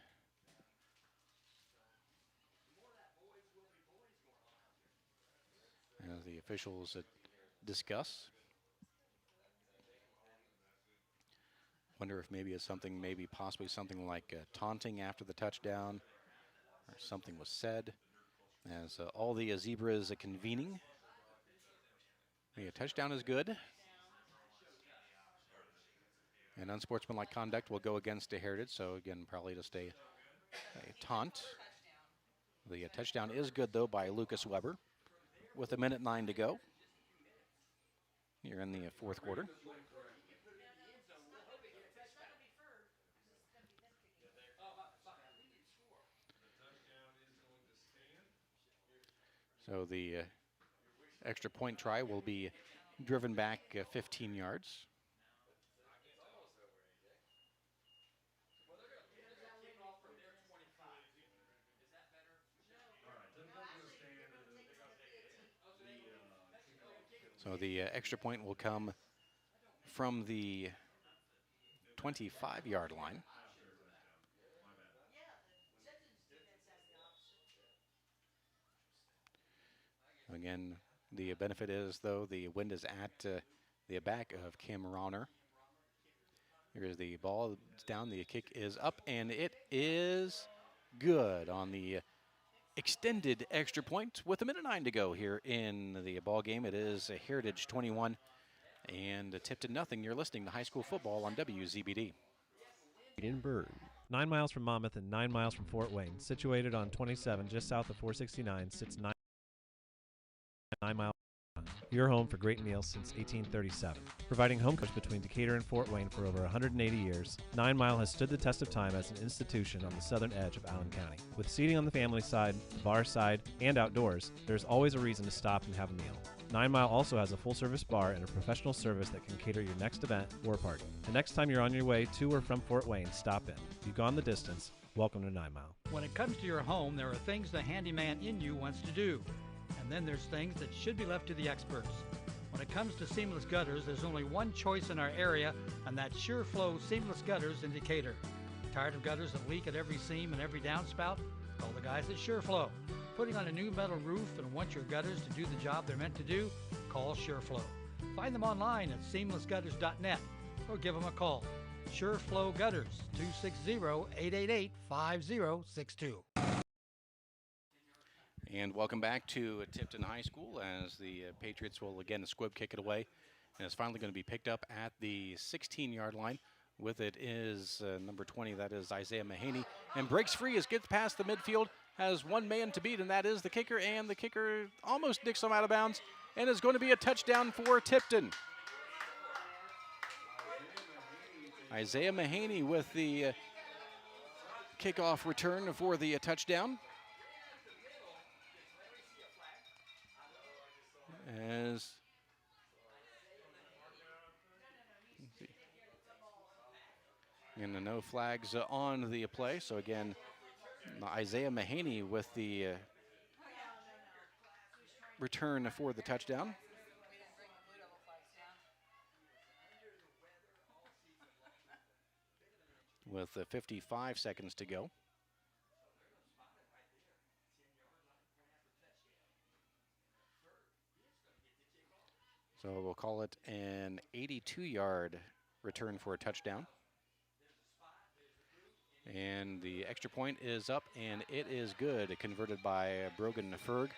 As the officials discuss. Wonder if maybe it's something, possibly something like taunting after the touchdown, or something was said. As all the zebras convening. The touchdown is good. And unsportsmanlike conduct will go against the Heritage, so again, probably just a taunt. The touchdown is good, though, by Lucas Weber with 1:09 to go here in the fourth quarter. So the extra point try will be driven back 15 yards. So the extra point will come from the 25-yard line. Again, the benefit is, though, the wind is at the back of Cam Rauner. Here's the ball. It's down. The kick is up, and it is good on the extended extra point with 1:09 to go here in the ball game. It is a Heritage 21 and Tipton nothing. You're listening to high school football on WZBD. In Bern. 9 miles from Monmouth and 9 miles from Fort Wayne, situated on 27 just south of 469, sits 9 miles. Your home for great meals since 1837. Providing home cooks between Decatur and Fort Wayne for over 180 years, 9 Mile has stood the test of time as an institution on the southern edge of Allen County. With seating on the family side, the bar side, and outdoors, there's always a reason to stop and have a meal. 9 Mile also has a full-service bar and a professional service that can cater your next event or party. The next time you're on your way to or from Fort Wayne, stop in. If you've gone the distance, welcome to 9 Mile. When it comes to your home, there are things the handyman in you wants to do. And then there's things that should be left to the experts. When it comes to seamless gutters, there's only one choice in our area, and that's SureFlow Seamless Gutters in Decatur. Tired of gutters that leak at every seam and every downspout? Call the guys at SureFlow. Putting on a new metal roof and want your gutters to do the job they're meant to do? Call SureFlow. Find them online at seamlessgutters.net or give them a call. SureFlow Gutters, 260-888-5062. And welcome back to Tipton High School as the Patriots will again squib kick it away. And it's finally going to be picked up at the 16-yard line. With it is number 20, that is Isaiah Mahaney. And breaks free as gets past the midfield, has one man to beat, and that is the kicker. And the kicker almost nicks him out of bounds. And it's going to be a touchdown for Tipton. Isaiah Mahaney with the kickoff return for the touchdown. As and the no flags on the play. So again, Isaiah Mahaney with the return for the touchdown. With 55 seconds to go. So we'll call it an 82-yard return for a touchdown. And the extra point is up, and it is good. Converted by Brogan Ferg.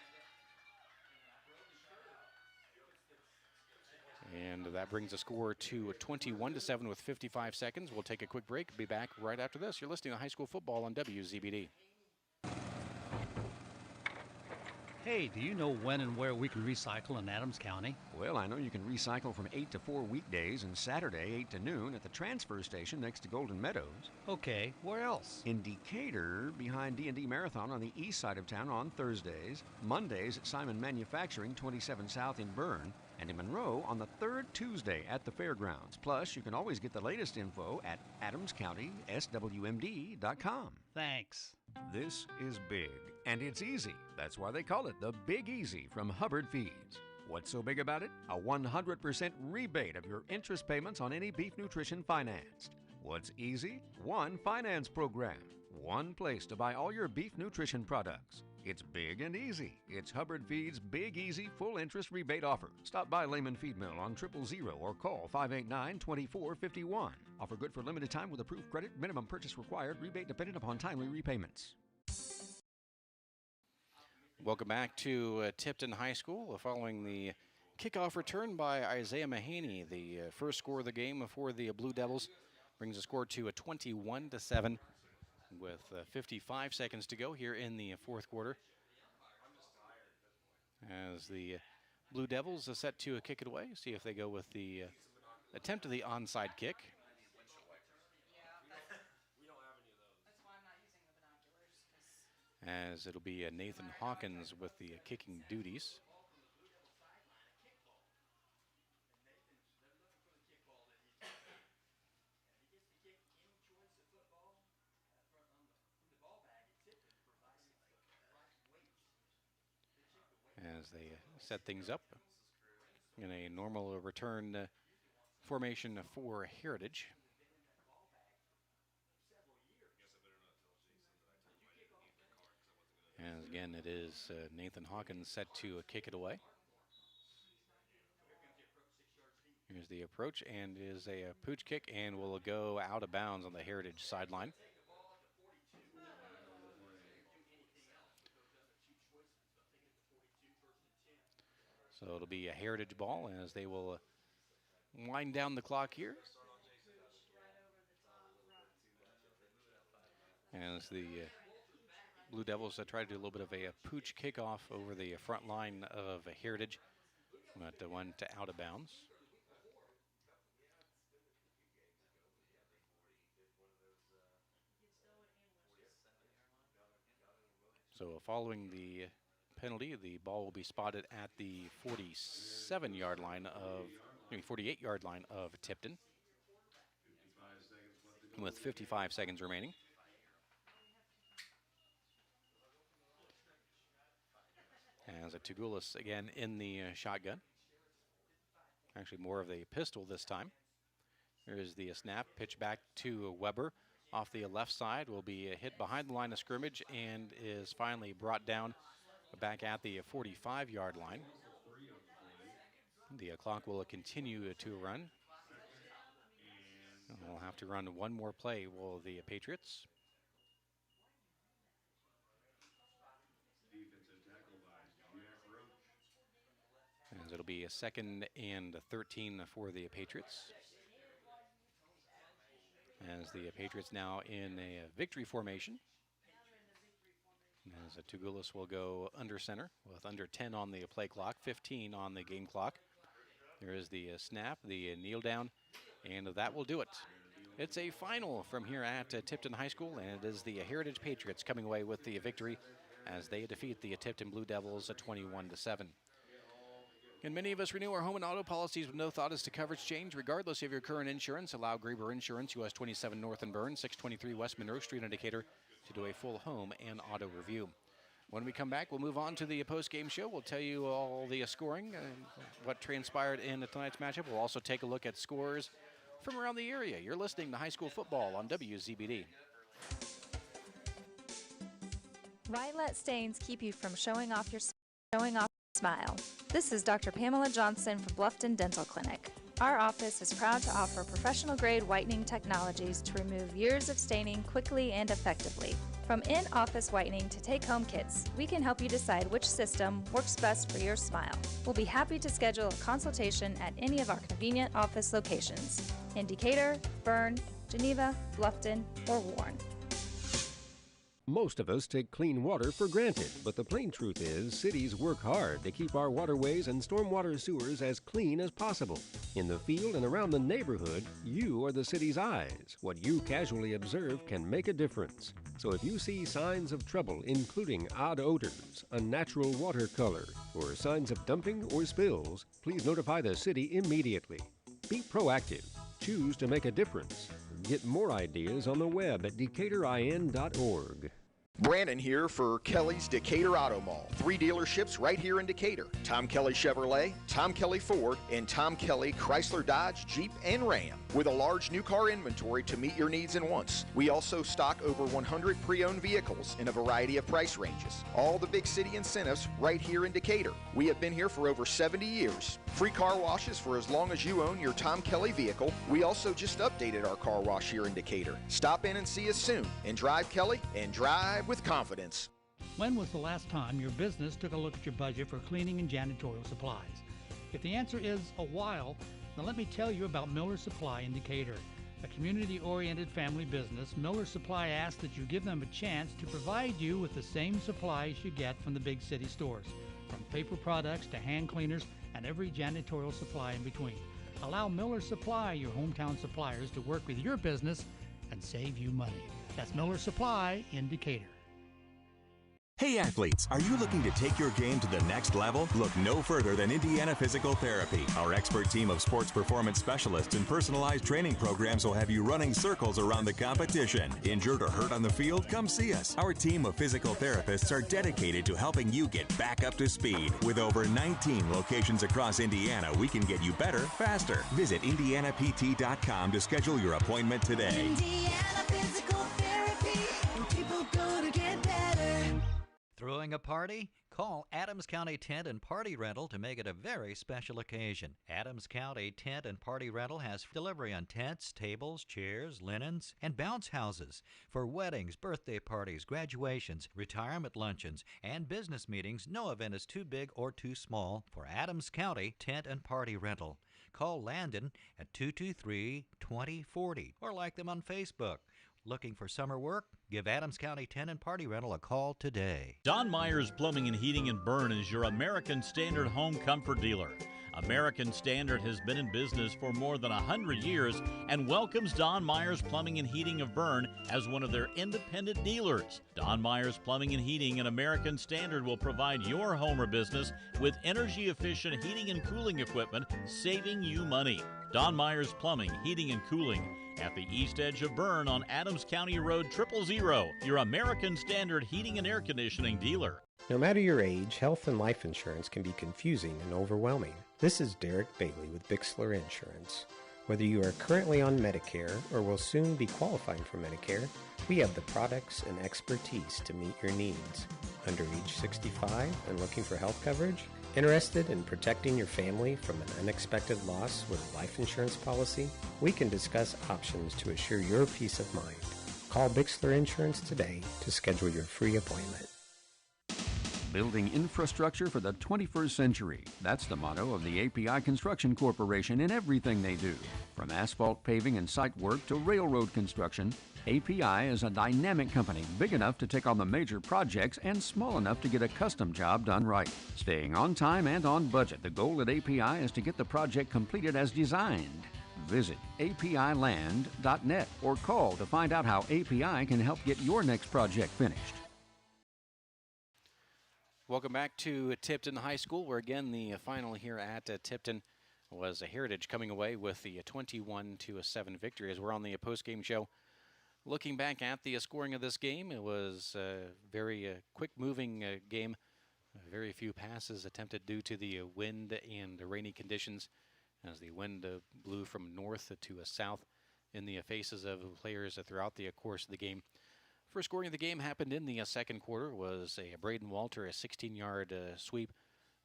And that brings the score to 21-7 with 55 seconds. We'll take a quick break. Be back right after this. You're listening to high school football on WZBD. Hey, do you know when and where we can recycle in Adams County? Well, I know you can recycle from 8 to 4 weekdays and Saturday 8 to noon at the transfer station next to Golden Meadows. Okay, where else? In Decatur, behind D&D Marathon on the east side of town on Thursdays, Mondays at Simon Manufacturing 27 South in Bern, and in Monroe on the third Tuesday at the fairgrounds. Plus, you can always get the latest info at adamscountyswmd.com. Thanks. This is big, and it's easy. That's why they call it the Big Easy from Hubbard Feeds. What's so big about it? A 100% rebate of your interest payments on any beef nutrition financed. What's easy? One finance program. One place to buy all your beef nutrition products. It's big and easy. It's Hubbard Feed's Big Easy Full Interest Rebate Offer. Stop by Lehman Feed Mill on 000 or call 589-2451. Offer good for limited time with approved credit. Minimum purchase required. Rebate dependent upon timely repayments. Welcome back to Tipton High School. Following the kickoff return by Isaiah Mahaney, the first score of the game for the Blue Devils brings the score to a 21-7 with 55 seconds to go here in the fourth quarter. As the Blue Devils are set to kick it away, see if they go with the attempt of the onside kick. As it'll be Nathan Hawkins with the kicking duties. As they set things up in a normal return formation for Heritage. As again, it is Nathan Hawkins set to kick it away. Here's the approach, and is a pooch kick, and will go out of bounds on the Heritage sideline. So it'll be a Heritage ball as they will wind down the clock here. As the Blue Devils try to do a little bit of a pooch kickoff over the front line of Heritage, but went out of bounds. So following the penalty, the ball will be spotted at the 48-yard line of Tipton, with 55 seconds remaining. As a Tugulis again in the shotgun. Actually more of a pistol this time. Here's the snap, pitch back to Weber. Off the left side, will be hit behind the line of scrimmage and is finally brought down back at the 45-yard line. The clock will continue to run. We'll have to run one more play, will the Patriots. As it'll be a 2nd and 13 for the Patriots. As the Patriots now in a victory formation. As Tugulis will go under center with under 10 on the play clock, 15 on the game clock. There is the snap, the kneel down, and that will do it. It's a final from here at Tipton High School, and it is the Heritage Patriots coming away with the victory as they defeat the Tipton Blue Devils 21-7. And many of us renew our home and auto policies with no thought as to coverage change, regardless of your current insurance. Allow Graber Insurance, US 27 North and Burn, 623 West Monroe Street in Decatur, to do a full home and auto review. When we come back, we'll move on to the post-game show. We'll tell you all the scoring and what transpired in tonight's matchup. We'll also take a look at scores from around the area. You're listening to High School Football on WZBD. Why let stains keep you from showing off your smile? This is Dr. Pamela Johnson from Bluffton Dental Clinic. Our office is proud to offer professional-grade whitening technologies to remove years of staining quickly and effectively. From in-office whitening to take-home kits, we can help you decide which system works best for your smile. We'll be happy to schedule a consultation at any of our convenient office locations in Decatur, Bern, Geneva, Bluffton, or Warren. Most of us take clean water for granted, but the plain truth is cities work hard to keep our waterways and stormwater sewers as clean as possible. In the field and around the neighborhood, you are the city's eyes. What you casually observe can make a difference. So if you see signs of trouble, including odd odors, unnatural water color, or signs of dumping or spills, please notify the city immediately. Be proactive. Choose to make a difference. Get more ideas on the web at DecaturIN.org. Brandon here for Kelly's Decatur Auto Mall. 3 dealerships right here in Decatur. Tom Kelly Chevrolet, Tom Kelly Ford, and Tom Kelly Chrysler Dodge, Jeep, and Ram. With a large new car inventory to meet your needs and wants. We also stock over 100 pre-owned vehicles in a variety of price ranges. All the big city incentives right here in Decatur. We have been here for over 70 years. Free car washes for as long as you own your Tom Kelly vehicle. We also just updated our car wash here in Decatur. Stop in and see us soon. And drive Kelly and drive with confidence. When was the last time your business took a look at your budget for cleaning and janitorial supplies? If the answer is a while, then let me tell you about Miller Supply in Decatur. A community-oriented family business, Miller Supply asks that you give them a chance to provide you with the same supplies you get from the big city stores, from paper products to hand cleaners and every janitorial supply in between. Allow Miller Supply, your hometown suppliers, to work with your business and save you money. That's Miller Supply in Decatur. Hey athletes, are you looking to take your game to the next level? Look no further than Indiana Physical Therapy. Our expert team of sports performance specialists and personalized training programs will have you running circles around the competition. Injured or hurt on the field? Come see us. Our team of physical therapists are dedicated to helping you get back up to speed. With over 19 locations across Indiana, we can get you better, faster. Visit IndianaPT.com to schedule your appointment today. Indiana Physical Therapy, where people go to get better. Throwing a party? Call Adams County Tent and Party Rental to make it a very special occasion. Adams County Tent and Party Rental has delivery on tents, tables, chairs, linens, and bounce houses for weddings, birthday parties, graduations, retirement luncheons, and business meetings. No event is too big or too small for Adams County Tent and Party Rental. Call Landon at 223-2040 or like them on Facebook. Looking for summer work? Give Adams County Tent and Party Rental a call today. Don Myers Plumbing and Heating in Bern is your American Standard home comfort dealer. American Standard has been in business for more than 100 years and welcomes Don Myers Plumbing and Heating of Bern as one of their independent dealers. Don Myers Plumbing and Heating and American Standard will provide your home or business with energy-efficient heating and cooling equipment, saving you money. Don Myers Plumbing, Heating and Cooling at the east edge of Bern on Adams County Road 000, your American Standard heating and air conditioning dealer. No matter your age, health and life insurance can be confusing and overwhelming. This is Derek Bailey with Bixler Insurance. Whether you are currently on Medicare or will soon be qualifying for Medicare, we have the products and expertise to meet your needs. Under age 65 and looking for health coverage? Interested in protecting your family from an unexpected loss with a life insurance policy? We can discuss options to assure your peace of mind. Call Bixler Insurance today to schedule your free appointment. Building infrastructure for the 21st century. That's the motto of the API Construction Corporation in everything they do. From asphalt paving and site work to railroad construction, API is a dynamic company big enough to take on the major projects and small enough to get a custom job done right. Staying on time and on budget, the goal at API is to get the project completed as designed. Visit apiland.net or call to find out how API can help get your next project finished. Welcome back to Tipton High School, where again the final here at Tipton was a Heritage coming away with the 21-7 victory. As we're on the postgame show, looking back at the scoring of this game, it was a very quick-moving game. Very few passes attempted due to the wind and rainy conditions, as the wind blew from north to south in the faces of players throughout the course of the game. First scoring of the game happened in the second quarter. Was a Braden Walter, a 16-yard sweep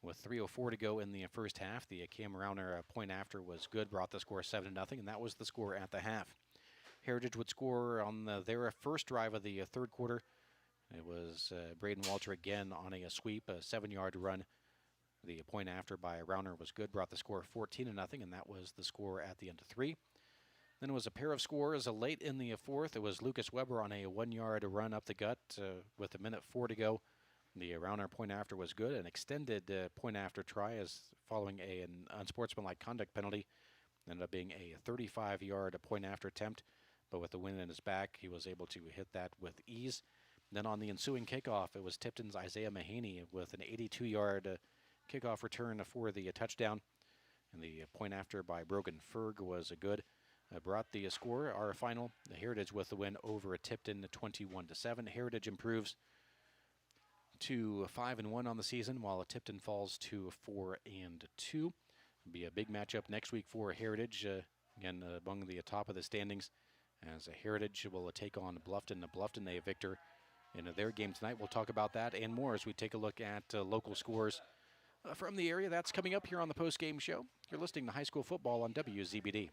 with 3:04 to go in the first half. The Cam Rauner point after was good, brought the score 7-0, and that was the score at the half. Heritage would score on their first drive of the third quarter. It was Braden Walter again on a sweep, a 7-yard run. The point after by Rauner was good, brought the score 14-0, and that was the score at the end of 3. Then it was a pair of scores late in the fourth. It was Lucas Weber on a 1-yard run up the gut with 1:04 to go. The Rauner point after was good. An extended point after try as following an unsportsmanlike conduct penalty. Ended up being a 35-yard point after attempt, but with the wind in his back, he was able to hit that with ease. Then on the ensuing kickoff, it was Tipton's Isaiah Mahaney with an 82-yard kickoff return for the touchdown. And the point after by Brogan Ferg was good. brought the score, our final. The Heritage with the win over Tipton 21-7. Heritage improves to 5-1 on the season, while Tipton falls to 4-2. It'll be a big matchup next week for Heritage, again among the top of the standings, as Heritage will take on Bluffton. Bluffton, a victor in their game tonight. We'll talk about that and more as we take a look at local scores from the area. That's coming up here on the postgame show. You're listening to high school football on WZBD.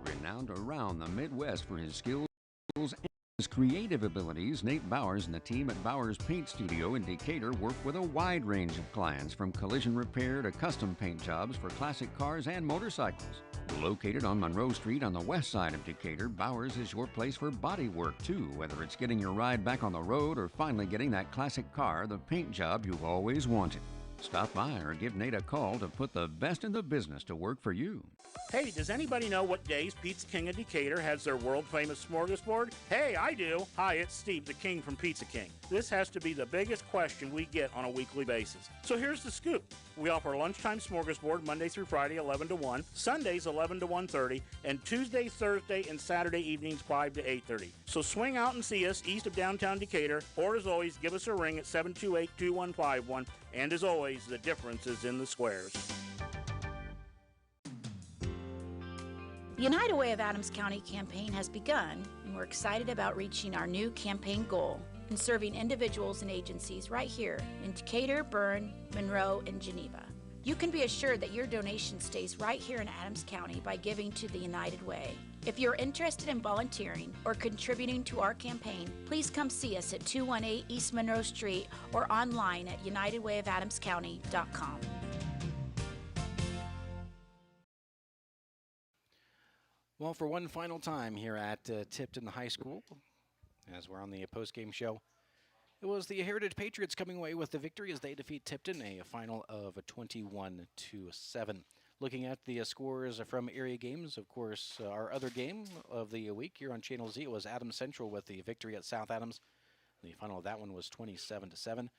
Renowned around the Midwest for his skills and his creative abilities, Nate Bowers and the team at Bowers Paint Studio in Decatur work with a wide range of clients, from collision repair to custom paint jobs for classic cars and motorcycles. Located on Monroe Street on the west side of Decatur, Bowers is your place for body work too, whether it's getting your ride back on the road or finally getting that classic car, the paint job you've always wanted. Stop by or give Nate a call to put the best in the business to work for you. Hey, does anybody know what days Pizza King of Decatur has their world-famous smorgasbord? Hey, I do. Hi, it's Steve, the King from Pizza King. This has to be the biggest question we get on a weekly basis. So here's the scoop. We offer lunchtime smorgasbord Monday through Friday, 11 to 1, Sundays, 11 to 1:30, and Tuesday, Thursday, and Saturday evenings, 5 to 8:30. So swing out and see us east of downtown Decatur, or as always, give us a ring at 728-2151. And as always, the difference is in the squares. The United Way of Adams County campaign has begun, and we're excited about reaching our new campaign goal in serving individuals and agencies right here in Decatur, Berne, Monroe, and Geneva. You can be assured that your donation stays right here in Adams County by giving to the United Way. If you're interested in volunteering or contributing to our campaign, please come see us at 218 East Monroe Street or online at unitedwayofadamscounty.com. Well, for one final time here at Tipton High School, as we're on the postgame show, it was the Heritage Patriots coming away with the victory as they defeat Tipton, a final of 21-7. Looking at the scores from area games, of course, our other game of the week here on Channel Z was Adams Central with the victory at South Adams. The final of that one was 27-7.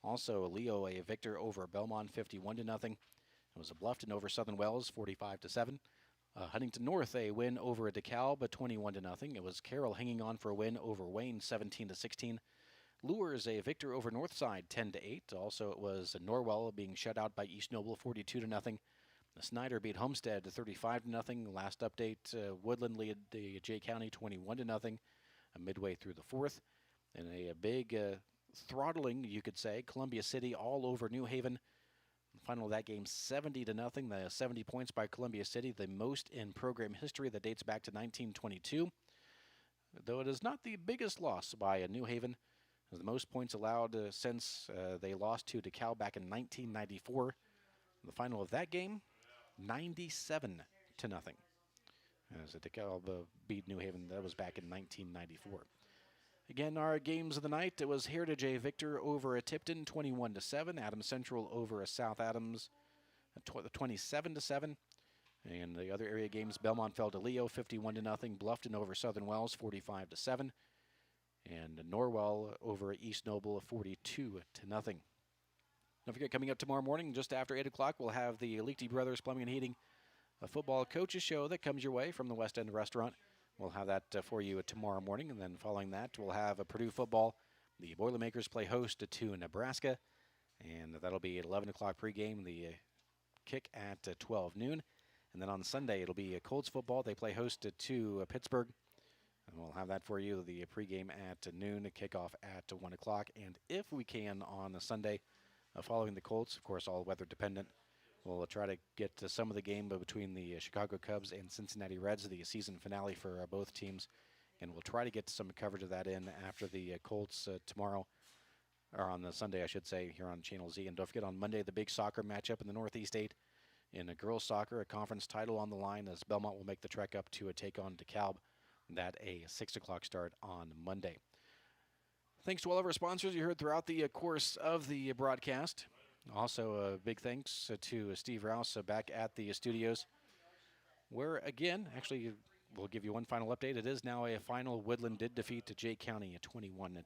Also, Leo, a victor over Belmont, 51-0. It was a Bluffton over Southern Wells, 45-7. Huntington North, a win over DeKalb, 21-0. It was Carroll hanging on for a win over Wayne, 17-16. Lures, a victor over Northside, 10-8. Also, it was Norwell being shut out by East Noble, 42-0. Snyder beat Homestead 35-0. Last update, Woodland led the Jay County 21-0 midway through the fourth. And a big throttling, you could say, Columbia City all over New Haven. The final of that game, 70-0. The 70 points by Columbia City, the most in program history that dates back to 1922. Though it is not the biggest loss by New Haven. The most points allowed since they lost to DeKalb back in 1994. The final of that game, 97-0. As DeKalb beat New Haven, that was back in 1994. Again, our games of the night, it was Heritage a victor over a Tipton, 21-7. Adams Central over a South Adams, 27-7. And the other area games, Belmont fell to Leo, 51-0. Bluffton over Southern Wells, 45-7. And Norwell over East Noble, 42-0. Don't forget, coming up tomorrow morning, just after 8 o'clock, we'll have the Leakey Brothers Plumbing and Heating, a football coaches show that comes your way from the West End Restaurant. We'll have that for you tomorrow morning, and then following that, we'll have a Purdue football. The Boilermakers play host to Nebraska, and that'll be at 11 o'clock pregame, the kick at 12 noon. And then on Sunday, it'll be Colts football. They play host to Pittsburgh. And we'll have that for you, the pregame at noon, kickoff at 1 o'clock. And if we can on a Sunday, following the Colts, of course, all weather dependent, we'll try to get to some of the game between the Chicago Cubs and Cincinnati Reds, the season finale for both teams. And we'll try to get some coverage of that in after the Colts tomorrow, or on the Sunday, I should say, here on Channel Z. And don't forget, on Monday, the big soccer matchup in the Northeast 8 in girls soccer, a conference title on the line as Belmont will make the trek up to take on DeKalb. That a 6 o'clock start on Monday. Thanks to all of our sponsors you heard throughout the course of the broadcast. Also, a big thanks to Steve Rouse back at the studios, where, again, actually, we'll give you one final update. It is now a final. Woodland did defeat Jay County at 21-0.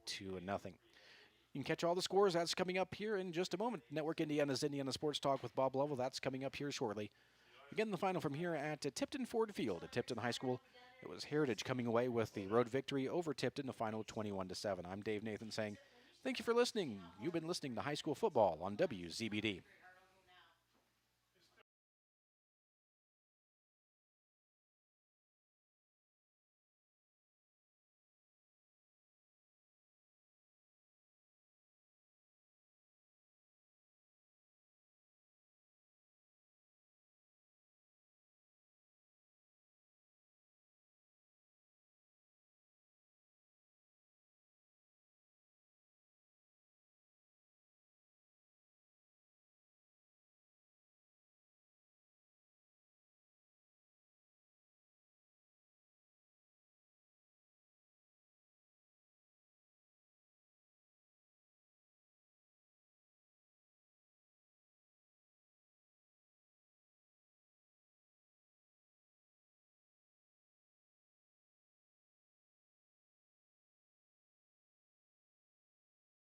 You can catch all the scores. That's coming up here in just a moment. Network Indiana's Indiana Sports Talk with Bob Lovell. That's coming up here shortly. Again, the final from here at Tipton Ford Field at Tipton High School. It was Heritage coming away with the road victory over Tipton, the final 21-7. I'm Dave Nathan saying thank you for listening. You've been listening to High School Football on WZBD.